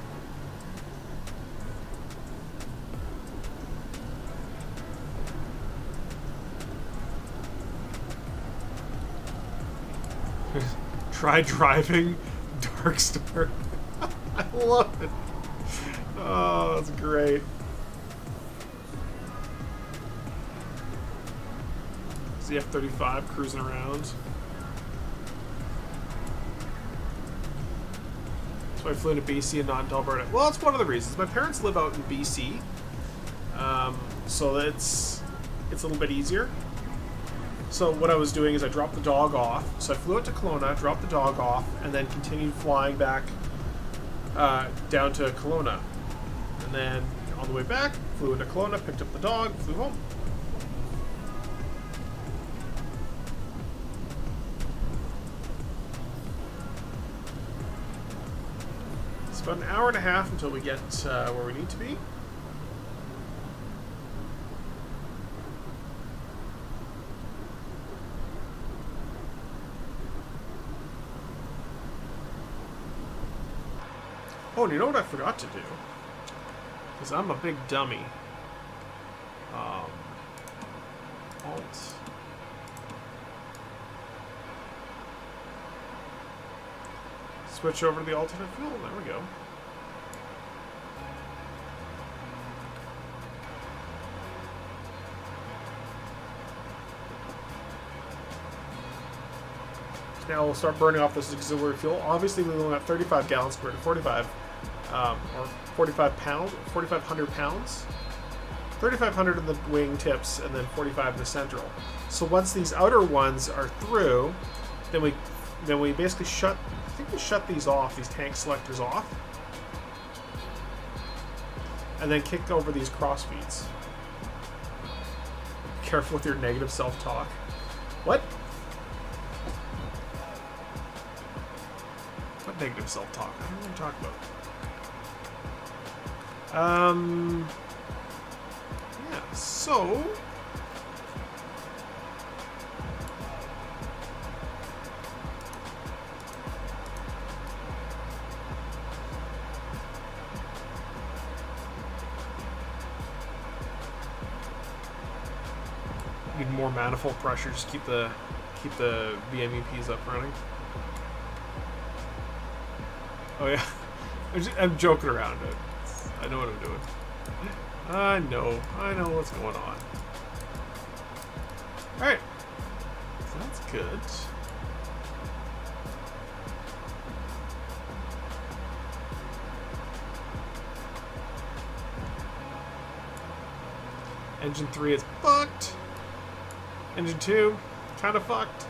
A: Try driving Darkstar. I love it. Oh, that's great. The F-35 cruising around. So I flew into BC and not into Alberta. Well, that's one of the reasons. My parents live out in BC, so it's a little bit easier. So what I was doing is I dropped the dog off. So I flew out to Kelowna, dropped the dog off, and then continued flying back down to Kelowna. And then on the way back, flew into Kelowna, picked up the dog, flew home. About an hour and a half until we get where we need to be. Oh, and you know what I forgot to do? Because I'm a big dummy. Alt. Switch over to the alternate fuel. There we go. Now we'll start burning off this auxiliary fuel. Obviously, we only have 35 gallons compared to 45, or 4,500 pounds. 3,500 in the wing tips, and then 45 in the central. So once these outer ones are through, then we basically shut. I think we shut these off, these tank selectors off, and then kick over these cross feeds. careful with your negative self-talk. What? What negative self-talk? I don't know what you're talking about. Yeah, so... Need more manifold pressures to keep the VMEPs up running. Oh yeah, I'm joking around. I know what I'm doing. I know what's going on. All right, so that's good. Engine 3 is fucked. Engine 2, kind of fucked.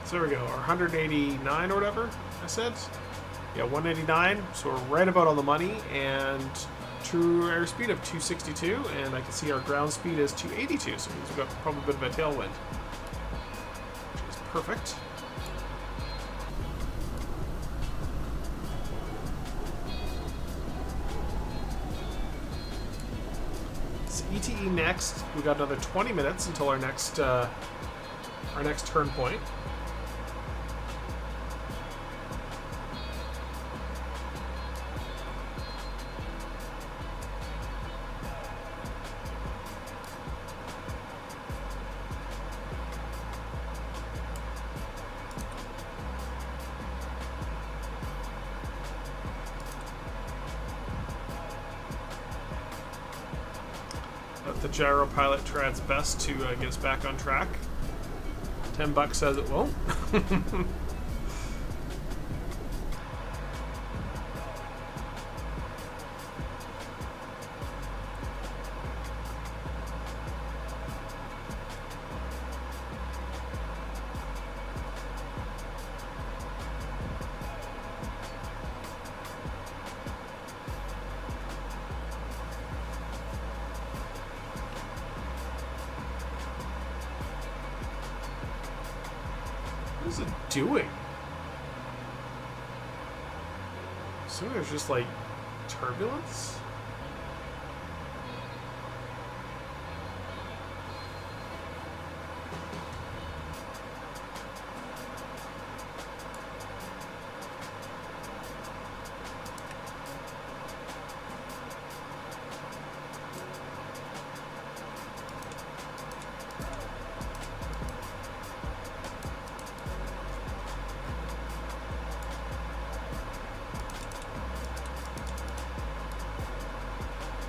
A: So there we go, our 189 or whatever I said. Yeah, 189, so we're right about on the money, and true airspeed of 262, and I can see our ground speed is 282, so we've got probably a bit of a tailwind, which is perfect. ETE next. We got another 20 minutes until our next turn point. The gyro pilot tries its best to get us back on track. $10 says it won't. What is it doing? So there's just like turbulence?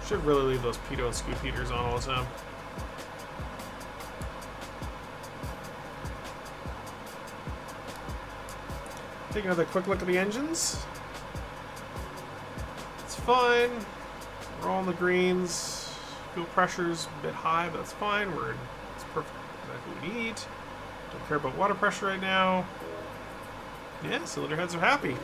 A: Should really leave those pitot and scoop heaters on all the time. Take another quick look at the engines. It's fine. We're all in the greens. Fuel pressure's a bit high, but that's fine. It's perfect. Exactly what we need. Don't care about water pressure right now. Yeah, cylinder heads are happy.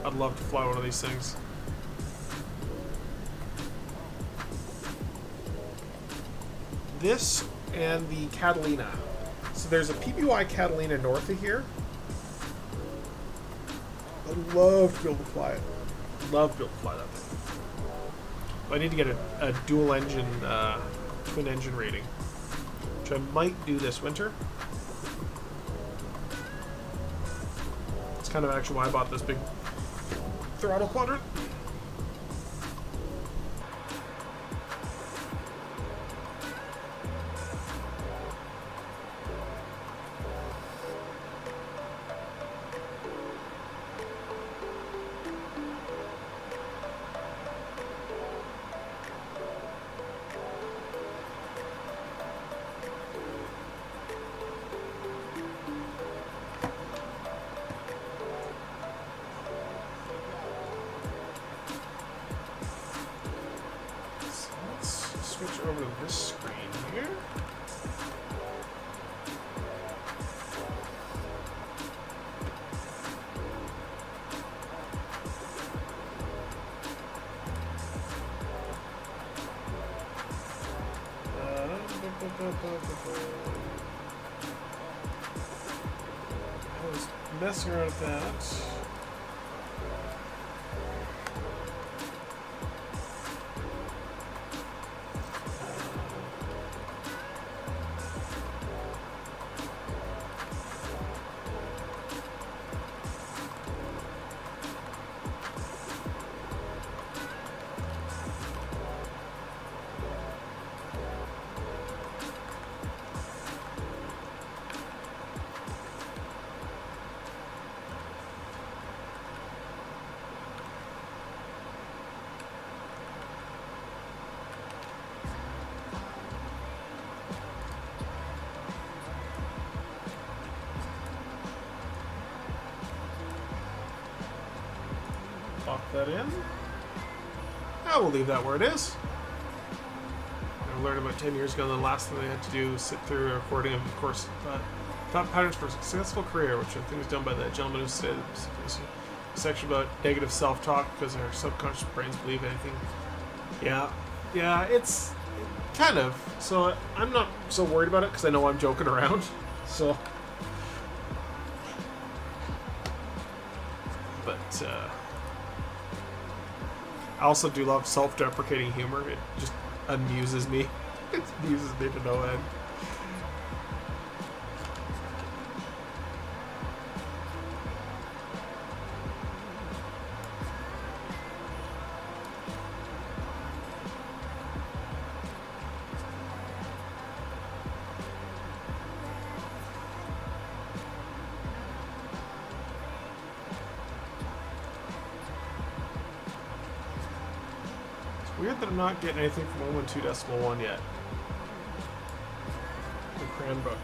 A: I'd love to fly one of these things. This and the Catalina. So there's a PBY Catalina north of here. I'd love to be able to fly it. Love to be able to fly that thing. But I need to get a dual engine, twin engine rating, which I might do this winter. That's kind of actually why I bought this big throttle quadrant. I was messing around with that. Lock that in. I will leave that where it is. I learned about 10 years ago, and the last thing they had to do was sit through a recording of course, thought patterns for a successful career, which I think was done by that gentleman who said a section about negative self-talk because our subconscious brains believe anything. Yeah, it's kind of. So I'm not so worried about it because I know I'm joking around. So, but I also do love self-deprecating humor. It just amuses me. It amuses me to no end. Weird that I'm not getting anything from 112.1 yet. The Cranbook.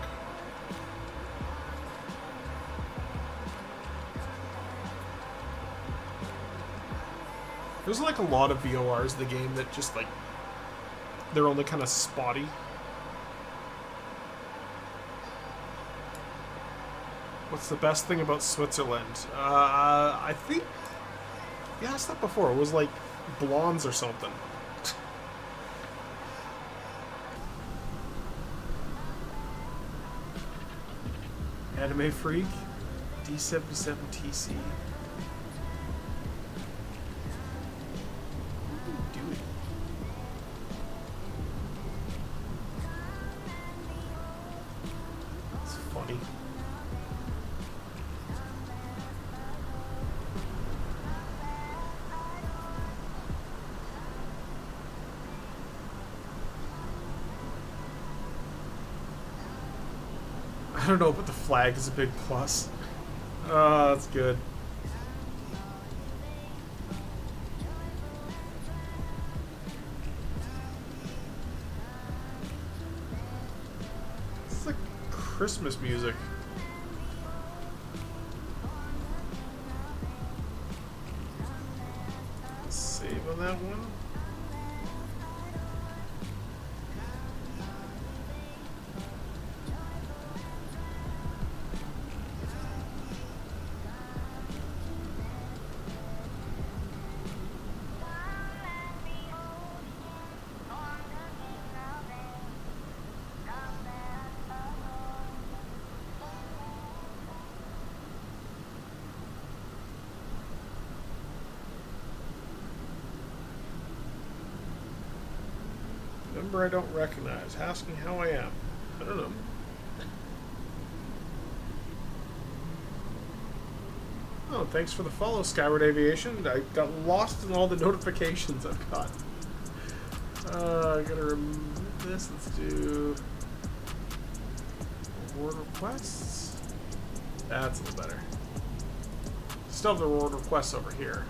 A: There's like a lot of VORs in the game that just like they're only kind of spotty. What's the best thing about Switzerland? I think you asked that before. It was like blondes or something. Anime Freak, D77TC. What are you doing? That's funny. I don't know, but the flag is a big plus. Oh, that's good. It's like Christmas music. Save on that one. Number I don't recognize. Asking how I am. I don't know. Oh, thanks for the follow, Skyward Aviation. I got lost in all the notifications I've got. I gotta remove this. Let's do reward requests. That's a little better. Still have the reward requests over here.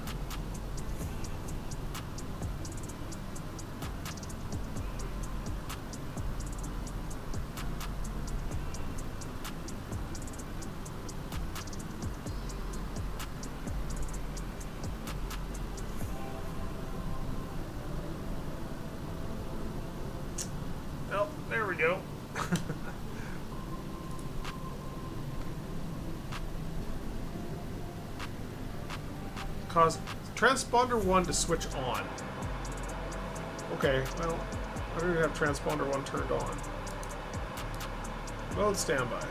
A: Oh, there we go. Cause transponder 1 to switch on. Okay, well, I don't even have transponder 1 turned on. Mode standby.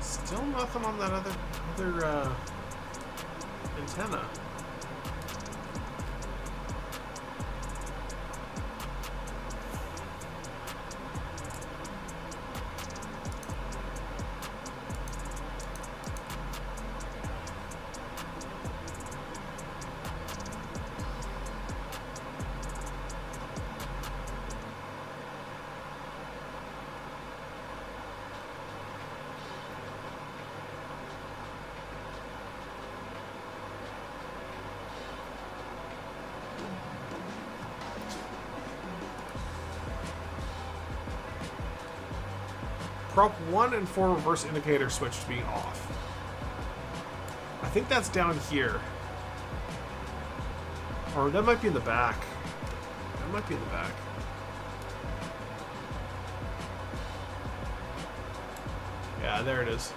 A: Still nothing on that other antenna. Prop 1 and 4 reverse indicator switch to being off. I think that's down here. Or that might be in the back. That might be in the back. Yeah, there it is.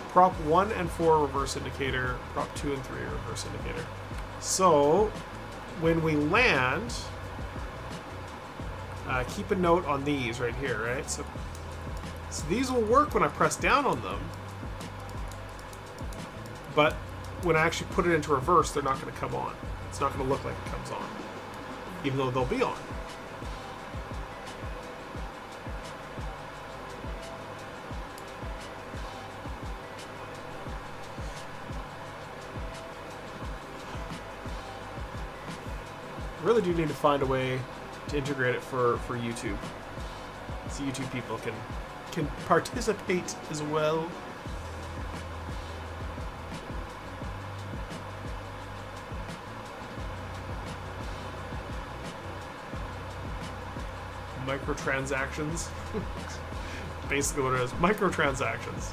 A: Prop 1 and 4 reverse indicator. Prop 2 and 3 reverse indicator. So, when we land, keep a note on these right here, right? So these will work when I press down on them, but when I actually put it into reverse, they're not going to come on. It's not going to look like it comes on, even though they'll be on. I really do need to find a way to integrate it for YouTube, so YouTube people can participate as well. Microtransactions. Basically what it is. Microtransactions.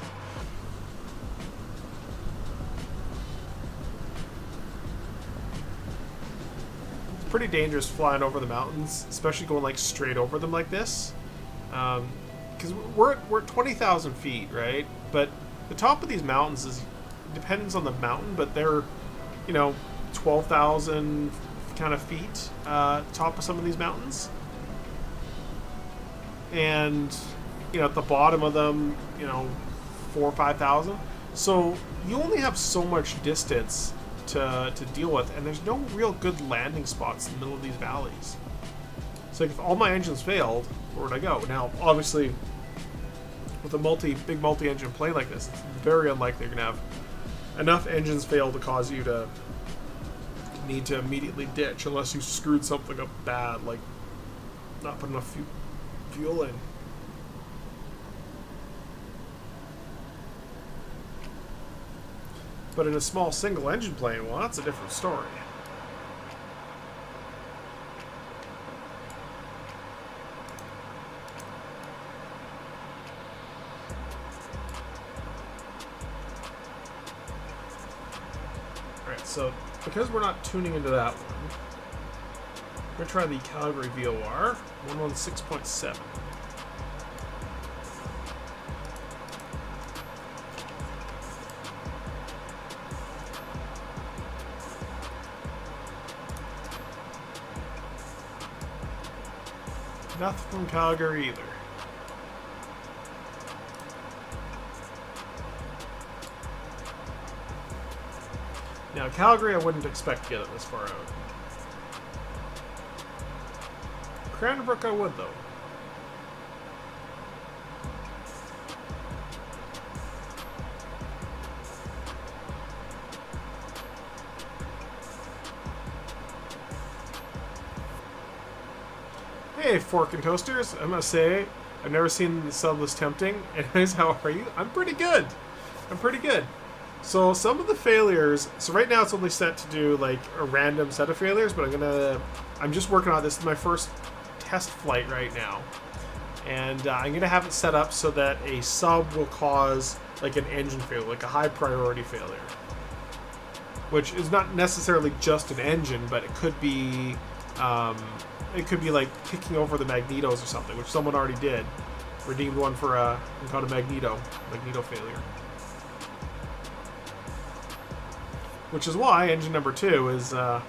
A: It's pretty dangerous flying over the mountains, especially going like straight over them like this. Because we're at 20,000 feet, right? But the top of these mountains depends on the mountain, but they're, 12,000 kind of feet top of some of these mountains. And, at the bottom of them, 4,000 or 5,000. So you only have so much distance to deal with, and there's no real good landing spots in the middle of these valleys. So if all my engines failed, where would I go? Now, obviously, with a big multi-engine plane like this, it's very unlikely you're going to have enough engines fail to cause you to need to immediately ditch, unless you screwed something up bad, like not putting enough fuel in. But in a small single-engine plane, well, that's a different story. So, because we're not tuning into that one, we're going to try the Calgary VOR 116.7. Nothing from Calgary either. Now, Calgary I wouldn't expect to get it this far out. Cranbrook I would, though. Hey, Fork and Toasters. I must say, I've never seen the sub this tempting. Anyways, how are you? I'm pretty good. So some of the failures. So right now it's only set to do like a random set of failures, but I'm just working on this. This is my first test flight right now, and I'm gonna have it set up so that a sub will cause like an engine failure, like a high priority failure, which is not necessarily just an engine, but it could be like kicking over the magnetos or something, which someone already did. Redeemed one for called a magneto failure. Which is why engine number 2 is high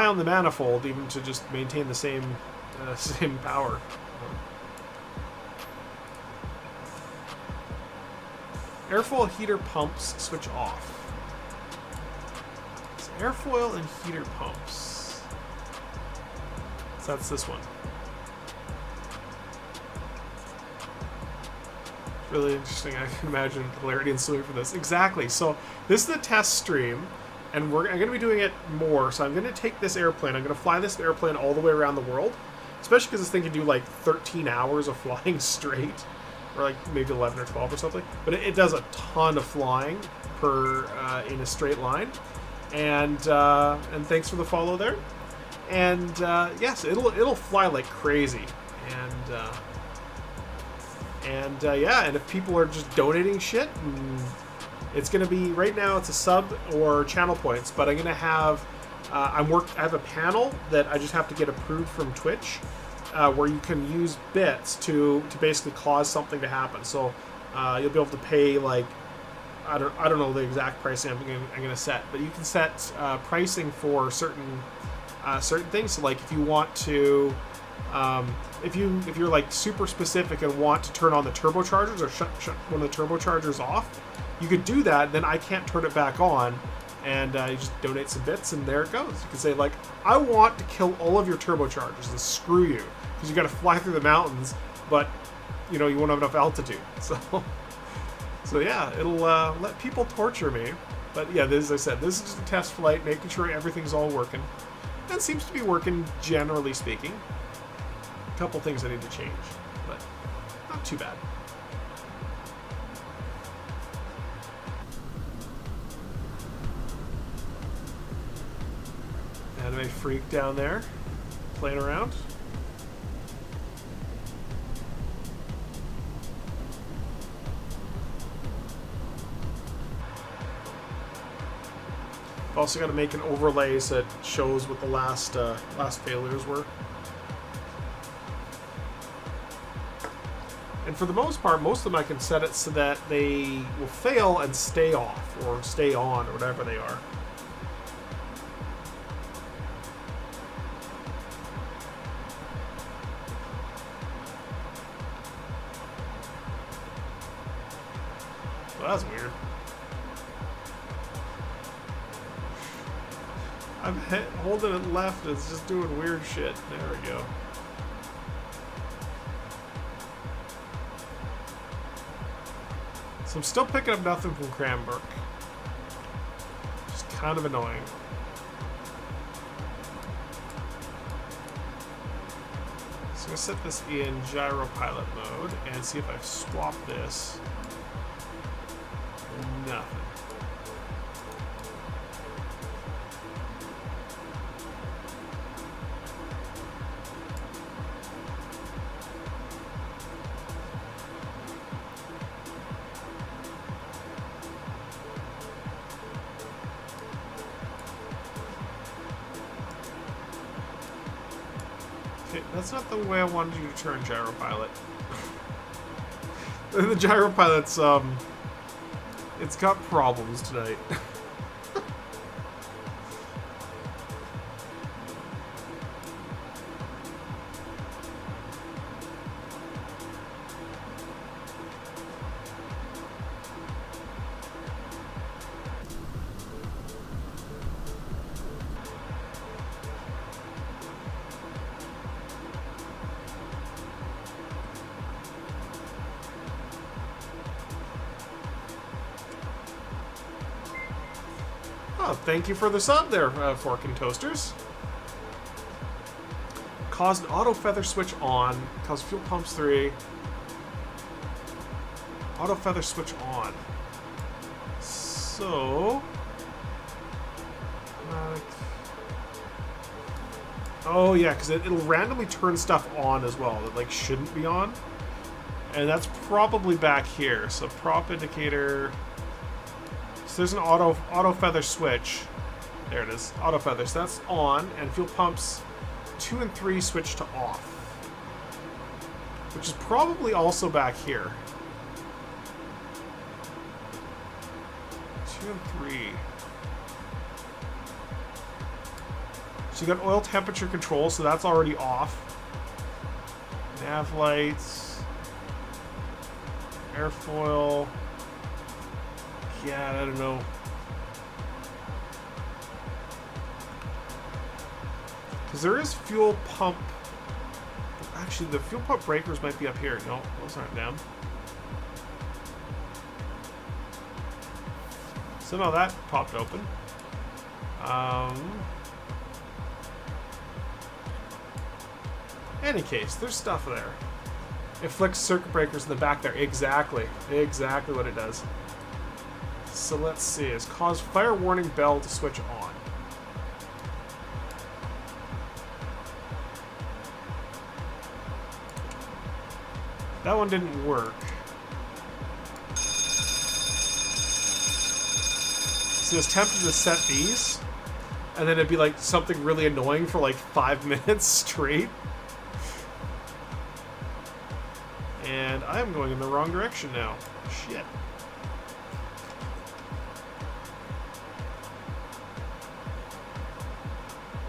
A: on the manifold, even to just maintain the same power. Airfoil heater pumps switch off. It's airfoil and heater pumps. So that's this one. Really interesting. I can imagine hilarity ensuing from this. Exactly. So this is the test stream, and I'm going to be doing it more. So I'm going to take this airplane. I'm going to fly this airplane all the way around the world, especially because this thing can do like 13 hours of flying straight, or like maybe 11 or 12 or something. But it does a ton of flying per in a straight line. And thanks for the follow there. And yes, it'll fly like crazy. And yeah, and if people are just donating shit, it's going to be, right now it's a sub or channel points, but I'm going to have, I have a panel that I just have to get approved from Twitch, where you can use bits to basically cause something to happen. So you'll be able to pay like, I don't know the exact pricing I'm going to set, but you can set pricing for certain things. So like if you want to, if you're like super specific and want to turn on the turbochargers or shut one of the turbochargers off, you could do that. Then I can't turn it back on, and you just donate some bits, and there it goes. You can say like, I want to kill all of your turbochargers and screw you, because you got to fly through the mountains, but you won't have enough altitude. So yeah, it'll let people torture me. But yeah, as I said, this is just a test flight, making sure everything's all working. And it seems to be working, generally speaking. A couple things I need to change, but not too bad. Anime freak down there, playing around. I've also got to make an overlay so it shows what the last failures were. And for the most part, most of them I can set it so that they will fail and stay off, or stay on, or whatever they are. Well, that's weird. I'm holding it left, it's just doing weird shit. There we go. So I'm still picking up nothing from Cranbrook. Just kind of annoying. So I'm going to set this in gyro pilot mode and see if I've swapped this. Nothing. That's not the way I wanted you to turn gyro pilot. The gyro pilot's it's got problems tonight. Oh, thank you for the sub there, Fork and Toasters. Caused an auto feather switch on. Caused fuel pumps 3. Auto feather switch on. So... oh yeah, because it'll randomly turn stuff on as well that like shouldn't be on. And that's probably back here. So prop indicator. So there's an auto feather switch. There it is. Auto feather. So that's on, and fuel pumps 2 and 3 switch to off. Which is probably also back here. 2 and 3. So you got oil temperature control, so that's already off. Nav lights. Airfoil. Yeah, I don't know. Because there is fuel pump. Actually, the fuel pump breakers might be up here. No, those aren't them. So no, that popped open. Any case, there's stuff there. It flicks circuit breakers in the back there. Exactly. Exactly what it does. So let's see. It's cause fire warning bell to switch on. That one didn't work. So I was tempted to set these, and then it'd be like something really annoying for like 5 minutes straight. And I am going in the wrong direction now. Shit.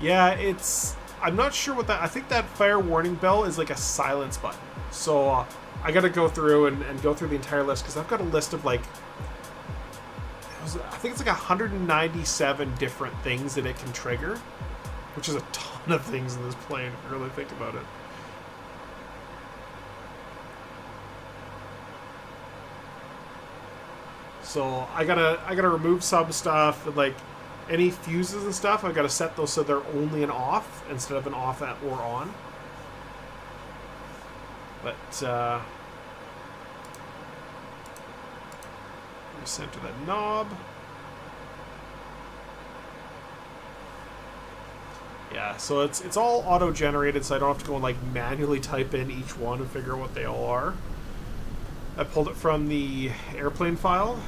A: Yeah, it's... I'm not sure what that... I think that fire warning bell is like a silence button. So I gotta go through and go through the entire list, because I've got a list of like... I think it's like 197 different things that it can trigger. Which is a ton of things in this plane, if you really think about it. So I gotta remove some stuff, and like any fuses and stuff, I've got to set those so they're only an off instead of an off or on. But center that knob. Yeah, so it's all auto-generated, so I don't have to go and like manually type in each one and figure out what they all are. I pulled it from the airplane file.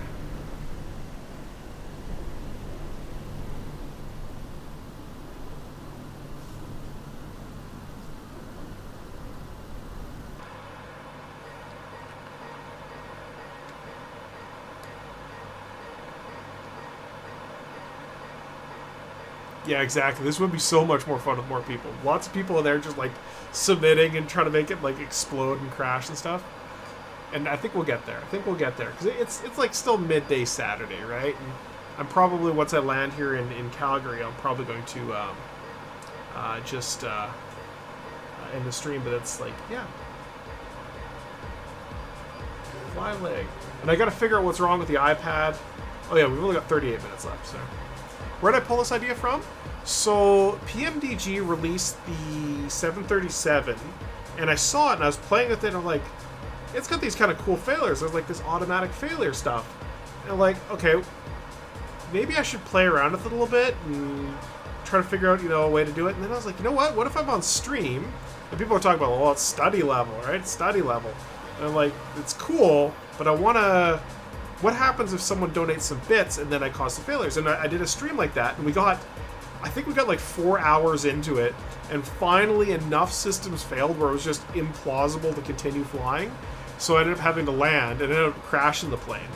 A: Yeah, exactly. This would be so much more fun with more people. Lots of people in there just like submitting and trying to make it like explode and crash and stuff. And I think we'll get there. Because it's like still midday Saturday, right? And I'm probably, once I land here in Calgary, I'm probably going to just end the stream. But it's like, yeah. Fly leg. And I got to figure out what's wrong with the iPad. Oh yeah, we've only got 38 minutes left, so. Where did I pull this idea from? So, PMDG released the 737, and I saw it, and I was playing with it, and I'm like, it's got these kind of cool failures. There's like this automatic failure stuff. And I'm like, okay, maybe I should play around with it a little bit and try to figure out, a way to do it. And then I was like, you know what? What if I'm on stream? And people are talking about, well, it's study level, right? It's study level. And I'm like, it's cool, but I want to... What happens if someone donates some bits and then I cause some failures? And I did a stream like that, and I think we got like 4 hours into it, and finally enough systems failed where it was just implausible to continue flying. So I ended up having to land and ended up crashing the plane.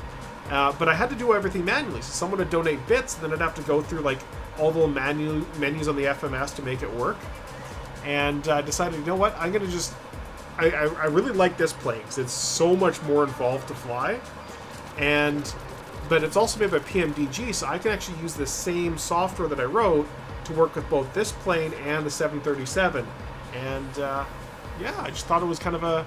A: But I had to do everything manually. So someone would donate bits, and then I'd have to go through like all the menus on the FMS to make it work. And I decided, you know what, I'm going to just... I really like this plane because it's so much more involved to fly. But it's also made by PMDG, so I can actually use the same software that I wrote to work with both this plane and the 737. And yeah, I just thought it was kind of a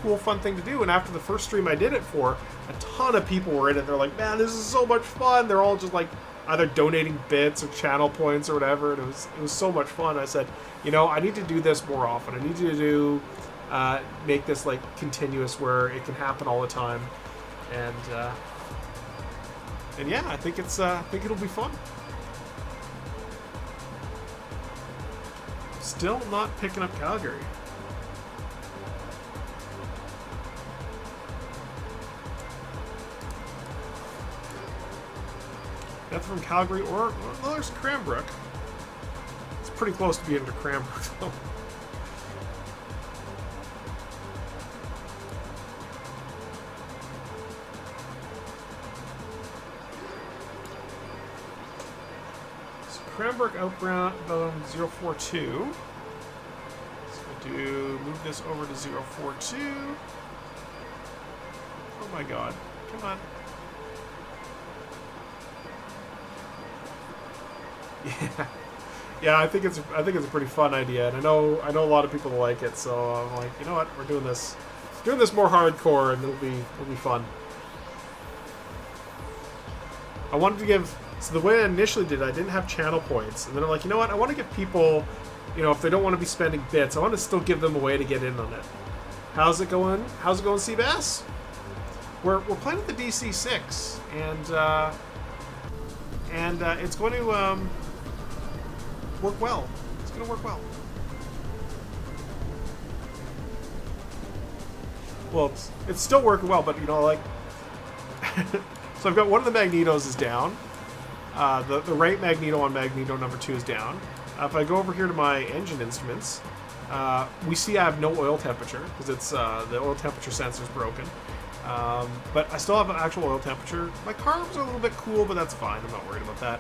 A: cool, fun thing to do. And after the first stream I did it for, a ton of people were in it. They're like, man, this is so much fun. They're all just like either donating bits or channel points or whatever. And it was so much fun. I said, I need to do this more often. I need to make this like continuous where it can happen all the time. And And yeah, I think it'll be fun. Still not picking up Calgary. That's from Calgary, or well, there's Cranbrook. It's pretty close to being to Cranbrook, though. So Cranbrook outbound 042. So move this over to 042. Oh my god. Come on. Yeah, yeah. I think it's a pretty fun idea, and I know a lot of people like it. So I'm like, you know what, we're doing this more hardcore, and it'll be fun. I wanted to give. So the way I initially did it, I didn't have channel points, and then I'm like, you know what, I want to give people, you know, if they don't want to be spending bits, I want to still give them a way to get in on it. How's it going? How's it going, Seabass? We're playing with the DC6, and it's going to work well. It's going to work well. Well, it's still working well, but you know, like, so I've got one of the magnetos is down. The right magneto on magneto number 2 is down. If I go over here to my engine instruments, we see I have no oil temperature because it's the oil temperature sensor is broken. But I still have an actual oil temperature. My carbs are a little bit cool, but that's fine. I'm not worried about that.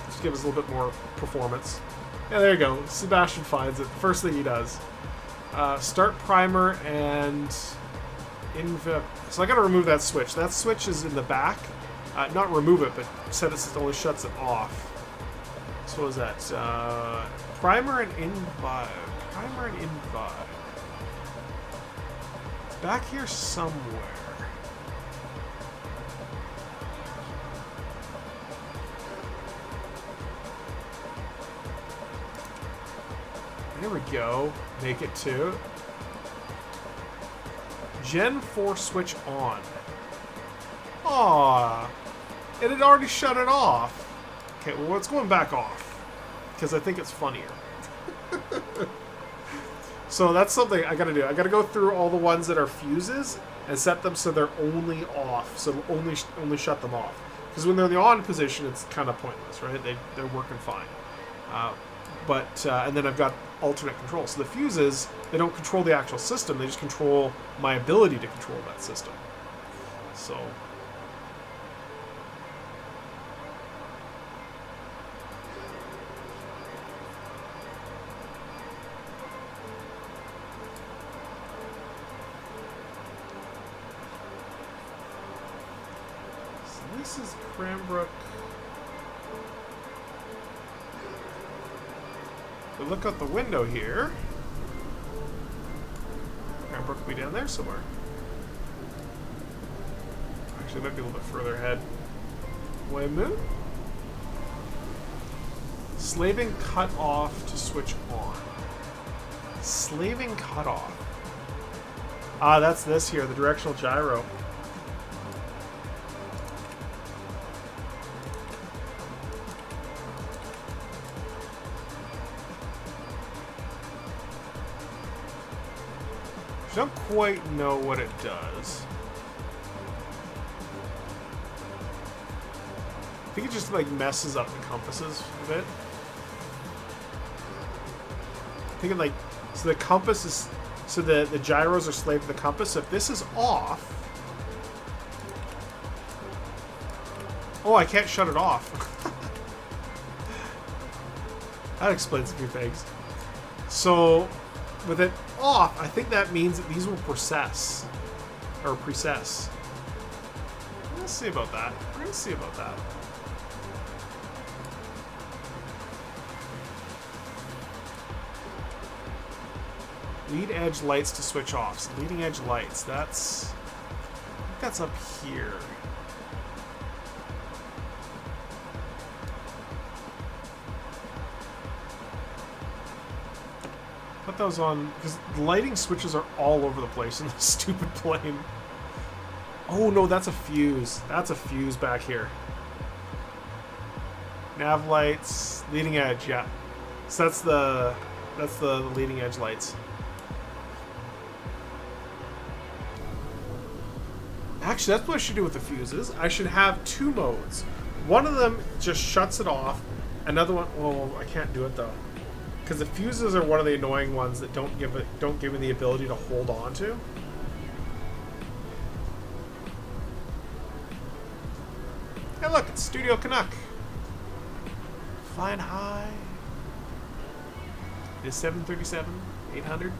A: Just give us a little bit more performance. Yeah, there you go. Sebastian finds it. The first thing he does. Start primer and... So I gotta remove that switch. That switch is in the back. Not remove it, but set it so it only shuts it off. So what is that? Primer and invive. Primer and invive. It's back here somewhere. There we go. Make it to Gen 4 switch on. Aww. It had already shut it off. Okay, well, it's going back off. Because I think it's funnier. So that's something I gotta do. I gotta go through all the ones that are fuses and set them so they're only off. So only shut them off. Because when they're in the on position, it's kind of pointless, right? They're working fine. And then I've got alternate control. So the fuses, they don't control the actual system. They just control my ability to control that system. So... this is Cranbrook. We look out the window here. Cranbrook will be down there somewhere. Actually, it might be a little bit further ahead. Waymoon? Slaving cut off to switch on. Slaving cut off. Ah, that's this here, the directional gyro. I don't quite know what it does. I think it just like messes up the compasses a bit. I think it like, so the compass is, so the gyros are slave to the compass. So if this is off, oh, I can't shut it off. That explains a few things. So with it off, I think that means that these will precess. Or precess. Let's see about that. We're gonna see about that. Lead edge lights to switch off. So leading edge lights, that's... I think that's up here. Put those on, because the lighting switches are all over the place in this stupid plane. Oh no, that's a fuse. That's a fuse back here. Nav lights, leading edge, yeah. So that's the leading edge lights. Actually, that's what I should do with the fuses. I should have two modes. One of them just shuts it off. Another one, well, I can't do it though, because the fuses are one of the annoying ones that don't give me the ability to hold on to. Hey, look, it's Studio Canuck. Flying high. It is 737, 800.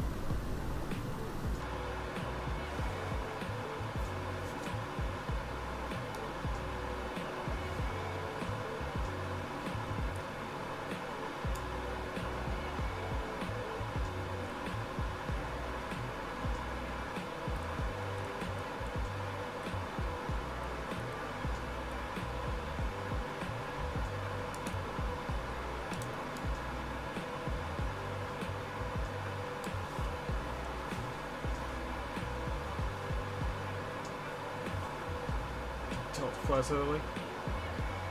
A: Flies early.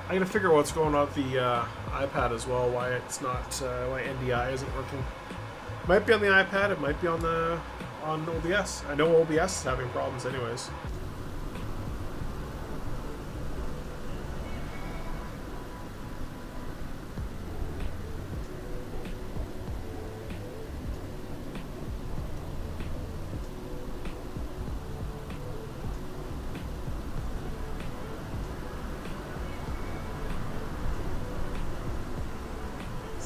A: I gotta figure out what's going on with the iPad as well. Why it's not, why NDI isn't working. Might be on the iPad. It might be on OBS. I know OBS is having problems, anyways.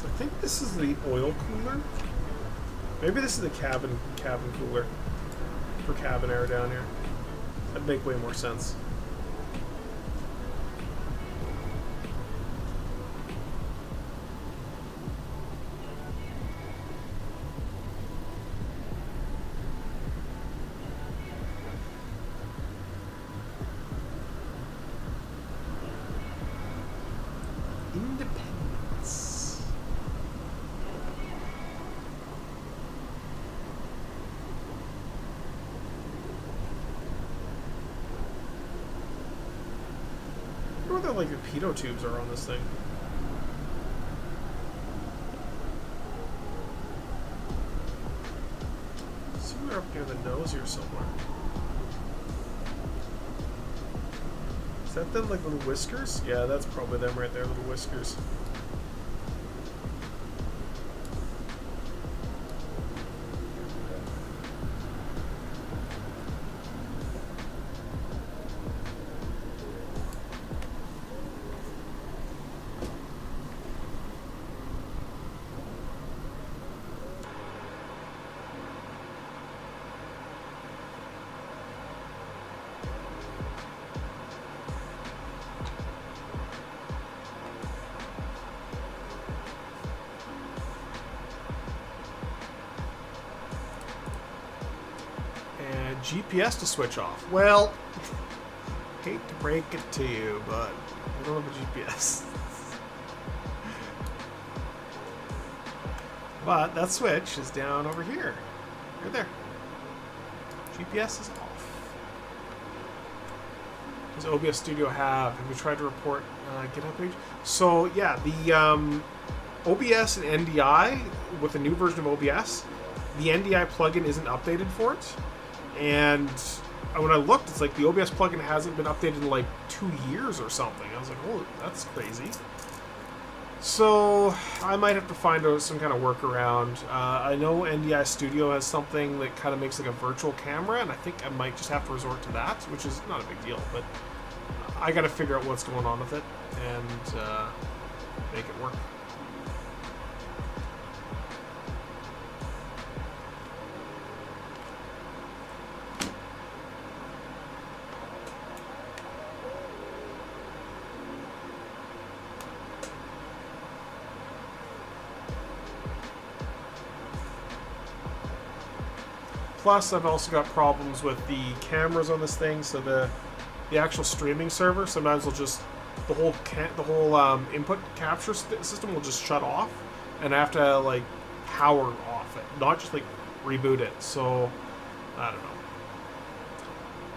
A: I think this is the oil cooler. Maybe this is the cabin cooler for cabin air down here. That'd make way more sense. Independence. I wonder what the pitot tubes are on this thing. Somewhere up near the nose here somewhere. Is that them like little whiskers? Yeah, that's probably them right there, little whiskers. GPS to switch off. Well, hate to break it to you, but I don't have a GPS. But that switch is down over here. Right there. GPS is off. Does OBS Studio have? Have we tried to report GitHub page? So yeah, the OBS and NDI, with the new version of OBS, the NDI plugin isn't updated for it. And when I looked, it's like the OBS plugin hasn't been updated in like 2 years or something. I was like, oh, that's crazy. So I might have to find some kind of workaround. I know NDI Studio has something that kind of makes like a virtual camera, and I think I might just have to resort to that, which is not a big deal. But I got to figure out what's going on with it and make it work. Plus, I've also got problems with the cameras on this thing. So the actual streaming server sometimes will just the whole input capture system will just shut off, and I have to like power off it, not just like reboot it. So I don't know.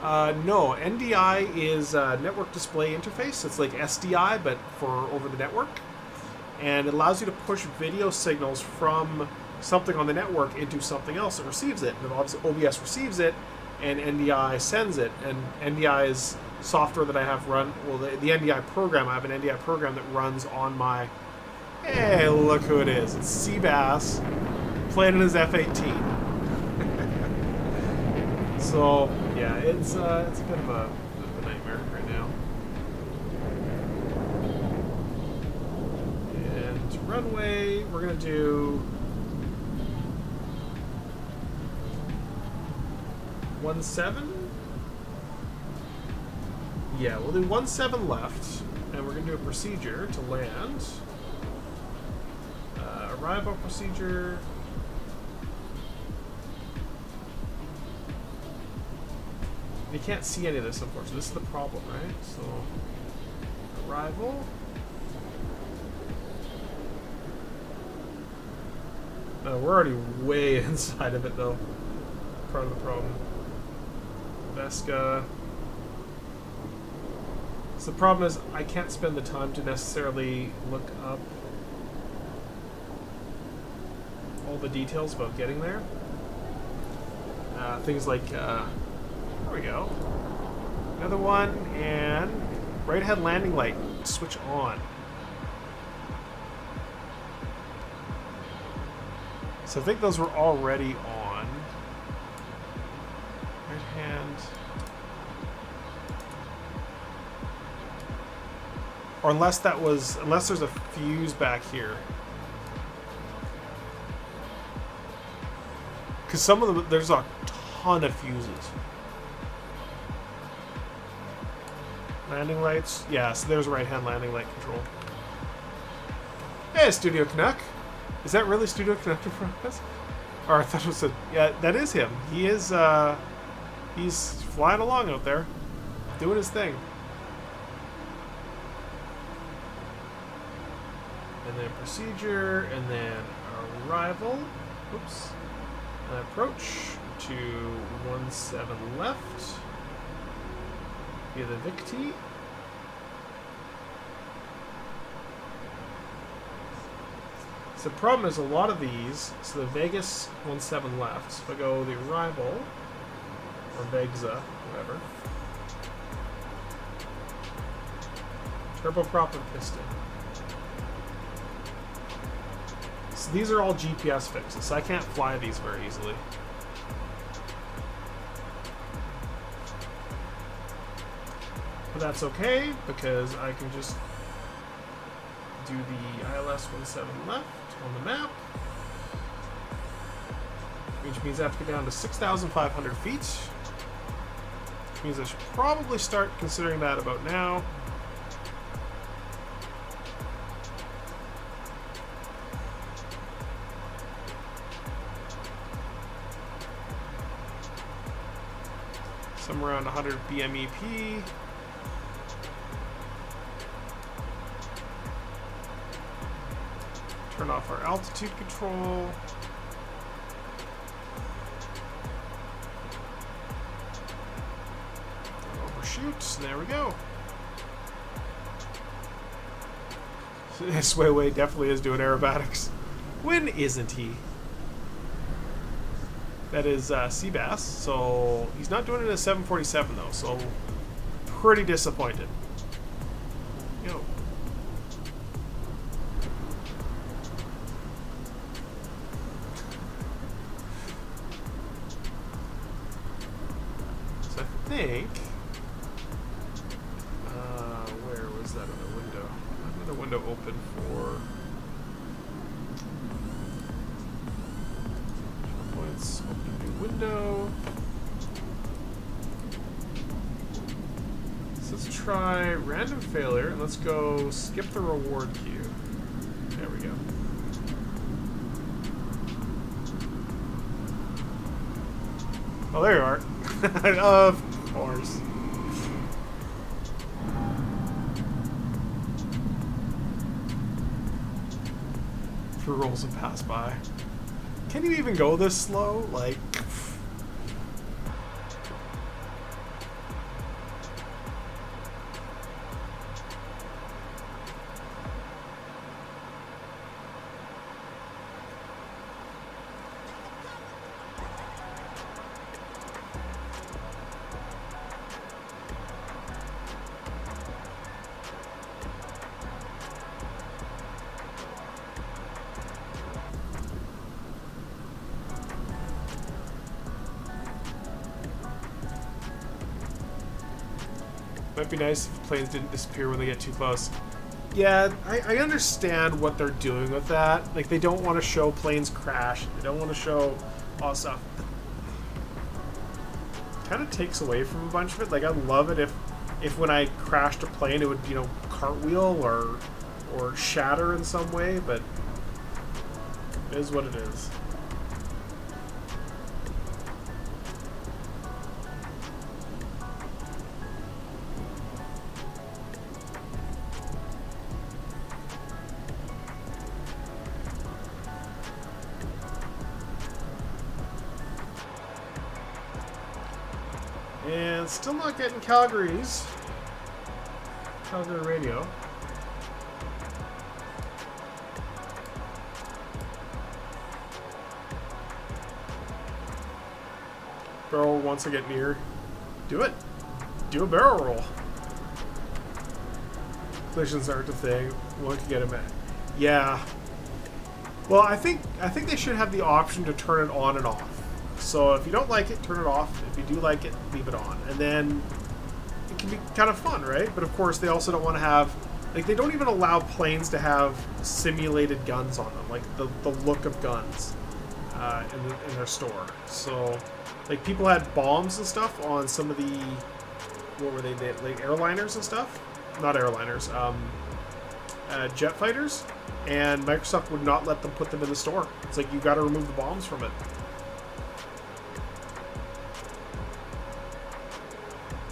A: No, NDI is Network Display Interface. It's like SDI, but for over the network. And it allows you to push video signals from something on the network into something else that receives it. And obviously OBS receives it, and NDI sends it. And NDI is software that I have run. Well, the NDI program, I have an NDI program that runs on my... Hey, look who it is. It's Seabass playing in his F-18. So, yeah, it's a bit of a nightmare right now. And runway, we're going to do 17. Yeah, we'll do 17 left, and we're going to do a procedure to land. Arrival procedure. You can't see any of this, unfortunately. This is the problem, right? So, arrival. No, we're already way inside of it, though. Part of the problem. Vesca. So the problem is I can't spend the time to necessarily look up all the details about getting there. Things like, there we go. Another one, and right ahead landing light, switch on. So I think those were already on. Right hand. Or unless that was, unless there's a fuse back here. Because some of them, there's a ton of fuses. Landing lights. Yeah, so there's right-hand landing light control. Hey, Studio Canuck. Is that really Studio Canuck in front of us? Or I thought it was a... Yeah, that is him. He is, he's flying along out there. Doing his thing. And then procedure, and then arrival. Oops. And approach to 17 left. Via the VIC-T. So the problem is a lot of these, so the Vegas 17 left, so if I go the arrival, or Vegza, whatever. Turboprop and piston. So these are all GPS fixes, so I can't fly these very easily. But that's okay, because I can just do the ILS 17 left on the map. Which means I have to go down to 6,500 feet. Which means I should probably start considering that about now. Somewhere around 100 BMEP. Turn off our altitude control. Overshoot. There we go. Sway definitely is doing aerobatics. When isn't he? That is Seabass. So he's not doing it in a 747 though. So pretty disappointed. Yo. So I think. Where was that other window? Another window open for. Points. Open new window. So let's try random failure and let's go skip the reward queue. There we go. Oh, there you are. Of course. Through rolls and pass by. Can you even go this slow? Like... Might be nice if planes didn't disappear when they get too close. Yeah, I understand what they're doing with that. Like, they don't want to show planes crash. They don't want to show all that stuff. Kind of takes away from a bunch of it. Like, I'd love it if when I crashed a plane, it would, you know, cartwheel or shatter in some way, but it is what it is. And still not getting Calgary's. Calgary radio. Barrel wants to get near. Do it. Do a barrel roll. Collisions aren't a thing. One can get him at. Yeah. Well, I think they should have the option to turn it on and off. So if you don't like it, turn it off. If you do like it, leave it on. And then it can be kind of fun, right? But of course, they also don't want to have... Like, they don't even allow planes to have simulated guns on them. Like, the look of guns in their store. So, like, people had bombs and stuff on some of the... What were they? Like, airliners and stuff? Not airliners. Jet fighters. And Microsoft would not let them put them in the store. It's like, you got to remove the bombs from it.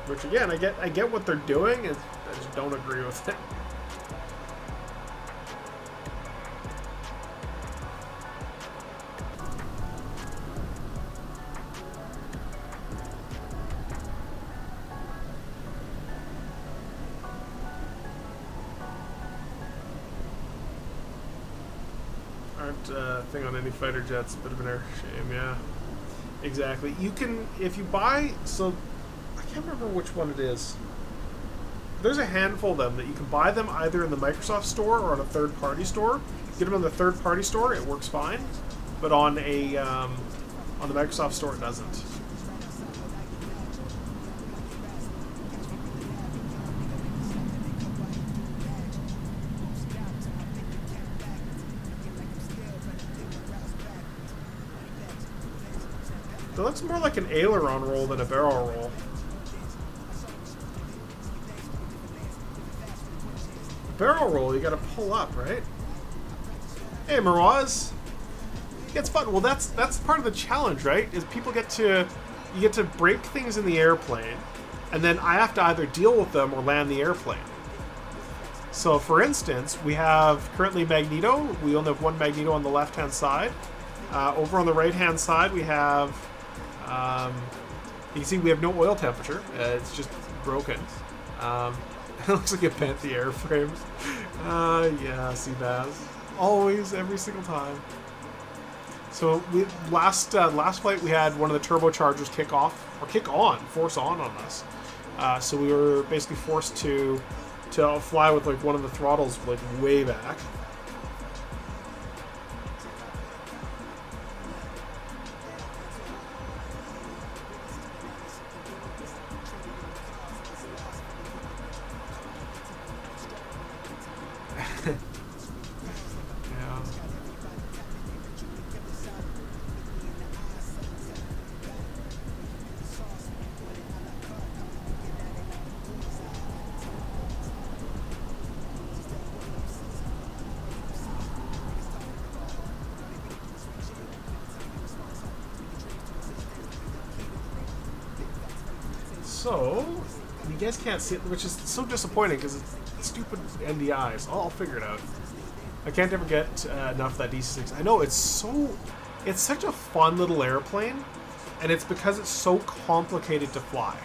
A: Which again, I get what they're doing. I just don't agree with it. Aren't thing on any fighter jets. Bit of an air shame, yeah. Exactly. You can, if you buy, so I can't remember which one it is. There's a handful of them that you can buy them either in the Microsoft store or on a third-party store. Get them on the third-party store, it works fine, but on a on the Microsoft store, it doesn't. It looks more like an aileron roll than a barrel roll. Barrel roll, you gotta pull up, right? Hey, Miraz. Yeah, it's fun. Well, that's part of the challenge, right? Is people get to break things in the airplane, and then I have to either deal with them or land the airplane. So, for instance, we have currently Magneto. We only have one Magneto on the left-hand side. Over on the right-hand side, we have. You can see we have no oil temperature. It's just broken. It looks like it bent the airframe. Yeah, Seabass. Always, every single time. So we last flight we had one of the turbochargers kick on, force on us. So we were basically forced to fly with like one of the throttles like way back. So, you guys can't see it, which is so disappointing because it's stupid NDIs. I'll figure it out. I can't ever get enough of that DC-6. I know, it's such a fun little airplane, and it's because it's so complicated to fly.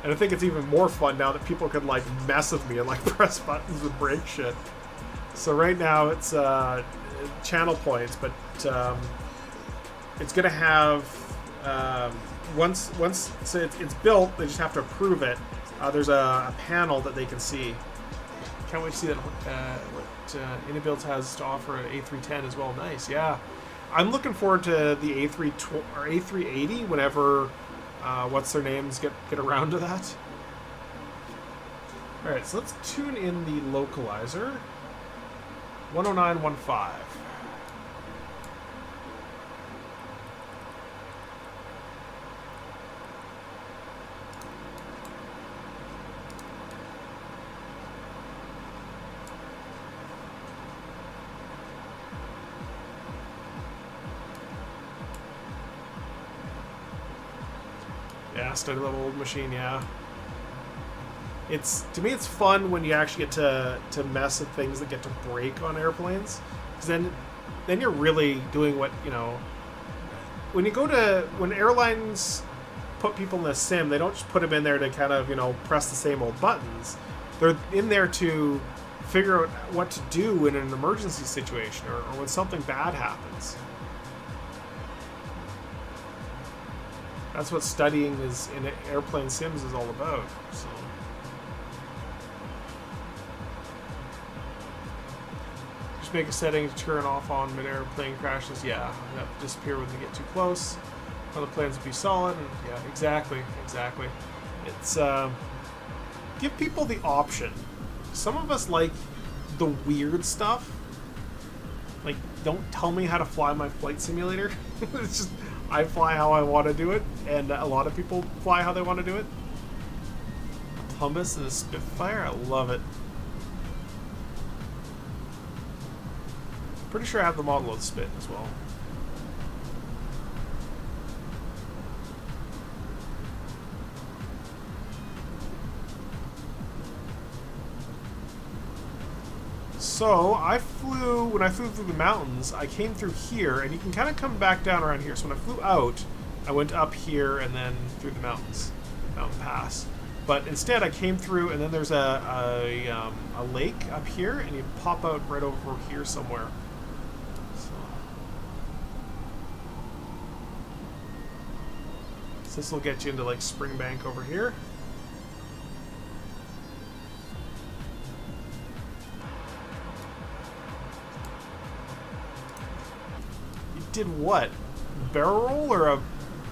A: And I think it's even more fun now that people can like mess with me and like press buttons and break shit. So right now it's channel points, but it's gonna have once it's built, they just have to approve it, there's a panel that they can see. Can't wait to see that what Inabuilds has to offer at A310 as well. Nice, yeah. I'm looking forward to the or A380 whenever what's their names get around to that. All right, so let's tune in the localizer. 109.15. Yeah, study level old machine, yeah. To me it's fun when you actually get to mess with things that get to break on airplanes. Because then you're really doing what, you know, when airlines put people in the sim, they don't just put them in there to kind of, you know, press the same old buttons. They're in there to figure out what to do in an emergency situation or when something bad happens. That's what studying is in airplane sims is all about. So. Just make a setting to turn off on mid-air plane crashes. Yeah, that disappear when they get too close. Other planes will be solid. And yeah, exactly. It's give people the option. Some of us like the weird stuff. Like, don't tell me how to fly my flight simulator. It's just I fly how I want to do it, and a lot of people fly how they want to do it. Columbus and a Spitfire, I love it. Pretty sure I have the model of the Spit as well. So, when I flew through the mountains, I came through here, and you can kind of come back down around here. So when I flew out, I went up here and then through the mountains, mountain pass. But instead, I came through, and then there's a lake up here, and you pop out right over here somewhere. So this will get you into like Springbank over here. Did what? Barrel roll or a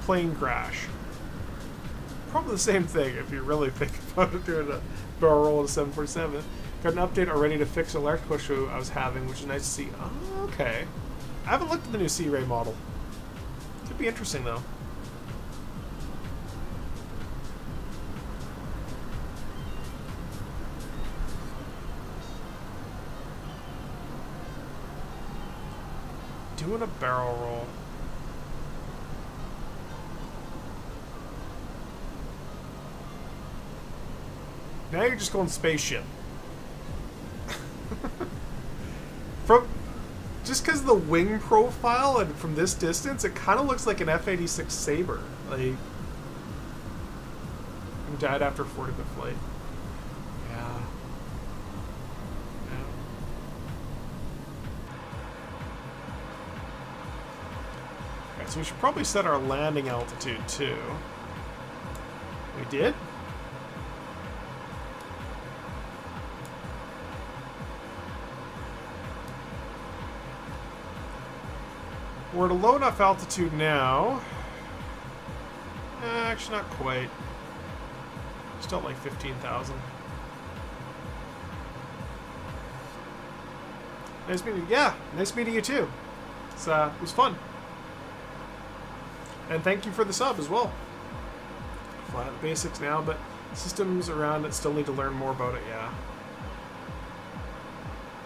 A: plane crash? Probably the same thing if you really think about it, doing a barrel roll at a 747. Got an update already to fix an electrical issue I was having, which is nice to see. Oh, okay. I haven't looked at the new C-Ray model. Could be interesting though. Doing a barrel roll. Now you're just going spaceship. Just because of the wing profile and from this distance, it kind of looks like an F-86 Sabre. Like, died after a 40-minute flight. Yeah. So we should probably set our landing altitude too. We did? We're at a low enough altitude now. Actually, not quite. Still at like 15,000. Nice meeting you. Yeah, nice meeting you too. It was fun. And thank you for the sub as well. Flat basics now, but systems around it still need to learn more about it, yeah.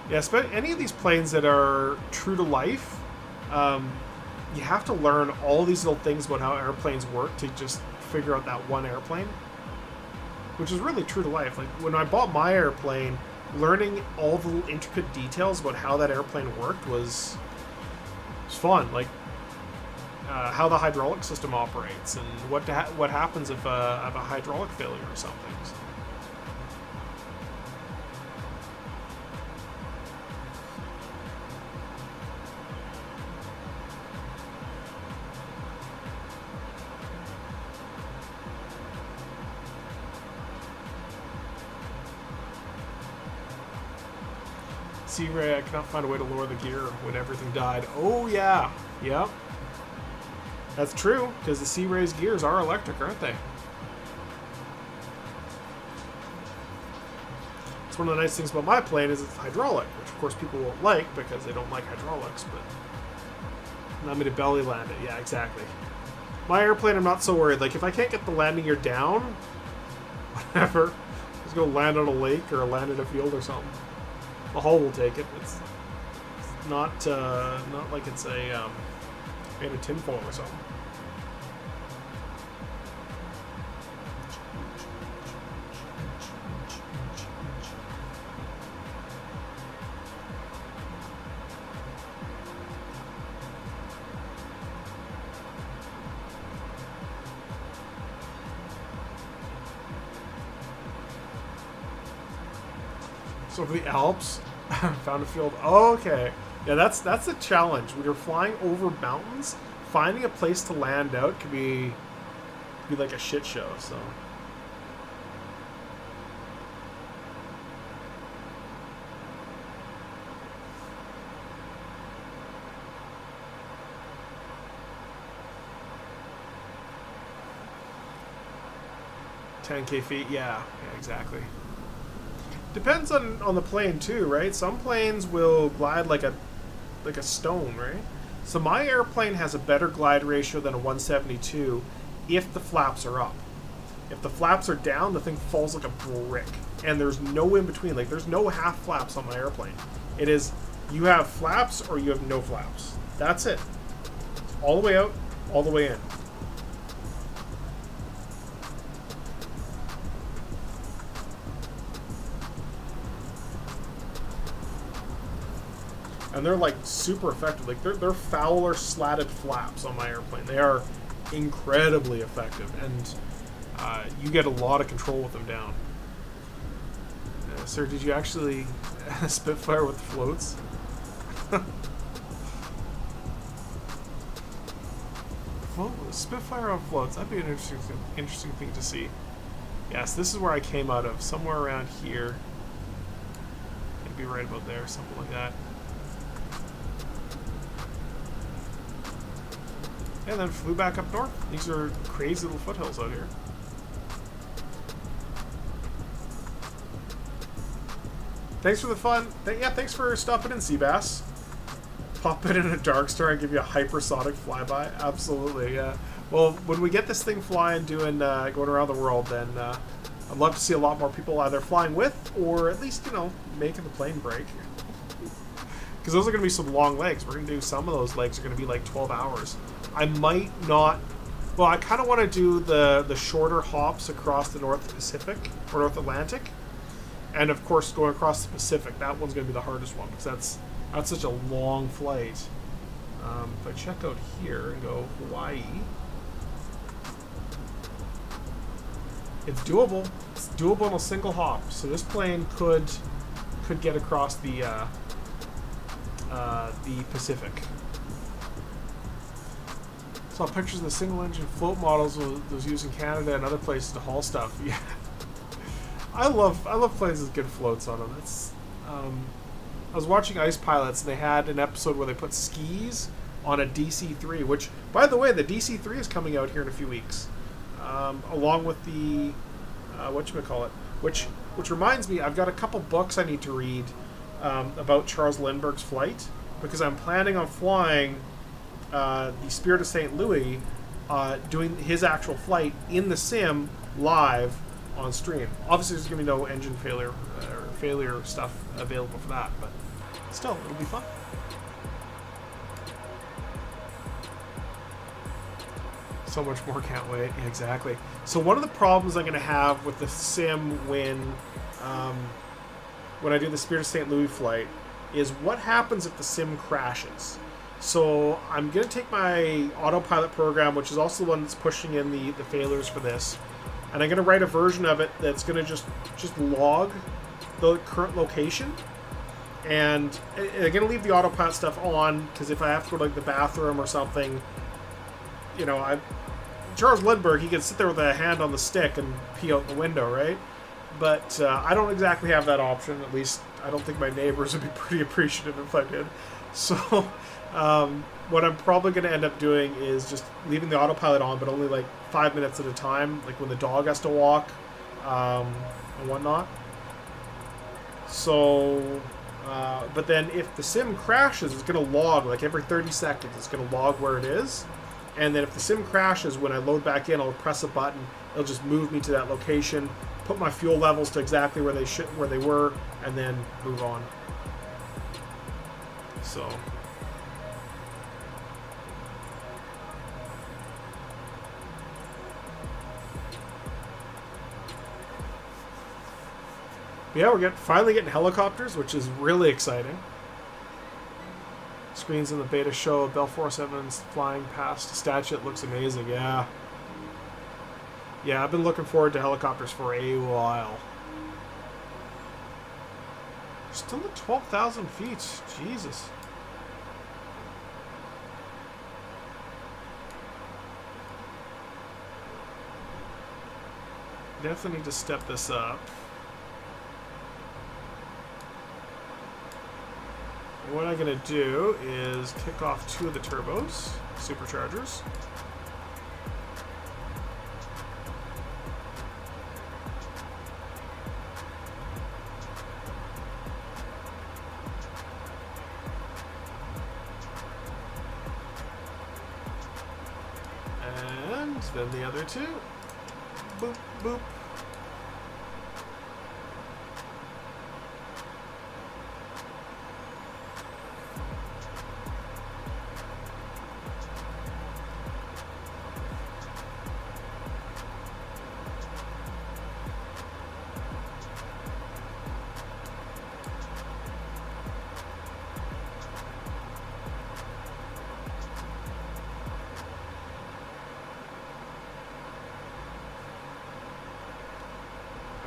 A: Yeah, any of these planes that are true to life, you have to learn all these little things about how airplanes work to just figure out that one airplane. Which is really true to life. Like, when I bought my airplane, learning all the little intricate details about how that airplane worked was fun. Like, how the hydraulic system operates and what happens if I have a hydraulic failure or something. Sea Ray, I cannot find a way to lower the gear when everything died. Oh, yeah. Yep. That's true, because the Sea Ray's gears are electric, aren't they? It's one of the nice things about my plane is it's hydraulic, which of course people won't like because they don't like hydraulics, but allow me to belly land it. Yeah, exactly. My airplane, I'm not so worried. Like, if I can't get the landing gear down, whatever, just go land on a lake or land in a field or something. The hull will take it. It's not like it's a made of tinfoil or something. So for the Alps, found a field. Oh, okay. Yeah, that's a challenge. When you're flying over mountains, finding a place to land out can be like a shit show, so. $10K feet, yeah, exactly. Depends on the plane too, right? Some planes will glide like a stone, right? So my airplane has a better glide ratio than a 172 if the flaps are up. If the flaps are down, the thing falls like a brick. And there's no in between. Like, there's no half flaps on my airplane. It is, you have flaps or you have no flaps. That's it. All the way out, all the way in. And they're like super effective. Like they're Fowler slatted flaps on my airplane. They are incredibly effective, and you get a lot of control with them down. Sir, did you actually Spitfire with floats? Well, Spitfire on floats. That'd be an interesting thing to see. Yes, this is where I came out of. Somewhere around here. It'd be right about there, something like that. And then flew back up north. These are crazy little foothills out here. Thanks for the fun. Yeah, thanks for stopping in, Seabass. Pop it in a Dark Star and give you a hypersonic flyby. Absolutely, yeah. Well, when we get this thing flying, going around the world, then I'd love to see a lot more people either flying with or at least, making the plane break. Because those are going to be some long legs. We're going to do some of those legs are going to be like 12 hours. I might not. Well, I kind of want to do the shorter hops across the North Pacific or North Atlantic, and of course going across the Pacific. That one's going to be the hardest one because that's such a long flight. If I check out here and go Hawaii, it's doable. It's doable in a single hop. So this plane could get across the Pacific. Saw pictures of the single-engine float models was used in Canada and other places to haul stuff. Yeah, I love planes with good floats on them. It's I was watching Ice Pilots and they had an episode where they put skis on a DC-3, which, by the way, the DC-3 is coming out here in a few weeks, along with the whatchamacallit, which reminds me, I've got a couple books I need to read about Charles Lindbergh's flight because I'm planning on flying the Spirit of St. Louis, doing his actual flight in the sim live on stream. Obviously, there's going to be no engine failure or failure stuff available for that, but still, it'll be fun. So much more, can't wait. Yeah, exactly. So one of the problems I'm going to have with the sim when I do the Spirit of St. Louis flight is what happens if the sim crashes. So I'm going to take my autopilot program, which is also the one that's pushing in the failures for this, and I'm going to write a version of it that's going to just log the current location. And I'm going to leave the autopilot stuff on, because if I have to go to like the bathroom or something, Charles Lindbergh, he can sit there with a hand on the stick and pee out the window, right? But I don't exactly have that option, at least I don't think my neighbors would be pretty appreciative if I did. So what I'm probably going to end up doing is just leaving the autopilot on, but only like 5 minutes at a time, like when the dog has to walk and whatnot. So, but then if the sim crashes, it's going to log, like every 30 seconds, it's going to log where it is. And then if the sim crashes, when I load back in, I'll press a button. It'll just move me to that location, put my fuel levels to exactly where they were, and then move on. So. Yeah, we're finally getting helicopters, which is really exciting. Screens in the beta show Bell 407's flying past Skagit looks amazing. Yeah. Yeah, I've been looking forward to helicopters for a while. Still at 12,000 feet. Jesus. Definitely need to step this up. And what I'm going to do is kick off 2 of the turbos, superchargers. And then the other 2. Boop, boop.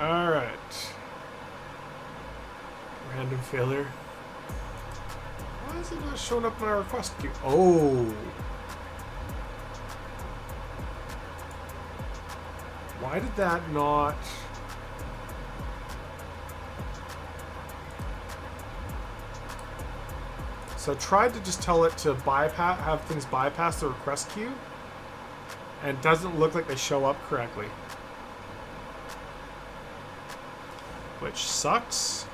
A: Alright. Random failure. Why is it not showing up in my request queue? Oh. Why did that not... So I tried to just tell it to bypass, have things bypass the request queue, and it doesn't look like they show up correctly. Which sucks.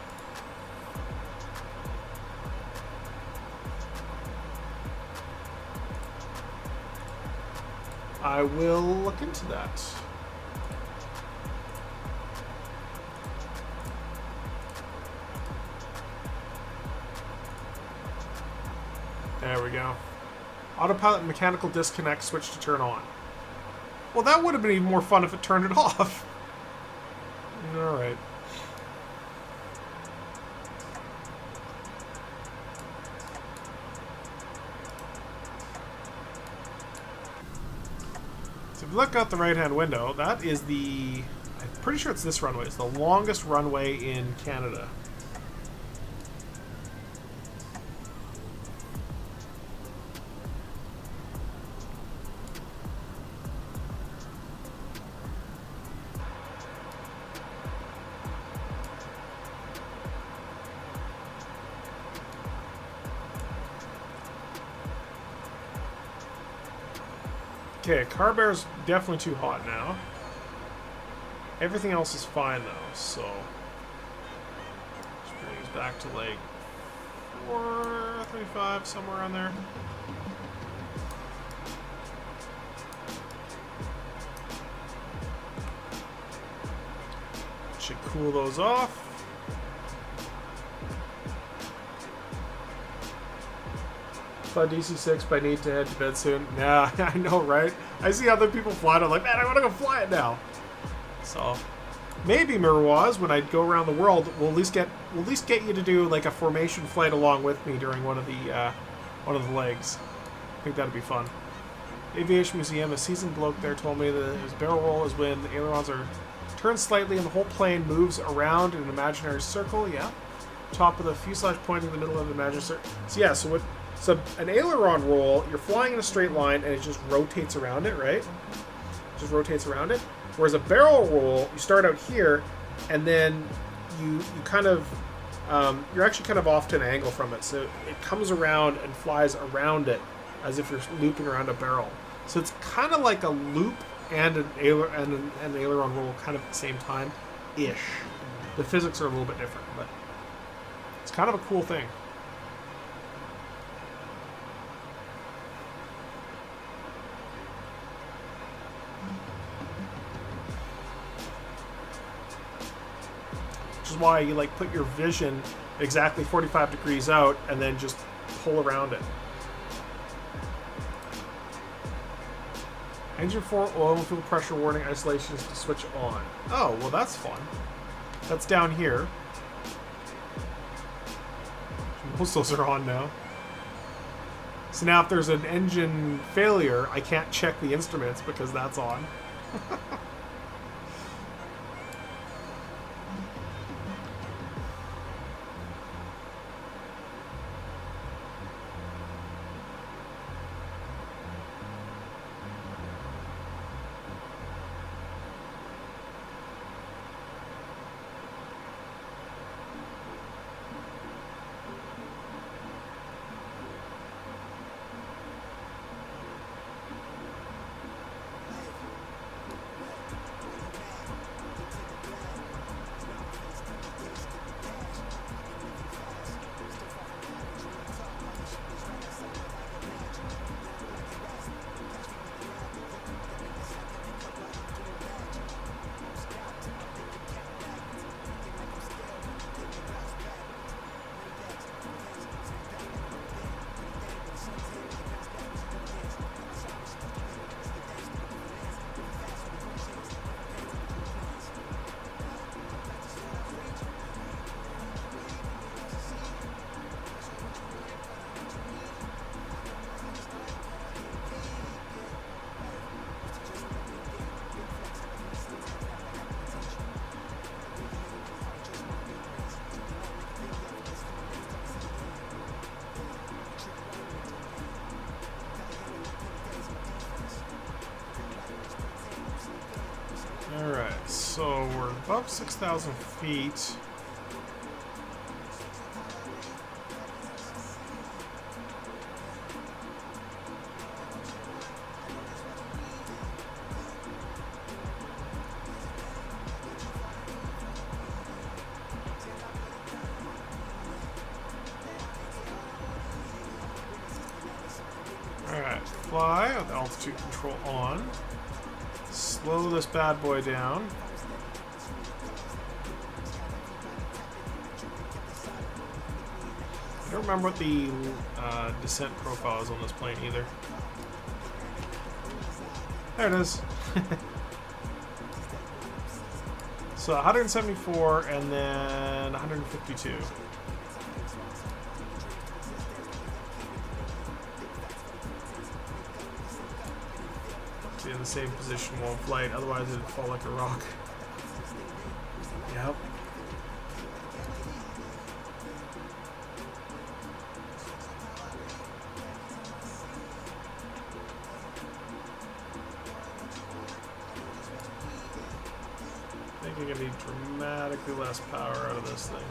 A: I will look into that. There we go. Autopilot and mechanical disconnect switch to turn on. Well, that would have been even more fun if it turned it off. Alright. So if you look out the right-hand window, that is the... I'm pretty sure it's this runway. It's the longest runway in Canada. Okay, Carbear's definitely too hot now. Everything else is fine though, so just bring these back to like 435, somewhere around there. Should cool those off. DC-6, but I need to head to bed soon. Yeah, I know, right? I see other people fly it. I'm like, man, I want to go fly it now. So maybe Mirwaz, when I go around the world, we'll at least get you to do like a formation flight along with me during one of the legs. I think that'd be fun. Aviation Museum, a seasoned bloke there told me that his barrel roll is when the ailerons are turned slightly and the whole plane moves around in an imaginary circle. Yeah, top of the fuselage pointing in the middle of the imaginary circle. So yeah, so an aileron roll, you're flying in a straight line and it just rotates around it, right? Just rotates around it. Whereas a barrel roll, you start out here and then you kind of you're actually kind of off to an angle from it. So it comes around and flies around it as if you're looping around a barrel. So it's kind of like a loop and an aileron roll kind of at the same time, ish. The physics are a little bit different, but it's kind of a cool thing. Which is why you like put your vision exactly 45 degrees out and then just pull around it. Engine 4 oil and fuel pressure warning isolations to switch on. Oh, well that's fun. That's down here. Most of those are on now. So now if there's an engine failure, I can't check the instruments because that's on. Alright, so we're above 6,000 feet. Alright, fly with altitude control on. Slow this bad boy down. I don't remember what the descent profile is on this plane either. There it is. So 174 and then 152. In the same position while in flight, otherwise it'd fall like a rock. Yep. I think you're gonna need dramatically less power out of this thing.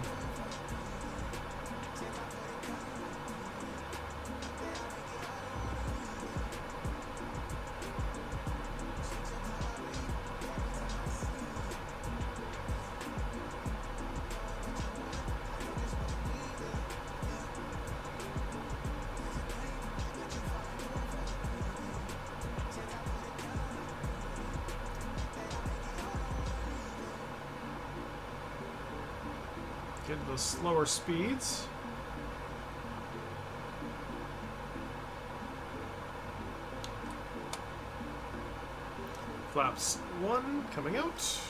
A: Get the slower speeds. Flaps 1 coming out.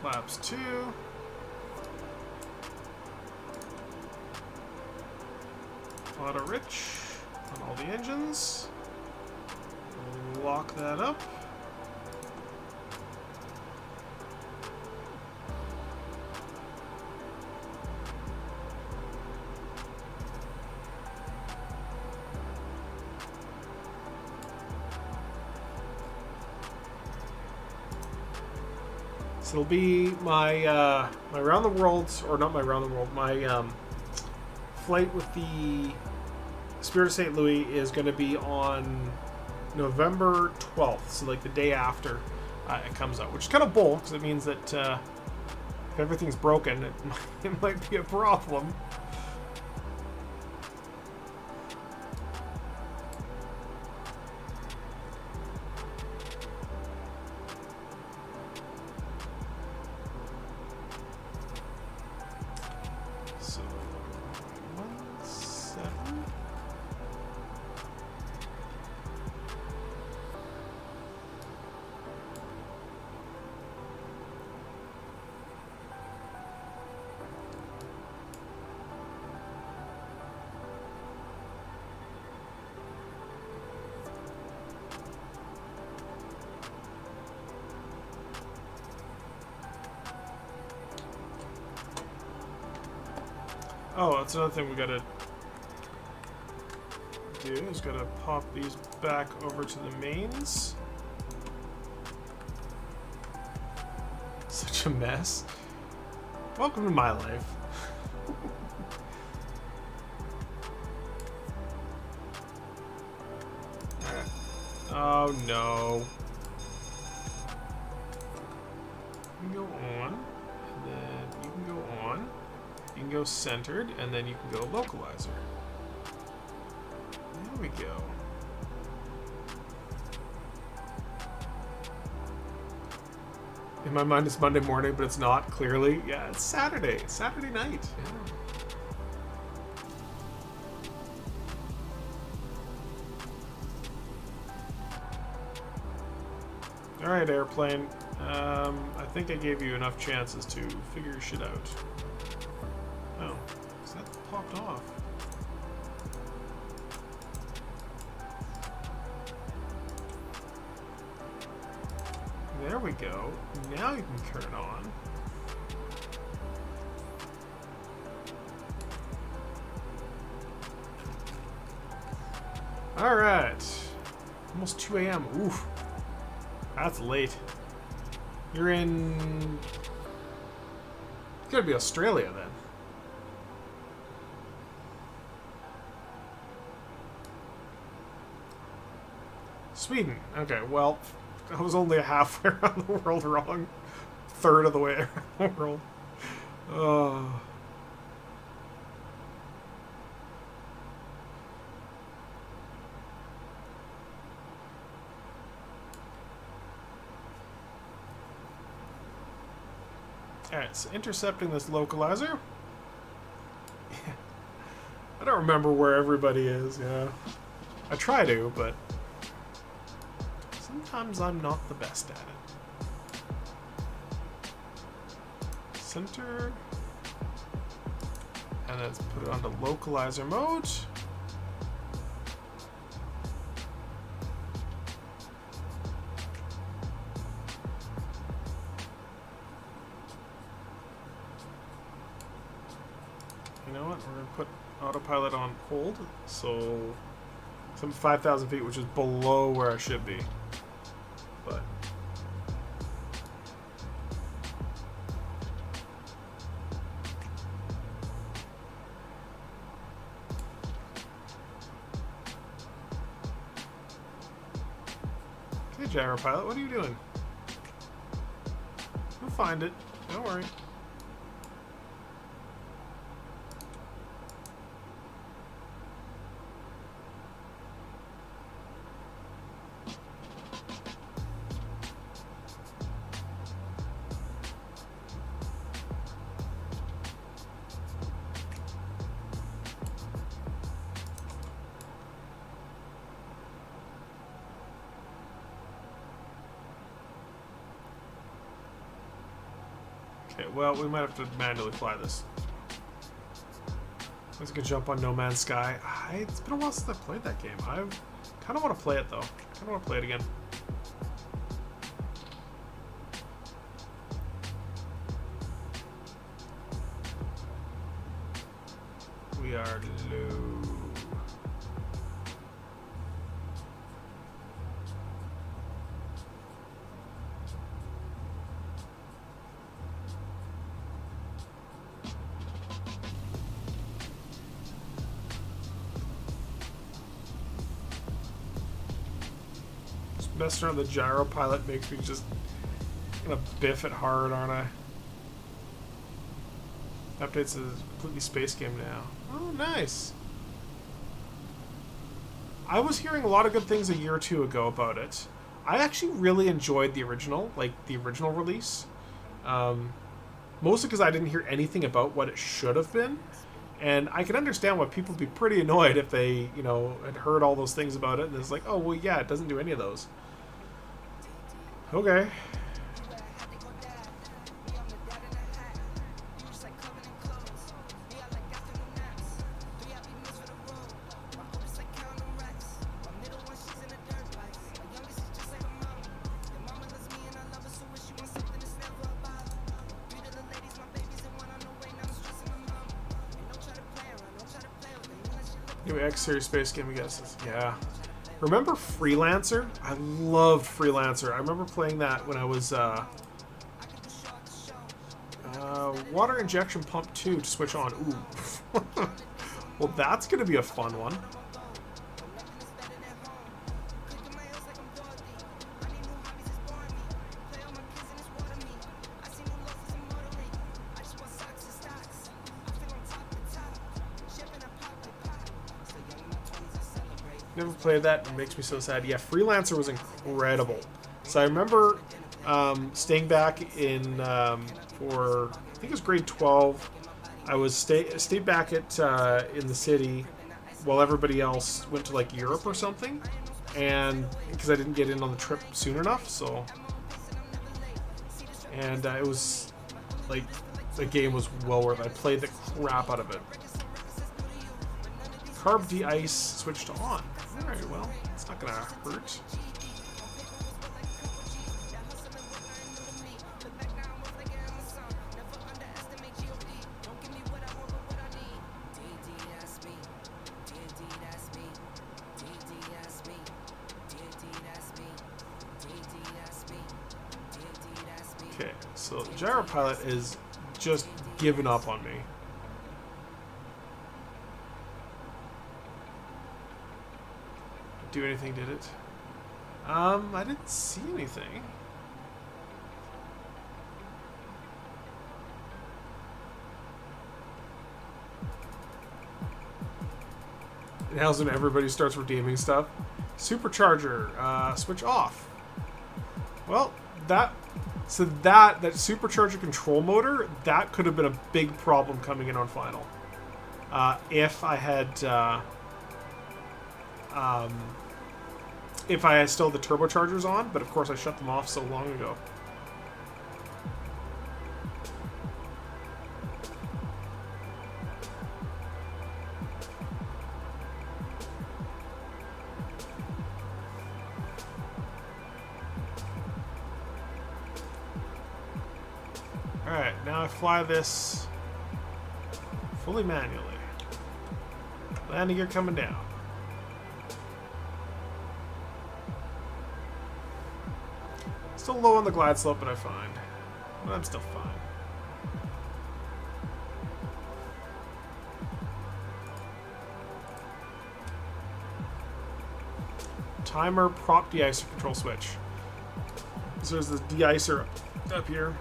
A: Flaps 2. Auto rich on all the engines. Lock that up. So it'll be my my round the world, or not my round the world, my flight with the Spirit of St. Louis is going to be on November 12th, so like the day after it comes out, which is kind of bold because it means that if everything's broken, it might be a problem. So 1-7. Oh, that's another thing we gotta do, is gotta pop these back over to the mains. Such a mess. Welcome to my life. Alright. Oh no. You can go on, and then you can go on. You can go centered, and then you can go localizer. There we go. In my mind, it's Monday morning, but it's not, clearly. Yeah, it's Saturday. Saturday night. Yeah. Alright, airplane. I think I gave you enough chances to figure your shit out. Oh, is that popped off? There we go. Now you can turn it on. Alright. Almost 2 a.m. Oof. That's late. You're in... It's gotta be Australia then. Sweden. Okay, well, I was only halfway around the world wrong. Third of the way around the world. Oh. Alright, so intercepting this localizer. I don't remember where everybody is, yeah. I try to, but sometimes I'm not the best at it. Center. And let's put it onto localizer mode. You know what? We're going to put autopilot on hold. So, I'm 5,000 feet, which is below where I should be. But okay, gyro pilot, what are you doing? We'll find it. Don't worry. Okay, well, we might have to manually fly this. Let's go jump on No Man's Sky. It's been a while since I played that game. I kind of want to play it, though. I kind of want to play it again. We are low. messing around with the gyro pilot makes me just gonna biff it hard, aren't I? Updates is completely space game now. Oh, nice. I was hearing a lot of good things a year or two ago about it. I actually really enjoyed the original, like the original release. Mostly because I didn't hear anything about what it should have been. And I can understand why people would be pretty annoyed if they, you know, had heard all those things about it and it's like, oh, well, yeah, it doesn't do any of those. Okay. New X Series space game, I guess. Yeah. Remember Freelancer? I loved Freelancer. I remember playing that when I was Water Injection Pump 2 to switch on. Ooh. Well, that's going to be a fun one. Never played that. It makes me so sad. Yeah, Freelancer was incredible. So I remember staying back in for I think it was grade 12. I was stayed back at in the city while everybody else went to like Europe or something, and because I didn't get in on the trip soon enough, so and it was like the game was well worth it. I played the crap out of it. Carb de-ice switched on. Alright, well, it's not gonna hurt. Okay, so the gyro pilot is just giving up on me. Do anything, did it? I didn't see anything. Now's when everybody starts redeeming stuff. Supercharger, switch off. Well, that supercharger control motor, that could have been a big problem coming in on final. If I had still the turbochargers on, but of course I shut them off so long ago. Alright, now I fly this fully manually. Landing gear coming down. Still low on the glide slope, but I find. But I'm still fine. Timer, prop de-icer control switch. So there's this de-icer up here.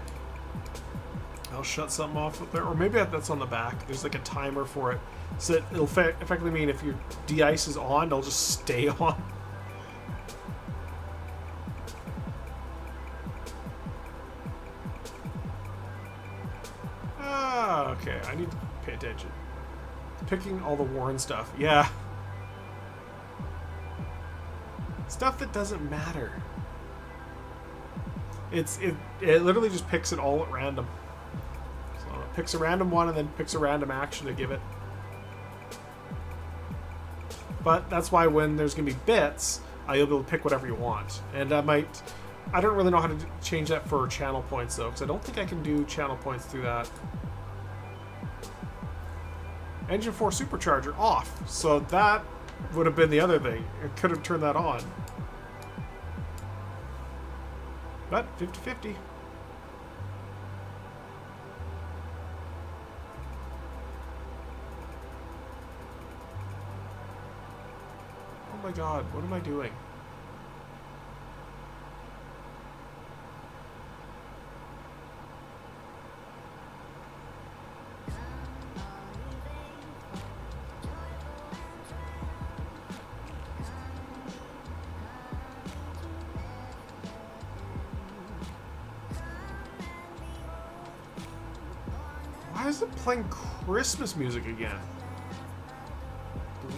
A: I'll shut something off up there. Or maybe that's on the back. There's like a timer for it. So it'll effectively mean if your de-ice is on, it'll just stay on. Okay, I need to pay attention. Picking all the Warren stuff. Yeah. Stuff that doesn't matter. It literally just picks it all at random. So it picks a random one and then picks a random action to give it. But that's why when there's going to be bits, you'll be able to pick whatever you want. And I don't really know how to change that for channel points though, because I don't think I can do channel points through that. Engine 4 supercharger off. So that would have been the other thing. It could have turned that on. But 50-50. Oh my god, what am I doing? Why is it playing Christmas music again?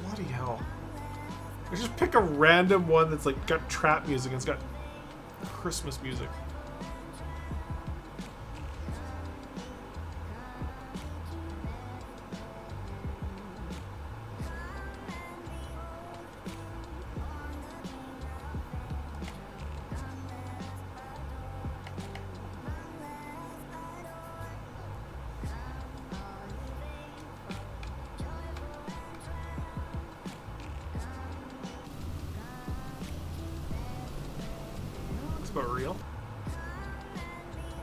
A: Bloody hell. I just pick a random one that's like got trap music and it's got Christmas music. About real.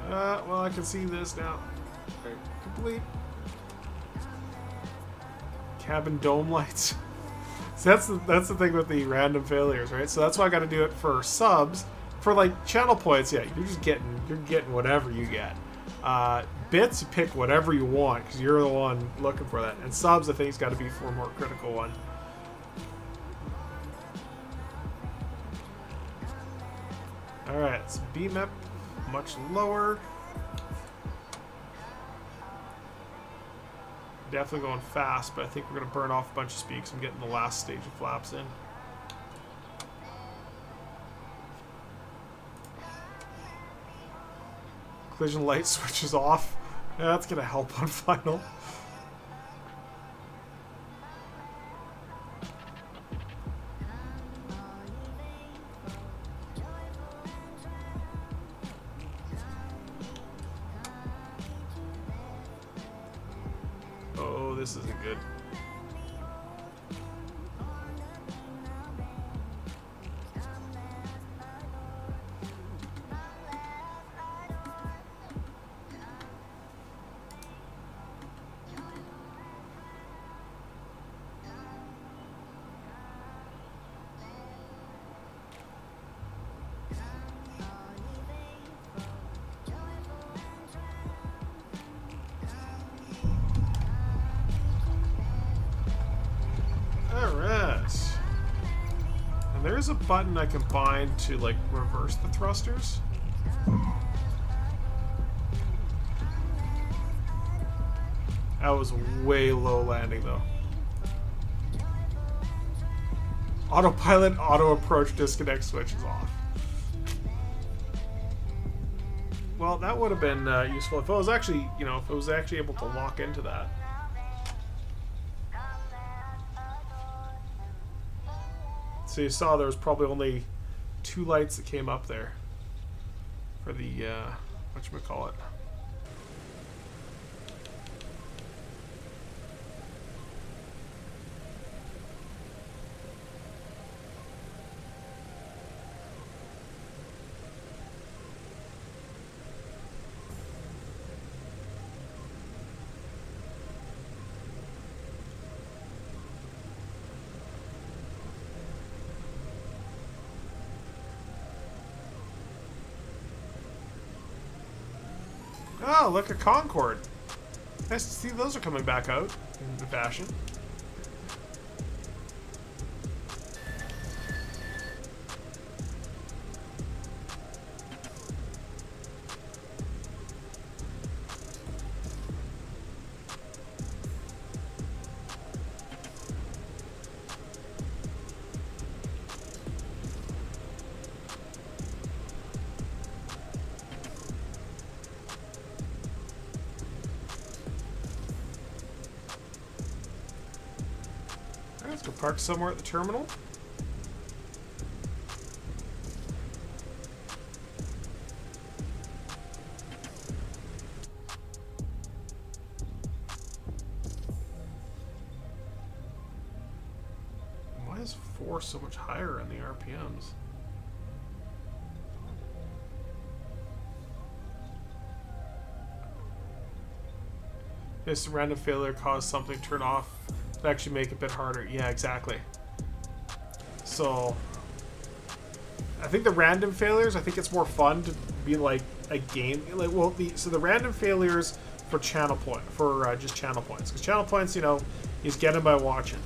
A: Well, I can see this now. Okay, complete. Cabin dome lights. So that's the thing with the random failures, right? So that's why I got to do it for subs. For like channel points, yeah, you're getting whatever you get. Bits, you pick whatever you want because you're the one looking for that. And subs, I think, has got to be for a more critical one. Alright, so BMEP much lower. Definitely going fast, but I think we're going to burn off a bunch of speed because I'm getting the last stage of flaps in. Collision light switches off. Yeah, that's going to help on final. Oh, this isn't good. There's a button I can bind to like reverse the thrusters. That was way low landing though. Autopilot, auto approach, disconnect switch is off. Well, that would have been useful if it was actually, if it was actually able to lock into that. So you saw there was probably only 2 lights that came up there for the, whatchamacallit. Oh, look at Concord. Nice to see those are coming back out in fashion. Let's go park somewhere at the terminal. Why is 4 so much higher in the RPMs? This random failure caused something to turn off to actually make it a bit harder. Yeah, exactly. So I think the random failures, I think it's more fun to be like a game. Like, well, the random failures for channel point for just channel points, because channel points, you get them by watching.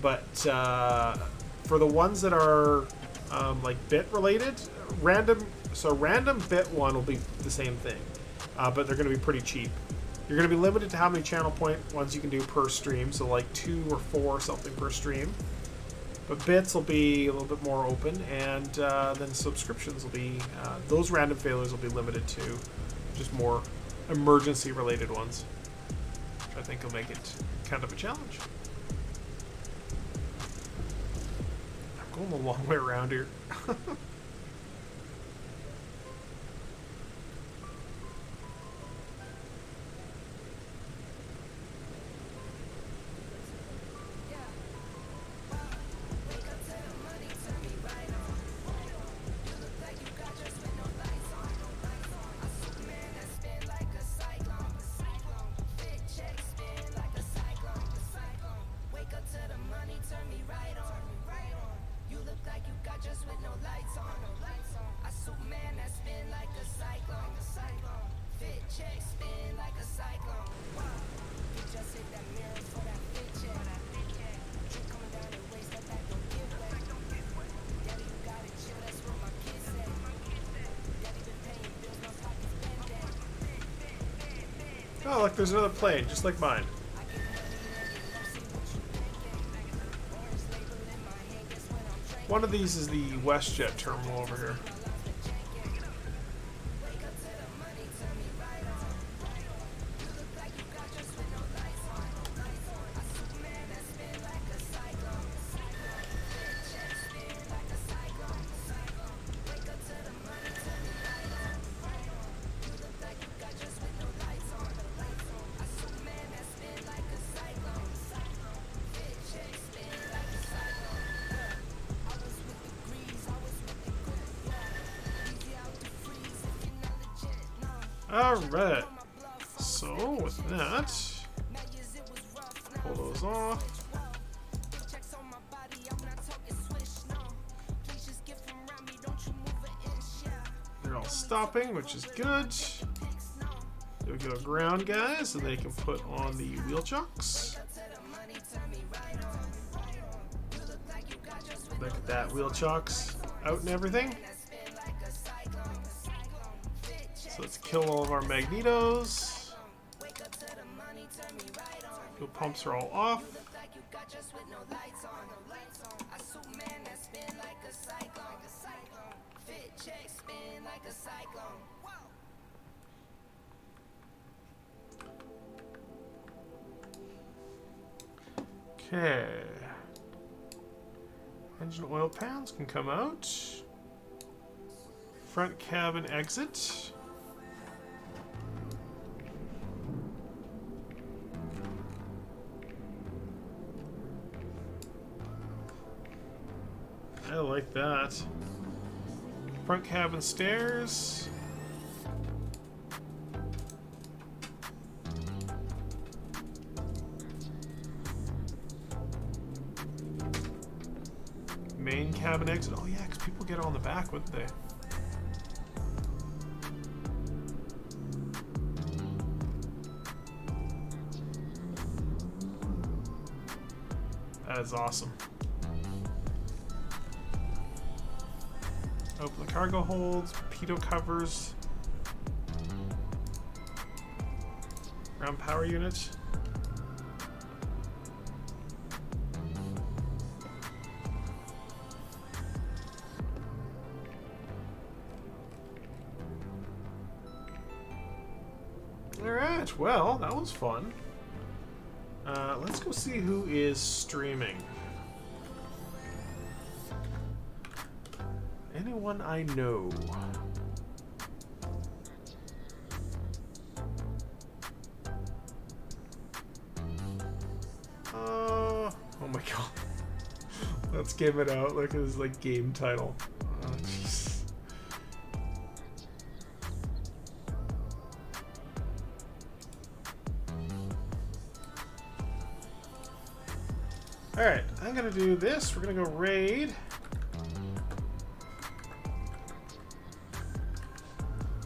A: But for the ones that are like bit related, random bit one will be the same thing, but they're going to be pretty cheap. You're going to be limited to how many channel point ones you can do per stream, so like 2 or 4 or something per stream. But bits will be a little bit more open, and then subscriptions will be, those random failures will be limited to just more emergency related ones. I think will make it kind of a challenge. I'm going a long way around here. Oh, look, there's another plane, just like mine. One of these is the WestJet terminal over here. Alright, so with that, pull those off. They're all stopping, which is good. There we go, ground guys, and they can put on the wheel chocks. Look at that, wheel chocks out and everything. So let's kill all of our magnetos. Fuel pumps are all off. Okay. Engine oil pans can come out. Front cabin exit. I like that. Front cabin stairs. Main cabin exit. Oh yeah, because people get on the back, wouldn't they? That is awesome. Open the cargo holds, pitot covers, ground power unit. Alright, well, that was fun. Let's go see who is streaming. Anyone I know? Oh my god. Let's game it out. Look at his like game title. Oh, jeez. Alright, I'm gonna do this. We're gonna go raid.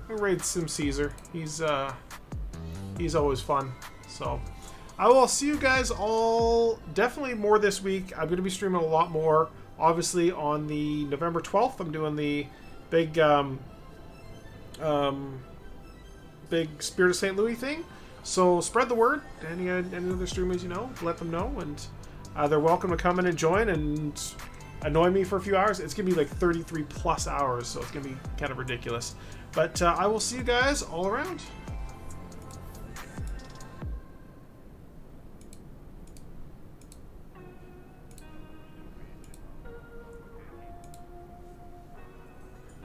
A: Raid Sim Caesar. He's always fun. So I will see you guys all definitely more this week. I'm going to be streaming a lot more. Obviously on the November 12th, I'm doing the big big Spirit of St. Louis thing. So spread the word. Any other streamers you know, let them know, and they're welcome to come in and join and annoy me for a few hours. It's gonna be like 33 plus hours, so it's gonna be kind of ridiculous. But I will see you guys all around.